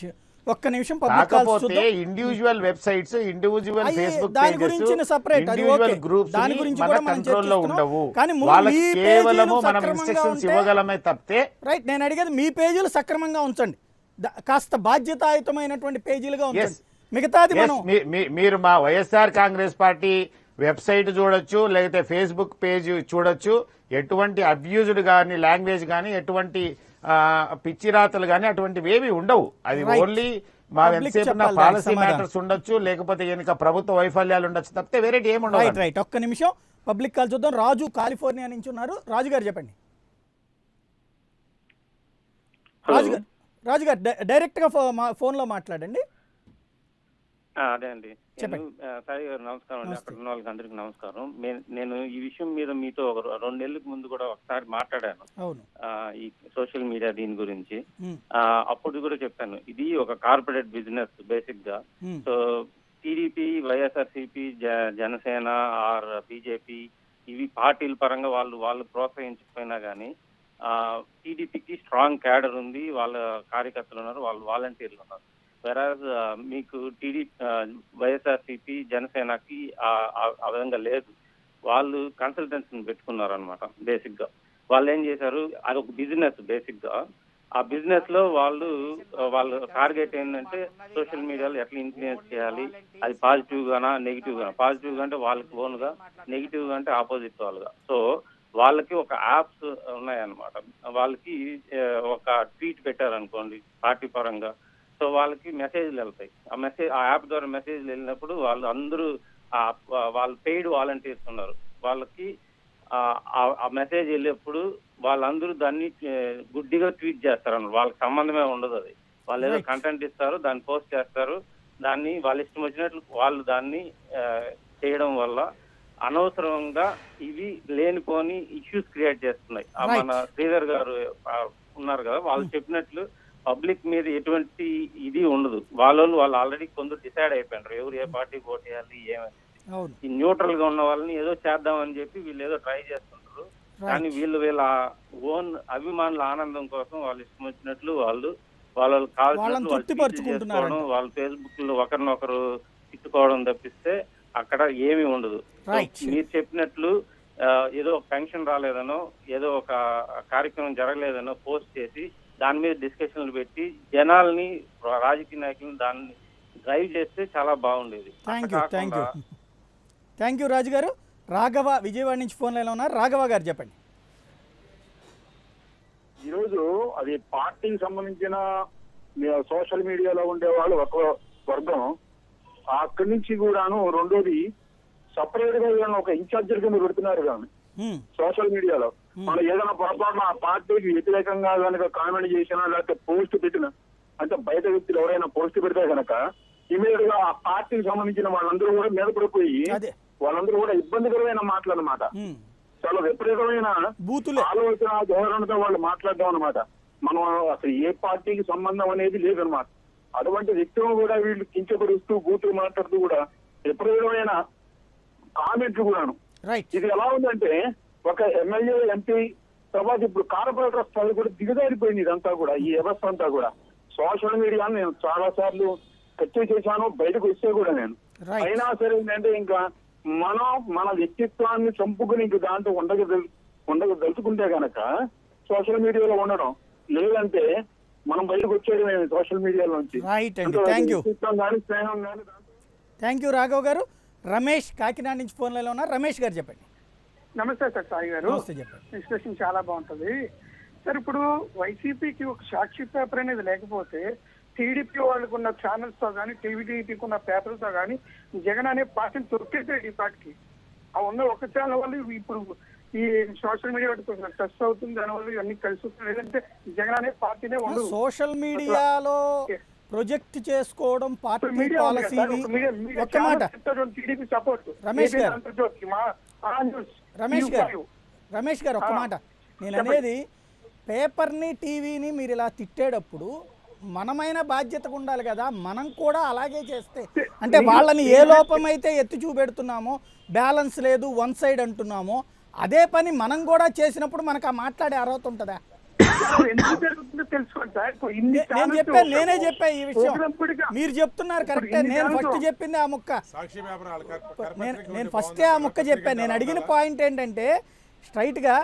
ఒక్క నిమిషం. కాకపోతే individual websites, individual Facebook pages, individual groups మన కంట్రోల్ లో ఉండవు. వాళ్ళకి కేవలం మనం ఇన్స్ట్రక్షన్స్ ఇవ్వగలమే తప్పితే. రైట్. నేను అడిగేది మీ పేజీలు సక్రమంగా ఉంచండి, కాస్త బాధ్యతాయుతమైనటువంటి పేజీలుగా ఉంచండి. మిగతాది మీరు మా వైఎస్ఆర్ కాంగ్రెస్ పార్టీ వెబ్సైట్ చూడొచ్చు, లేకపోతే ఫేస్బుక్ పేజ్ చూడొచ్చు. ఎటువంటి అబ్యూజ్డ్ గాని లాంగ్వేజ్ గాని, ఎటువంటి పిచ్చిరాతలు గాని అటువంటివి ఏవి ఉండవు. అది ఓన్లీ మా ఎంతసేపు పాలసీ మ్యాటర్స్ ఉండొచ్చు, లేకపోతే వెనుక ప్రభుత్వ వైఫల్యాలు ఉండొచ్చు తప్పితే వేరే ఏమి ఉండవు. రైట్. ఒక్క నిమిషం పబ్లిక్ కాల్ చూద్దాం. రాజు కాలిఫోర్నియా నుంచి ఉన్నారు. రాజు గారు చెప్పండి. రాజు గారు డైరెక్ట్ గా ఫోన్ లో మాట్లాడండి. అదే అండి. సాయి గారు నమస్కారం అండి. అక్కడ ఉన్న వాళ్ళకి అందరికి నమస్కారం. నేను ఈ విషయం మీద మీతో ఒక 2 నెలలకు ముందు కూడా ఒకసారి మాట్లాడాను, ఈ సోషల్ మీడియా దీని గురించి. అప్పుడు కూడా చెప్పాను, ఇది ఒక కార్పొరేట్ బిజినెస్ బేసిక్ గా. So TDP, YSRCP, Janasena or BJP ఇవి పార్టీల పరంగా వాళ్ళు ప్రోత్సహించకపోయినా గానీ టీడీపీకి స్ట్రాంగ్ క్యాడర్ ఉంది, వాళ్ళ కార్యకర్తలు ఉన్నారు, వాళ్ళు వాలంటీర్లు ఉన్నారు. వెరాజ్ మీకు వైఎస్ఆర్సీపీ, జనసేనకి ఆ విధంగా లేదు. వాళ్ళు కన్సల్టెన్సీని పెట్టుకున్నారు అనమాట. బేసిక్ గా వాళ్ళు ఏం చేశారు, అది ఒక బిజినెస్. బేసిక్ గా ఆ బిజినెస్ లో వాళ్ళ టార్గెట్ ఏంటంటే సోషల్ మీడియాలో ఎట్లా ఇన్ఫ్లుయెన్స్ చేయాలి, అది పాజిటివ్ గానా నెగిటివ్ గానా. పాజిటివ్ గా అంటే వాళ్ళకి ఓన్ గా, నెగిటివ్ గా అంటే ఆపోజిట్ వాళ్ళుగా. సో వాళ్ళకి ఒక యాప్స్ ఉన్నాయన్నమాట. వాళ్ళకి ఒక ట్వీట్ పెట్టారనుకోండి పార్టీ పరంగా, సో వాళ్ళకి మెసేజ్లు వెళ్తాయి. ఆ యాప్ ద్వారా మెసేజ్లు వెళ్ళినప్పుడు వాళ్ళు పెయిడ్ వాలంటీర్స్ ఉన్నారు. వాళ్ళకి ఆ మెసేజ్ వెళ్ళేప్పుడు వాళ్ళందరూ దాన్ని గుడ్డిగా ట్వీట్ చేస్తారు అన్నమాట. వాళ్ళకి సంబంధమే ఉండదు. అది వాళ్ళు ఏదో కంటెంట్ ఇస్తారు, దాన్ని పోస్ట్ చేస్తారు. దాన్ని వాళ్ళ ఇష్టం వచ్చినట్లు వాళ్ళు దాన్ని చేయడం వల్ల అనవసరంగా ఇవి లేనిపోని ఇష్యూస్ క్రియేట్ చేస్తున్నాయి. మన శ్రీధర్ గారు ఉన్నారు కదా, వాళ్ళు చెప్పినట్లు పబ్లిక్ మీద ఎటువంటి ఇది ఉండదు. వాళ్ళు ఆల్రెడీ కొందరు డిసైడ్ అయిపోయినారు ఎవరు ఏ పార్టీకి ఓటు వేయాలి ఏమైనా. ఈ న్యూట్రల్ గా ఉన్న వాళ్ళని ఏదో చేద్దామని చెప్పి వీళ్ళు ఏదో ట్రై చేస్తుంటారు. కానీ వీళ్ళ ఓన్ అభిమానుల ఆనందం కోసం వాళ్ళు ఇష్టం వచ్చినట్లు వాళ్ళు కావాల్సినట్లు వాళ్ళు ఫేస్బుక్ లో ఒకరినొకరు తిట్టుకోవడం తప్పిస్తే అక్కడ ఏమీ ఉండదు. మీరు చెప్పినట్లు ఏదో పెన్షన్ రాలేదనో, ఏదో ఒక కార్యక్రమం జరగలేదనో పోస్ట్ చేసి దాని మీద డిస్కషన్లు పెట్టి జనాల్ని, రాజకీయ నాయకులను దాన్ని డ్రైవ్ చేస్తే చాలా బాగుండేది. థ్యాంక్ యూ రాజు గారు. రాఘవ విజయవాడ నుంచి ఫోన్ లైన్లో ఉన్నారు. రాఘవ గారు చెప్పండి. ఈరోజు అది పార్టీకి సంబంధించిన సోషల్ మీడియాలో ఉండేవాళ్ళు ఒక వర్గం, అక్కడి నుంచి కూడాను రెండోది సపరేట్ గా ఒక ఇన్ఛార్జర్ కింద పెడుతున్నారు. కానీ సోషల్ మీడియాలో మనం ఏదైనా పొరపాటున ఆ పార్టీకి వ్యతిరేకంగా కనుక కామెంట్ చేసినా, లేకపోతే పోస్ట్ పెట్టినా, అంటే బయట వ్యక్తులు ఎవరైనా పోస్ట్ పెడితే కనుక ఇమీడియట్ గా ఆ పార్టీకి సంబంధించిన వాళ్ళందరూ కూడా మీద పడిపోయి వాళ్ళందరూ కూడా ఇబ్బందికరమైన మాటలు అన్నమాట. చాలా విపరీతమైన ఆలోచన ధోరణితో వాళ్ళు మాట్లాడడం అనమాట. మనం అసలు ఏ పార్టీకి సంబంధం అనేది లేదనమాట. అటువంటి వ్యక్తులను కూడా వీళ్ళు కించపరుస్తూ బూతులు మాట్లాడుతూ కూడా విపరీతమైన కామెంట్లు కూడాను. ఇది ఎలా ఉందంటే ఒక ఎమ్మెల్యే, ఎంపీ తర్వాత ఇప్పుడు కార్పొరేటర్ స్థాయి కూడా దిగజారిపోయింది. ఇదంతా కూడా ఈ వ్యవస్థ అంతా కూడా సోషల్ మీడియాను నేను చాలా సార్లు చర్చ చేశాను, బయటకు వస్తే కూడా నేను. అయినా సరే ఏంటంటే ఇంకా మన వ్యక్తిత్వాన్ని చంపుకుని ఇంక దాంట్లో ఉండగలుచుకుంటే కనుక సోషల్ మీడియాలో ఉండడం, లేదంటే మనం బయటకు వచ్చేది సోషల్ మీడియాలో నుంచి. థ్యాంక్ యూ రాఘవ్ గారు. రమేష్ కాకినాడ నుంచి ఫోన్ లైన్లో ఉన్నారు. రమేష్ గారు చెప్పండి. నమస్తే సార్ సాయి గారు. డిస్కషన్ చాలా బాగుంటుంది సార్. ఇప్పుడు వైసీపీకి ఒక సాక్షి పేపర్ అనేది లేకపోతే టీడీపీ వాళ్ళకు ఉన్న ఛానల్స్ తో కానీ, టీడీపీకి ఉన్న పేపర్లతో కానీ జగన్ అనే పార్టీని తొక్కేసాడు ఈ పార్టీకి. ఆ ఉన్న ఒక ఛానల్ వాళ్ళు ఇప్పుడు ఈ సోషల్ మీడియా కొంచెం టచ్ అవుతుంది, దానివల్ల ఇవన్నీ కలిసి వస్తుంది. లేదంటే జగన్ అనే పార్టీనే ఉండదు. సోషల్ మీడియాలో ప్రొజెక్ట్ చేసుకోవడం పార్టీ పాలసీని ఒక్క మాట టీడీపీ సపోర్ట్ రమేష్ గారు ఒక్క మాట, నేను అనేది పేపర్ని టీవీని మీరు ఇలా తిట్టేటప్పుడు మనమైన బాధ్యతగా ఉండాలి కదా. మనం కూడా అలాగే చేస్తే అంటే వాళ్ళని ఏ లోపమైతే ఎత్తి చూపెడుతున్నామో, బ్యాలెన్స్ లేదు, వన్ సైడ్ అంటున్నామో, అదే పని మనం కూడా చేసినప్పుడు మనకు ఆ మాట్లాడే అర్హత ఉంటుందా? నేను చెప్పాను, నేనే చెప్పా ఈ విషయం, మీరు చెప్తున్నారు కరెక్టే. నేను ఫస్ట్ చెప్పింది ఆ ముక్క, నేను ఫస్టే ఆ ముక్క చెప్పాను. నేను అడిగిన పాయింట్ ఏంటంటే స్ట్రైట్గా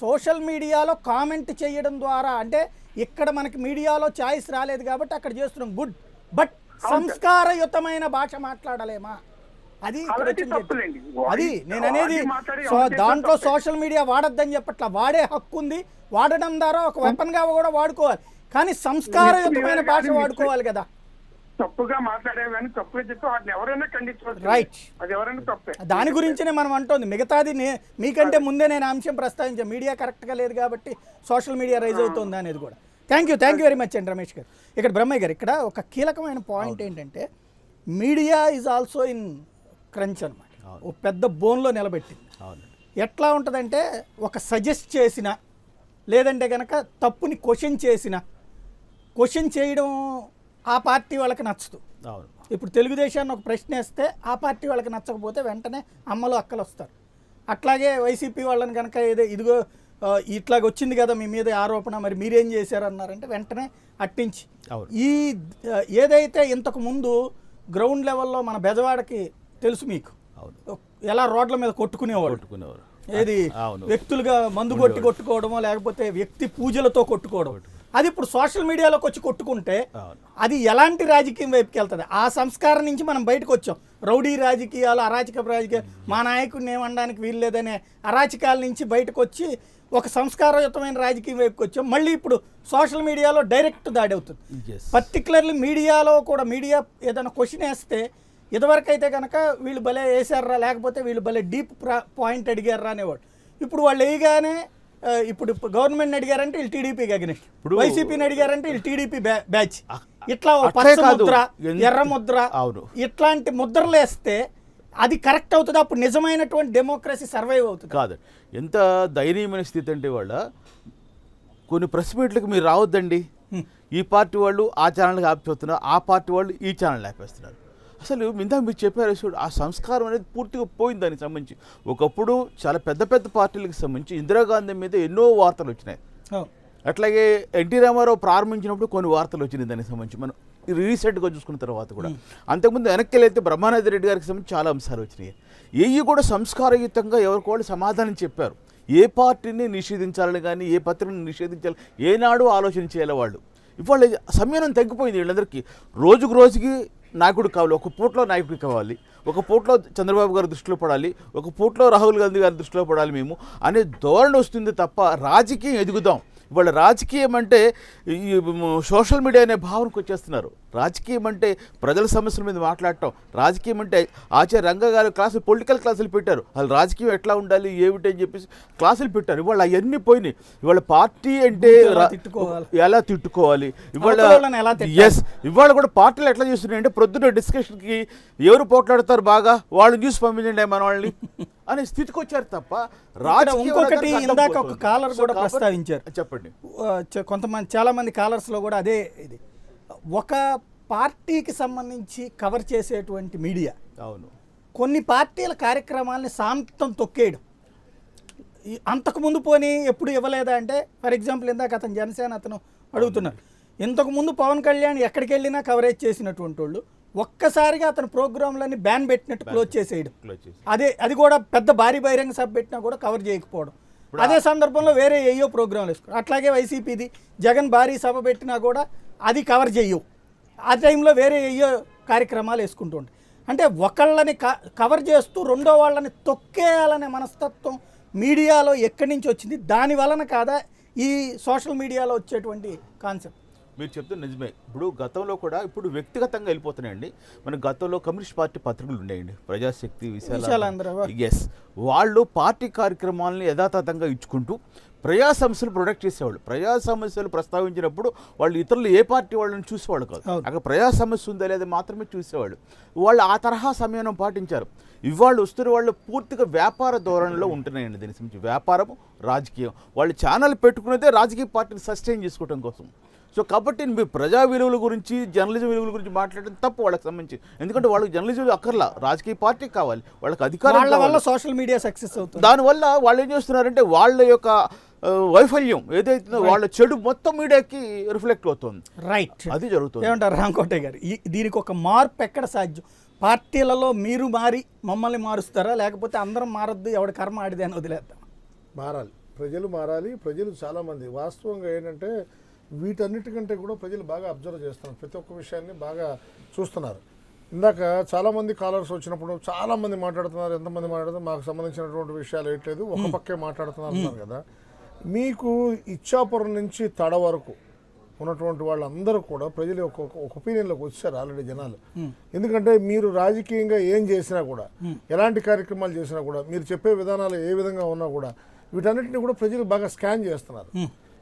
సోషల్ మీడియాలో కామెంట్ చేయడం ద్వారా, అంటే ఇక్కడ మనకి మీడియాలో ఛాయిస్ రాలేదు కాబట్టి అక్కడ చేస్తున్నాం గుడ్, బట్ సంస్కారయుతమైన భాష మాట్లాడలేమా? అది అది నేను అనేది. దాంట్లో సోషల్ మీడియా వాడొద్దని చెప్పట్లా, వాడే హక్కు ఉంది, వాడడం ద్వారా ఒక వెపన్గా కూడా వాడుకోవాలి, కానీ సంస్కారయుతమైన భాష వాడుకోవాలి కదా. తప్పుగా మాట్లాడేవని తప్పుగా చెప్పి వాటిని ఎవరైనా ఖండించవచ్చు, రైట్, అది ఎవరైనా తప్పే. దాని గురించినే మనం అంటోంది. మిగతాది మీకంటే ముందే నేను అంశం ప్రస్తావించాను, మీడియా కరెక్ట్గా లేదు కాబట్టి సోషల్ మీడియా రైజ్ అవుతుంది అనేది కూడా. థ్యాంక్ యూ వెరీ మచ్ అండి రమేష్ గారు. ఇక్కడ బ్రహ్మయ్య గారు, ఇక్కడ ఒక కీలకమైన పాయింట్ ఏంటంటే media is also in crunch అనమాట, ఒక పెద్ద బోన్లో నిలబెట్టింది. ఎట్లా ఉంటుందంటే ఒక సజెస్ట్ చేసిన, లేదంటే కనుక తప్పుని క్వశ్చన్ చేయడం ఆ పార్టీ వాళ్ళకి నచ్చదు. ఇప్పుడు తెలుగుదేశాన్ని ఒక ప్రశ్న వేస్తే ఆ పార్టీ వాళ్ళకి నచ్చకపోతే వెంటనే అమ్మలు అక్కలు వస్తారు. అట్లాగే వైసీపీ వాళ్ళని కనుక ఇదిగో ఇట్లాగ వచ్చింది కదా మీ మీద ఆరోపణ, మరి మీరేం చేశారన్నారంటే వెంటనే అట్టించి ఈ ఏదైతే ఇంతకు ముందు గ్రౌండ్ లెవెల్లో మన బెజవాడకి తెలుసు మీకు, ఎలా రోడ్ల మీద కొట్టుకునేవారు, ఏది వ్యక్తులుగా మందు కొట్టుకోవడమో లేకపోతే వ్యక్తి పూజలతో కొట్టుకోవడం, అది ఇప్పుడు సోషల్ మీడియాలోకి వచ్చి కొట్టుకుంటే అది ఎలాంటి రాజకీయం వైపుకి వెళ్తుంది? ఆ సంస్కారం నుంచి మనం బయటకు వచ్చాం. రౌడీ రాజకీయాలు, అరాచకపు రాజకీయాలు, మా నాయకుడిని ఏమనడానికి వీలు లేదనే అరాచకాల నుంచి బయటకు వచ్చి ఒక సంస్కారయుతమైన రాజకీయం వైపుకి వచ్చాం. మళ్ళీ ఇప్పుడు సోషల్ మీడియాలో డైరెక్ట్ దాడి అవుతుంది. పర్టికులర్లీ మీడియాలో కూడా, మీడియా ఏదైనా క్వశ్చన్ వేస్తే ఇదివరకు అయితే కనుక వీళ్ళు భలే వేసారా, లేకపోతే వీళ్ళు భలే డీప్ పాయింట్ అడిగారా అనేవాడు. ఇప్పుడు వాళ్ళు వేయగానే ఇప్పుడు గవర్నమెంట్ అడిగారంటే వీళ్ళు టీడీపీకి అగెనిస్ట్, వైసీపీని అడిగారంటే వీళ్ళు టీడీపీ బ్యాచ్, ఇట్లా పచ్చ ముద్ర, ఎర్ర ముద్ర, ఇట్లాంటి ముద్రలు వేస్తే అది కరెక్ట్ అవుతుంది. అప్పుడు నిజమైనటువంటి డెమోక్రసీ సర్వైవ్ అవుతుంది కాదు. ఎంత దయనీయమైన స్థితి అంటే వాళ్ళ కొన్ని ప్రెస్ మీట్లకు మీరు రావద్దండి, ఈ పార్టీ వాళ్ళు ఆ ఛానల్కి ఆపిస్తున్నారు, ఆ పార్టీ వాళ్ళు ఈ ఛానల్ ఆపేస్తున్నారు. అసలు ఇందాక మీరు చెప్పారు చూడు, ఆ సంస్కారం అనేది పూర్తిగా పోయింది. దానికి సంబంధించి ఒకప్పుడు చాలా పెద్ద పెద్ద పార్టీలకు సంబంధించి ఇందిరాగాంధీ మీద ఎన్నో వార్తలు వచ్చినాయి. అట్లాగే ఎన్టీ రామారావు ప్రారంభించినప్పుడు కొన్ని వార్తలు వచ్చినాయి దానికి సంబంధించి. మనం రీసెంట్గా చూసుకున్న తర్వాత కూడా, అంతకుముందు వెనక్కి బ్రహ్మానంద రెడ్డి గారికి సంబంధించి చాలా అంశాలు వచ్చినాయి. ఏవి కూడా సంస్కారయుతంగా ఎవరికోళ్ళు సమాధానం చెప్పారు. ఏ పార్టీని నిషేధించాలని కానీ, ఏ పత్రికను నిషేధించాలి ఏనాడు ఆలోచన చేయాలి వాళ్ళు. ఇవాళ సమయం తగ్గిపోయింది వీళ్ళందరికీ. రోజుకు రోజుకి నాయకుడు కావాలి, ఒక పూటలో నాయకుడు కావాలి, ఒక పూటలో చంద్రబాబు గారి దృష్టిలో పడాలి, ఒక పూటలో రాహుల్ గాంధీ గారి దృష్టిలో పడాలి మేము అనే ధోరణి వస్తుంది తప్ప రాజకీయం ఎదుగుదాం. ఇవాళ రాజకీయం అంటే ఈ సోషల్ మీడియా అనే భావనకు వచ్చేస్తున్నారు. రాజకీయం అంటే ప్రజల సమస్యల మీద మాట్లాడటం, రాజకీయం అంటే ఆచార్య రంగా గారు క్లాసులు, పొలిటికల్ క్లాసులు పెట్టారు. అసలు రాజకీయం ఎట్లా ఉండాలి ఏమిటి అని చెప్పేసి క్లాసులు పెట్టారు. ఇవాళ అవన్నీ పోయినాయి. ఇవాళ పార్టీ అంటే ఎలా తిట్టుకోవాలి, ఇవాళ కూడా పార్టీలు ఎట్లా చేస్తున్నాయి అంటే ప్రొద్దున డిస్కషన్కి ఎవరు పోట్లాడతారు బాగా వాళ్ళు చూసి పంపించండి మన వాళ్ళని అనే స్థితికి వచ్చారు తప్ప ఇంకొకటి ఇందాక ఒక కాలర్ కూడా ప్రస్తావించారు. చెప్పండి. కొంతమంది చాలా మంది కాలర్స్లో కూడా అదే ఇది, ఒక పార్టీకి సంబంధించి కవర్ చేసేటువంటి మీడియా కొన్ని పార్టీల కార్యక్రమాలని సాంతం తొక్కేయడం. అంతకుముందు పోనీ ఎప్పుడు ఇవ్వలేదా అంటే, ఫర్ ఎగ్జాంపుల్ ఇందాక అతను జనసేన అతను అడుగుతున్నారు, ఇంతకుముందు పవన్ కళ్యాణ్ ఎక్కడికి వెళ్ళినా కవరేజ్ చేసినటువంటి వాళ్ళు ఒక్కసారిగా అతను ప్రోగ్రాంలన్నీ బ్యాన్ పెట్టినట్టు క్లోజ్ చేసేయడం. అది కూడా పెద్ద భారీ బహిరంగ సభ పెట్టినా కూడా కవర్ చేయకపోవడం. అదే సందర్భంలో వేరే ఏయో ప్రోగ్రాంలు వేసుకోవడం. అట్లాగే వైసీపీది జగన్ భారీ సభ పెట్టినా కూడా అది కవర్ చేయవు. ఆ టైంలో వేరే ఏయో కార్యక్రమాలు వేసుకుంటూ ఉంటాయి. అంటే ఒకళ్ళని కవర్ చేస్తూ రెండో వాళ్ళని తొక్కేయాలనే మనస్తత్వం మీడియాలో ఎక్కడి నుంచి వచ్చింది? దాని వలన కాదా ఈ సోషల్ మీడియాలో వచ్చేటువంటి కాన్సెప్ట్? మీరు చెప్తున్న నిజమే. ఇప్పుడు గతంలో కూడా ఇప్పుడు వ్యక్తిగతంగా వెళ్ళిపోతున్నాయండి. మన గతంలో కమ్యూనిస్ట్ పార్టీ పత్రికలు ఉండేయండి, ప్రజాశక్తి, విశాలాంధ్ర. ఎస్, వాళ్ళు పార్టీ కార్యక్రమాలను యథాతథంగా ఇచ్చుకుంటూ ప్రజా సమస్యలు ప్రొటెక్ట్ చేసేవాళ్ళు. ప్రజా సమస్యలు ప్రస్తావించినప్పుడు వాళ్ళు ఇతరులు ఏ పార్టీ వాళ్ళని చూసేవాళ్ళు కాదు, అక్కడ ప్రజా సమస్య ఉందా లేదా మాత్రమే చూసేవాళ్ళు. వాళ్ళు ఆ తరహా సమయం పాటించారు. ఇవాళ వస్తున్న వాళ్ళు పూర్తిగా వ్యాపార ధోరణిలో ఉంటున్నాయండి. దీనికి సంబంధించి వ్యాపారము, రాజకీయం, వాళ్ళు ఛానల్ పెట్టుకునేదే రాజకీయ పార్టీని సస్టైన్ చేసుకోవడం కోసం. సో కాబట్టి మీరు ప్రజా విలువల గురించి, జర్నలిజం విలువల గురించి మాట్లాడడం తప్పు వాళ్ళకి సంబంధించి. ఎందుకంటే వాళ్ళకి జర్నలిజం అక్కర్లా, రాజకీయ పార్టీ కావాలి, వాళ్ళకి అధికారం వల్ల సోషల్ మీడియా సక్సెస్ అవుతుంది. దానివల్ల వాళ్ళు ఏం చేస్తున్నారంటే వాళ్ళ యొక్క వైఫల్యం ఏదైతుందో వాళ్ళ చెడు మొత్తం మీడియాకి రిఫ్లెక్ట్ అవుతుంది. రైట్, అది జరుగుతుంది. ఏమంటారు రాంకోటయ్య గారు, దీనికి ఒక మార్పు ఎక్కడ సాధ్యం? పార్టీలలో మీరు మారి మమ్మల్ని మారుస్తారా, లేకపోతే అందరం మారద్దు, ఎవడి కర్మ ఆడిదే అని వదిలేద్దాం? మారాలి, ప్రజలు మారాలి. ప్రజలు చాలామంది వాస్తవంగా ఏంటంటే వీటన్నిటికంటే కూడా ప్రజలు బాగా అబ్జర్వ్ చేస్తున్నారు, ప్రతి ఒక్క విషయాన్ని బాగా చూస్తున్నారు. ఇందాక చాలామంది కాలర్స్ వచ్చినప్పుడు చాలామంది మాట్లాడుతున్నారు, ఎంతమంది మాట్లాడుతున్నారు, మాకు సంబంధించినటువంటి విషయాలు ఏంటలేదు, ఒక పక్కే మాట్లాడుతున్నారు అన్నారు కదా. మీకు ఇచ్చాపురం నుంచి తడ వరకు ఉన్నటువంటి వాళ్ళందరూ కూడా ప్రజలు ఒక ఒపీనియన్లోకి వచ్చారు ఆల్రెడీ జనాలు. ఎందుకంటే మీరు రాజకీయంగా ఏం చేసినా కూడా, ఎలాంటి కార్యక్రమాలు చేసినా కూడా, మీరు చెప్పే విధానాలు ఏ విధంగా ఉన్నా కూడా వీటన్నిటిని కూడా ప్రజలు బాగా స్కాన్ చేస్తున్నారు.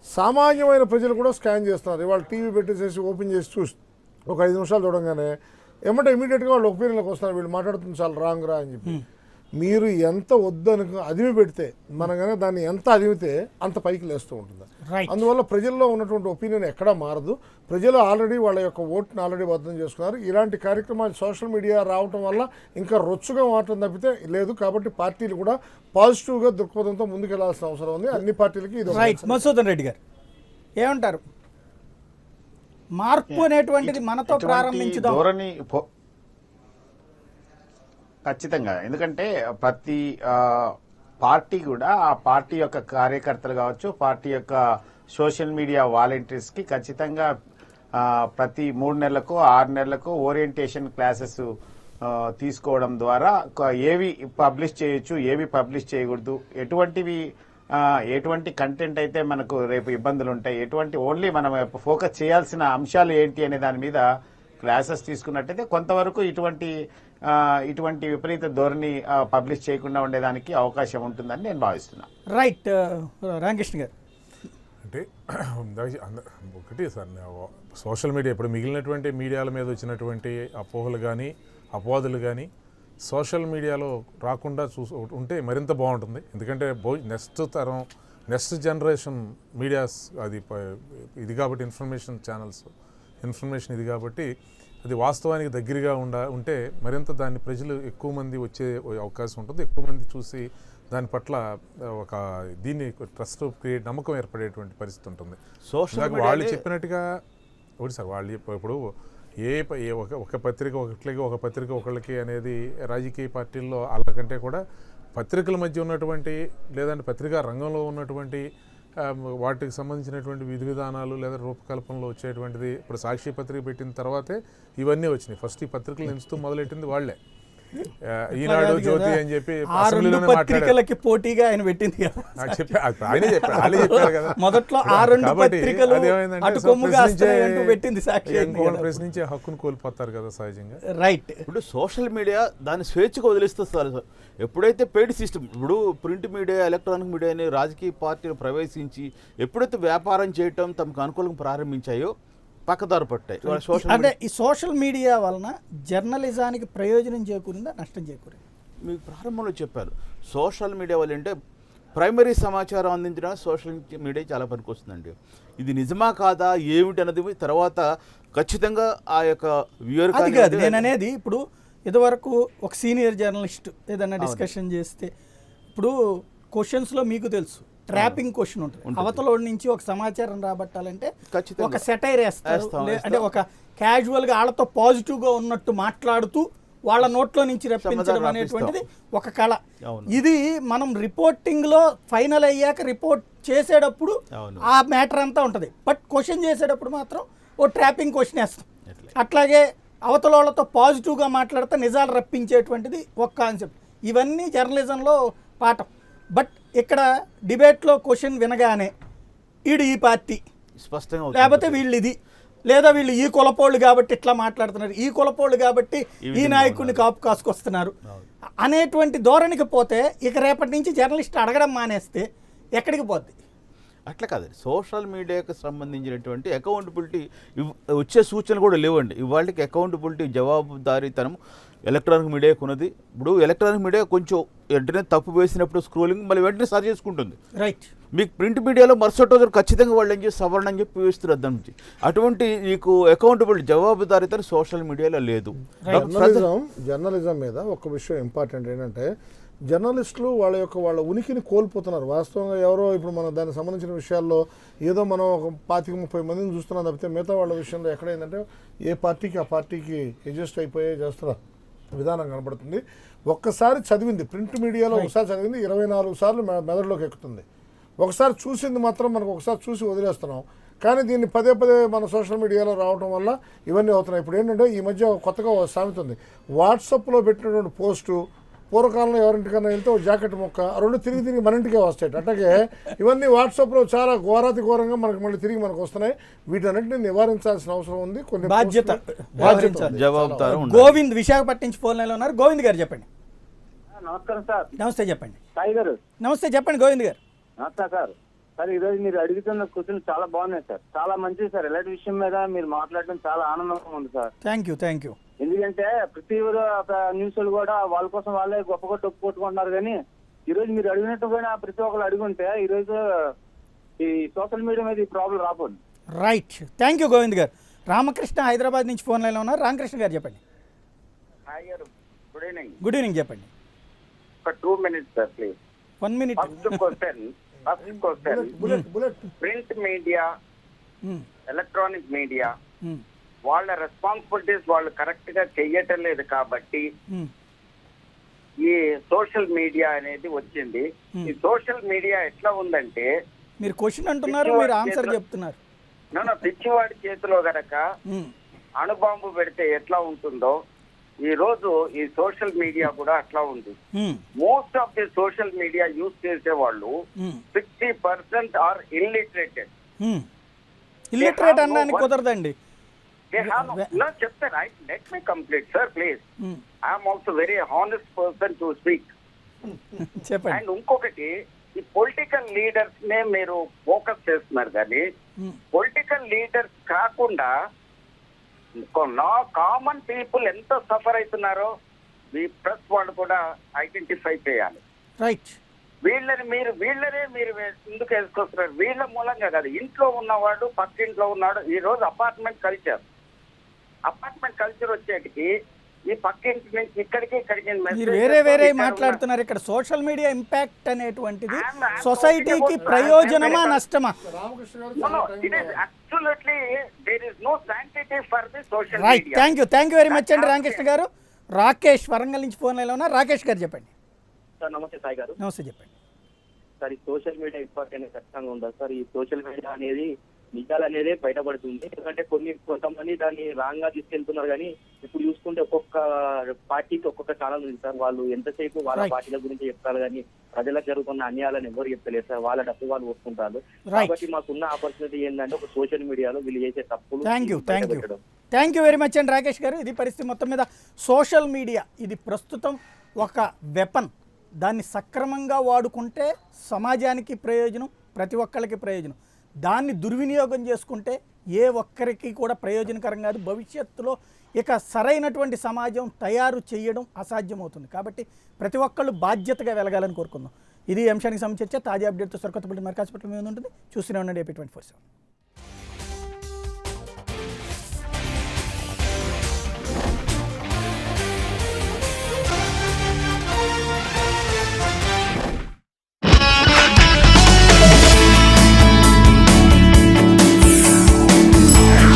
సామాన్యమైన ప్రజలు కూడా స్కాన్ చేస్తున్నారు. ఇవాళ టీవీ పెట్టేసేసి ఓపెన్ చేసి చూసి ఒక 5 నిమిషాలు చూడంగానే ఏమంటే ఇమీడియట్గా వాళ్ళు ఒపీనియన్లోకి వస్తున్నారు, వీళ్ళు మాట్లాడుతుంది చాలా రాంగ్ రా అని చెప్పి. మీరు ఎంత వద్దనుకు అదిమి పెడితే మనం కానీ దాన్ని ఎంత అదిమితే అంత పైకి లేస్తూ ఉంటుంది. అందువల్ల ప్రజల్లో ఉన్నటువంటి ఒపీనియన్ ఎక్కడా మారదు. ప్రజలు ఆల్రెడీ వాళ్ళ యొక్క ఓటుని ఆల్రెడీ బద్దం చేసుకున్నారు. ఇలాంటి కార్యక్రమాలు సోషల్ మీడియా రావటం వల్ల ఇంకా రొచ్చుగా మాటం తప్పితే లేదు. కాబట్టి పార్టీలు కూడా పాజిటివ్గా దృక్పథంతో ముందుకెళ్లాల్సిన అవసరం ఉంది. అన్ని పార్టీలకి ఇది రైట్. మధుసూదన్ రెడ్డి గారు ఏమంటారు? మార్పు అనేటువంటిది మనతో ప్రారంభించుదాం. ఖచ్చితంగా, ఎందుకంటే ప్రతి పార్టీ కూడా ఆ పార్టీ యొక్క కార్యకర్తలు కావచ్చు, పార్టీ యొక్క సోషల్ మీడియా వాలంటీర్స్కి ఖచ్చితంగా ప్రతి 3 నెలలకు 6 నెలలకు ఓరియంటేషన్ క్లాసెస్ తీసుకోవడం ద్వారా ఏవి పబ్లిష్ చేయొచ్చు, ఏవి పబ్లిష్ చేయకూడదు, ఎటువంటి కంటెంట్ అయితే మనకు రేపు ఇబ్బందులు ఉంటాయి, ఓన్లీ మనం ఫోకస్ చేయాల్సిన అంశాలు ఏంటి అనే దాని మీద క్లాసెస్ తీసుకున్నట్టయితే కొంతవరకు ఇటువంటి విపరీత ధోరణి పబ్లిష్ చేయకుండా ఉండేదానికి అవకాశం ఉంటుందని నేను భావిస్తున్నాను. రైట్. రామకృష్ణ గారు, అంటే ఒకటి సార్, సోషల్ మీడియా ఇప్పుడు మిగిలినటువంటి మీడియాల మీద వచ్చినటువంటి అపోహలు కానీ అపవాదులు కానీ సోషల్ మీడియాలో రాకుండా ఉంటే మరింత బాగుంటుంది. ఎందుకంటే నెక్స్ట్ జనరేషన్ మీడియాస్ ఇది కాబట్టి ఇన్ఫర్మేషన్ ఇది కాబట్టి అది వాస్తవానికి దగ్గరగా ఉంటే మరింత దాన్ని ప్రజలు ఎక్కువ మంది వచ్చే అవకాశం ఉంటుంది. ఎక్కువ మంది చూసి దాని పట్ల ఒక ట్రస్ట్ క్రియేట్, నమ్మకం ఏర్పడేటువంటి పరిస్థితి ఉంటుంది. వాళ్ళు చెప్పినట్టుగా ఒకటి సార్, వాళ్ళు ఇప్పుడు ఒక పత్రిక ఒకళ్ళకి అనేది రాజకీయ పార్టీల్లో అలాకంటే కూడా పత్రికల మధ్య ఉన్నటువంటి లేదంటే పత్రికా రంగంలో ఉన్నటువంటి వాటికి సంబంధించినటువంటి విధి విధానాలు లేదా రూపకల్పనలో వచ్చేటువంటిది ఇప్పుడు సాక్షి పత్రిక పెట్టిన తర్వాతే ఇవన్నీ వచ్చినాయి. ఫస్ట్ ఈ పత్రికలు ఎంచుతూ మొదలెట్టింది వాళ్లే. ఈనాడు, జ్యోతి అని చెప్పి పత్రికలకి పోటీగా ఆయన పెట్టింది కదా. ఆయనే చెప్పారు కదా మొదట్లో ప్రశ్నించే హక్కును కోల్పోతారు కదా సహజంగా. రైట్. ఇప్పుడు సోషల్ మీడియా దాన్ని స్వేచ్ఛగా వదిలిస్తుంది సార్. ఎప్పుడైతే పెయిడ్ సిస్టమ్, ఇప్పుడు ప్రింట్ మీడియా, ఎలక్ట్రానిక్ మీడియాని రాజకీయ పార్టీలు ప్రవేశించి ఎప్పుడైతే వ్యాపారం చేయటం తమకు అనుకూలంగా ప్రారంభించాయో పక్కదారు పట్టాయి. అంటే ఈ సోషల్ మీడియా వలన జర్నలిజానికి ప్రయోజనం చేకూరిందా, నష్టం చేకూరింది? మీకు ప్రారంభంలో చెప్పారు, సోషల్ మీడియా వల్ల అంటే ప్రైమరీ సమాచారం అందించడానికి సోషల్ మీడియా చాలా పనికొస్తుందండి. ఇది నిజమా కాదా ఏమిటి అన్నది తర్వాత ఖచ్చితంగా ఆ యొక్క వ్యూయర్ కాదు. నేను అనేది ఇప్పుడు ఇదివరకు ఒక సీనియర్ జర్నలిస్ట్ ఏదన్నా డిస్కషన్ చేస్తే ఇప్పుడు క్వశ్చన్స్లో మీకు తెలుసు ట్రాపింగ్ క్వశ్చన్ ఉంటుంది. అవతల నుంచి ఒక సమాచారం రాబట్టాలంటే ఒక సెటైర్ వేస్తారు, అంటే ఒక క్యాజువల్గా వాళ్ళతో పాజిటివ్గా ఉన్నట్టు మాట్లాడుతూ వాళ్ళ నోట్లో నుంచి రప్పించడం అనేటువంటిది ఒక కళ. ఇది మనం రిపోర్టింగ్లో ఫైనల్ అయ్యాక రిపోర్ట్ చేసేటప్పుడు ఆ మ్యాటర్ అంతా ఉంటుంది. బట్ క్వశ్చన్ చేసేటప్పుడు మాత్రం ఓ ట్రాపింగ్ క్వశ్చన్ వేస్తాం. అట్లాగే అవతల వాళ్ళతో పాజిటివ్గా మాట్లాడితే నిజాలు రప్పించేటువంటిది ఒక కాన్సెప్ట్. ఇవన్నీ జర్నలిజంలో పాఠం. బట్ ఇక్కడ డిబేట్లో క్వశ్చన్ వినగానే ఈడు ఈ పార్టీ స్పష్టంగా, లేకపోతే వీళ్ళు ఇది, లేదా వీళ్ళు ఈ కులపోళ్ళు కాబట్టి ఇట్లా మాట్లాడుతున్నారు, ఈ కులపోళ్ళు కాబట్టి ఈ నాయకుడిని కాపు కాసుకొస్తున్నారు అనేటువంటి ధోరణికి పోతే ఇక రేపటి నుంచి జర్నలిస్ట్ అడగడం మానేస్తే ఎక్కడికి పోద్ది? అట్లా కాదండి, సోషల్ మీడియాకి సంబంధించినటువంటి అకౌంటబిలిటీ వచ్చే సూచనలు కూడా లేవండి. ఇవాళకి అకౌంటబిలిటీ జవాబుదారీతనం ఎలక్ట్రానిక్ మీడియాకు ఉన్నది. ఇప్పుడు ఎలక్ట్రానిక్ మీడియా కొంచెం వెంటనే తప్పు వేసినప్పుడు స్క్రోలింగ్ మళ్ళీ వెంటనే సరి చేసుకుంటుంది. రైట్. మీకు ప్రింట్ మీడియాలో మరుసటి రోజు ఖచ్చితంగా వాళ్ళు ఏం చేసి సవరణ అని చెప్పి వేస్తున్నారు దాని నుంచి. అటువంటి మీకు అకౌంటబిలిటీ జవాబుదారీతనం సోషల్ మీడియాలో లేదు. జర్నలిజం మీద ఒక విషయం ఇంపార్టెంట్ ఏంటంటే జర్నలిస్టులు వాళ్ళ ఉనికిని కోల్పోతున్నారు. వాస్తవంగా ఎవరో ఇప్పుడు మనం దానికి సంబంధించిన విషయాల్లో ఏదో మనం ఒక 25-30 మందిని చూస్తున్నాం తప్పితే మిగతా వాళ్ళ విషయంలో ఎక్కడ ఏంటంటే ఏ పార్టీకి ఆ పార్టీకి అడ్జస్ట్ అయిపోయే చేస్తున్న విధానం కనబడుతుంది. ఒక్కసారి చదివింది ప్రింట్ మీడియాలో ఒకసారి చదివింది 24 సార్లు మెదడులోకి ఎక్కుతుంది. ఒకసారి చూసింది మాత్రం మనకు ఒకసారి చూసి వదిలేస్తున్నాం. కానీ దీన్ని పదే మన సోషల్ మీడియాలో రావడం వల్ల ఇవన్నీ అవుతున్నాయి. ఇప్పుడు ఏంటంటే ఈ మధ్య కొత్తగా సామెత ఉంది, వాట్సాప్లో పెట్టినటువంటి పోస్టు పూర్వకాలంలో ఎవరింటికన్నా వెళ్తే ఒక జాకెట్ మొక్క రెండు తిరిగి మన ఇంటికే వస్తాయి. అట్లాగే ఇవన్నీ వాట్సాప్లో చాలా ఘోరాతి ఘోరంగా మనకు మళ్ళీ తిరిగి మనకు వస్తున్నాయి. వీటన్నిటిని నివారించాల్సిన అవసరం ఉంది. కొన్ని బాధ్యత. గోవింద్ విశాఖపట్నం నుంచి ఫోన్ లైన్లో ఉన్నారు. గోవింద్ గారు చెప్పండి. నమస్కారం సార్. నమస్తే చెప్పండి. సాయి గారు నమస్తే చెప్పండి గోవింద్ గారు. నమస్తే సార్. సార్ ఈరోజు మీరు అడుగుతున్న క్వశ్చన్ చాలా బాగున్నాయి సార్, చాలా మంచిది సార్. ఇలాంటి విషయం మీద మీరు మాట్లాడడం చాలా ఆనందంగా ఉంది సార్. Thank you. ఎందుకంటే ప్రతి న్యూస్ కూడా వాళ్ళ కోసం వాళ్ళే గొప్పగా డొప్పు కొట్టుకుంటున్నారు. కానీ ఈ రోజు మీరు అడిగినట్టు కూడా ప్రతి ఒక్కరు అడుగుంటే ఈ రోజు ఈ సోషల్ మీడియా మీద ఈ ప్రాబ్లం రాబోదు. Right. Thank you Govind garu. Ramakrishna Hyderabad నుంచి ఫోన్ లైన్లో ఉన్నారు. రామకృష్ణ గారు చెప్పండి. గుడ్ ఈవినింగ్ చెప్పండి. 2 minutes sir please. 1 minute. First question print media electronic media వాళ్ళ రెస్పాన్సిబిలిటీస్ వాళ్ళు కరెక్ట్ గా చెయ్యటం లేదు కాబట్టి ఈ సోషల్ మీడియా అనేది వచ్చింది. ఈ సోషల్ మీడియా ఎట్లా ఉందంటే మీరు క్వశ్చన్ అంటున్నారు, మీరు ఆన్సర్ చెప్తున్నారు. పిచ్చివాడి చేతిలో గనక అణుబాంబు పెడితే ఎట్లా ఉంటుందో ఈ రోజు ఈ సోషల్ మీడియా కూడా అట్లా ఉంది. Most of the social media use చేసే వాళ్ళు 60% ఆర్ ఇల్లిటరేటెడ్. ఇల్లిటరేట్ అన్నానికి కుదరదండి. చెప్తాను, let me complete sir please. I'm also very honest person to speak. And ఇంకొకటి, ఈ పొలిటికల్ లీడర్స్ నే మీరు ఫోకస్ చేస్తున్నారు కానీ పొలిటికల్ లీడర్స్ కాకుండా కామన్ పీపుల్ ఎంత సఫర్ అవుతున్నారో ఈ ప్రెస్ వాళ్ళు కూడా ఐడెంటిఫై చేయాలి. రైట్. వీళ్ళనే మీరు ఎందుకు వేసుకొస్తున్నారు? వీళ్ళ మూలంగా కాదు, ఇంట్లో ఉన్నవాడు పక్కింట్లో ఉన్నాడు. ఈ రోజు అపార్ట్మెంట్ కల్చర్ వచ్చేటికి ఈ పక్కింటి నుంచి ఇక్కడికి మీరు వేరే మాట్లాడుతున్నారు. ఇక్కడ సోషల్ మీడియా ఇంపాక్ట్ అనేటువంటిది సొసైటీకి ప్రయోజనమా నష్టమా? Right. Thank you very much అండి రామకృష్ణ గారు. రాకేష్ వరంగల్ నుంచి ఫోన్ లైన్లో ఉన్నారు. రాకేష్ గారు చెప్పండి. సార్ నమస్తే సాయి గారు. నమస్తే చెప్పండి. సార్ ఈ సోషల్ మీడియా ఇంపార్టెంట్ ఖచ్చితంగా ఉందా సార్? ఈ సోషల్ మీడియా అనేది నిజాలు అనేది బయటపడుతుంది. ఎందుకంటే కొంతమంది దాన్ని రాంగ్ గా తీసుకెళ్తున్నారు. కానీ ఇప్పుడు చూసుకుంటే ఒక్కొక్క పార్టీకి ఒక్కొక్క ఛానల్ ఉంది సార్. వాళ్ళు ఎంతసేపు వాళ్ళ పార్టీల గురించి చెప్తారు కానీ ప్రజలకు జరుగుతున్న అన్యాయాలను ఎవరు చెప్తలేరు సార్. వాళ్ళ డబ్బు వాళ్ళు వస్తుంటారు. కాబట్టి మాకున్న ఆపర్చునిటీ ఏంటంటే ఒక సోషల్ మీడియాలో వీళ్ళు చేసే తప్పులు. థ్యాంక్ యూ వెరీ మచ్ అండి రాకేష్ గారు. ఇది పరిస్థితి మొత్తం మీద. సోషల్ మీడియా ఇది ప్రస్తుతం ఒక వెపన్. దాన్ని సక్రమంగా వాడుకుంటే సమాజానికి ప్రయోజనం, ప్రతి ఒక్కరికి ప్రయోజనం. దాన్ని దుర్వినియోగం చేసుకుంటే ఏ ఒక్కరికి కూడా ప్రయోజనకరం కాదు. భవిష్యత్తులో ఇక సరైనటువంటి సమాజం తయారు చేయడం అసాధ్యమవుతుంది. కాబట్టి ప్రతి ఒక్కళ్ళు బాధ్యతగా వెలగాలని కోరుకుందాం. ఇది అంశానికి సంబంధించి తాజా అప్డేట్తో సరికొత్త బులెటిన్ మర్కాజ్ పట్ల మీద ఉంటుంది. చూస్తూనే ఉండండి AP24.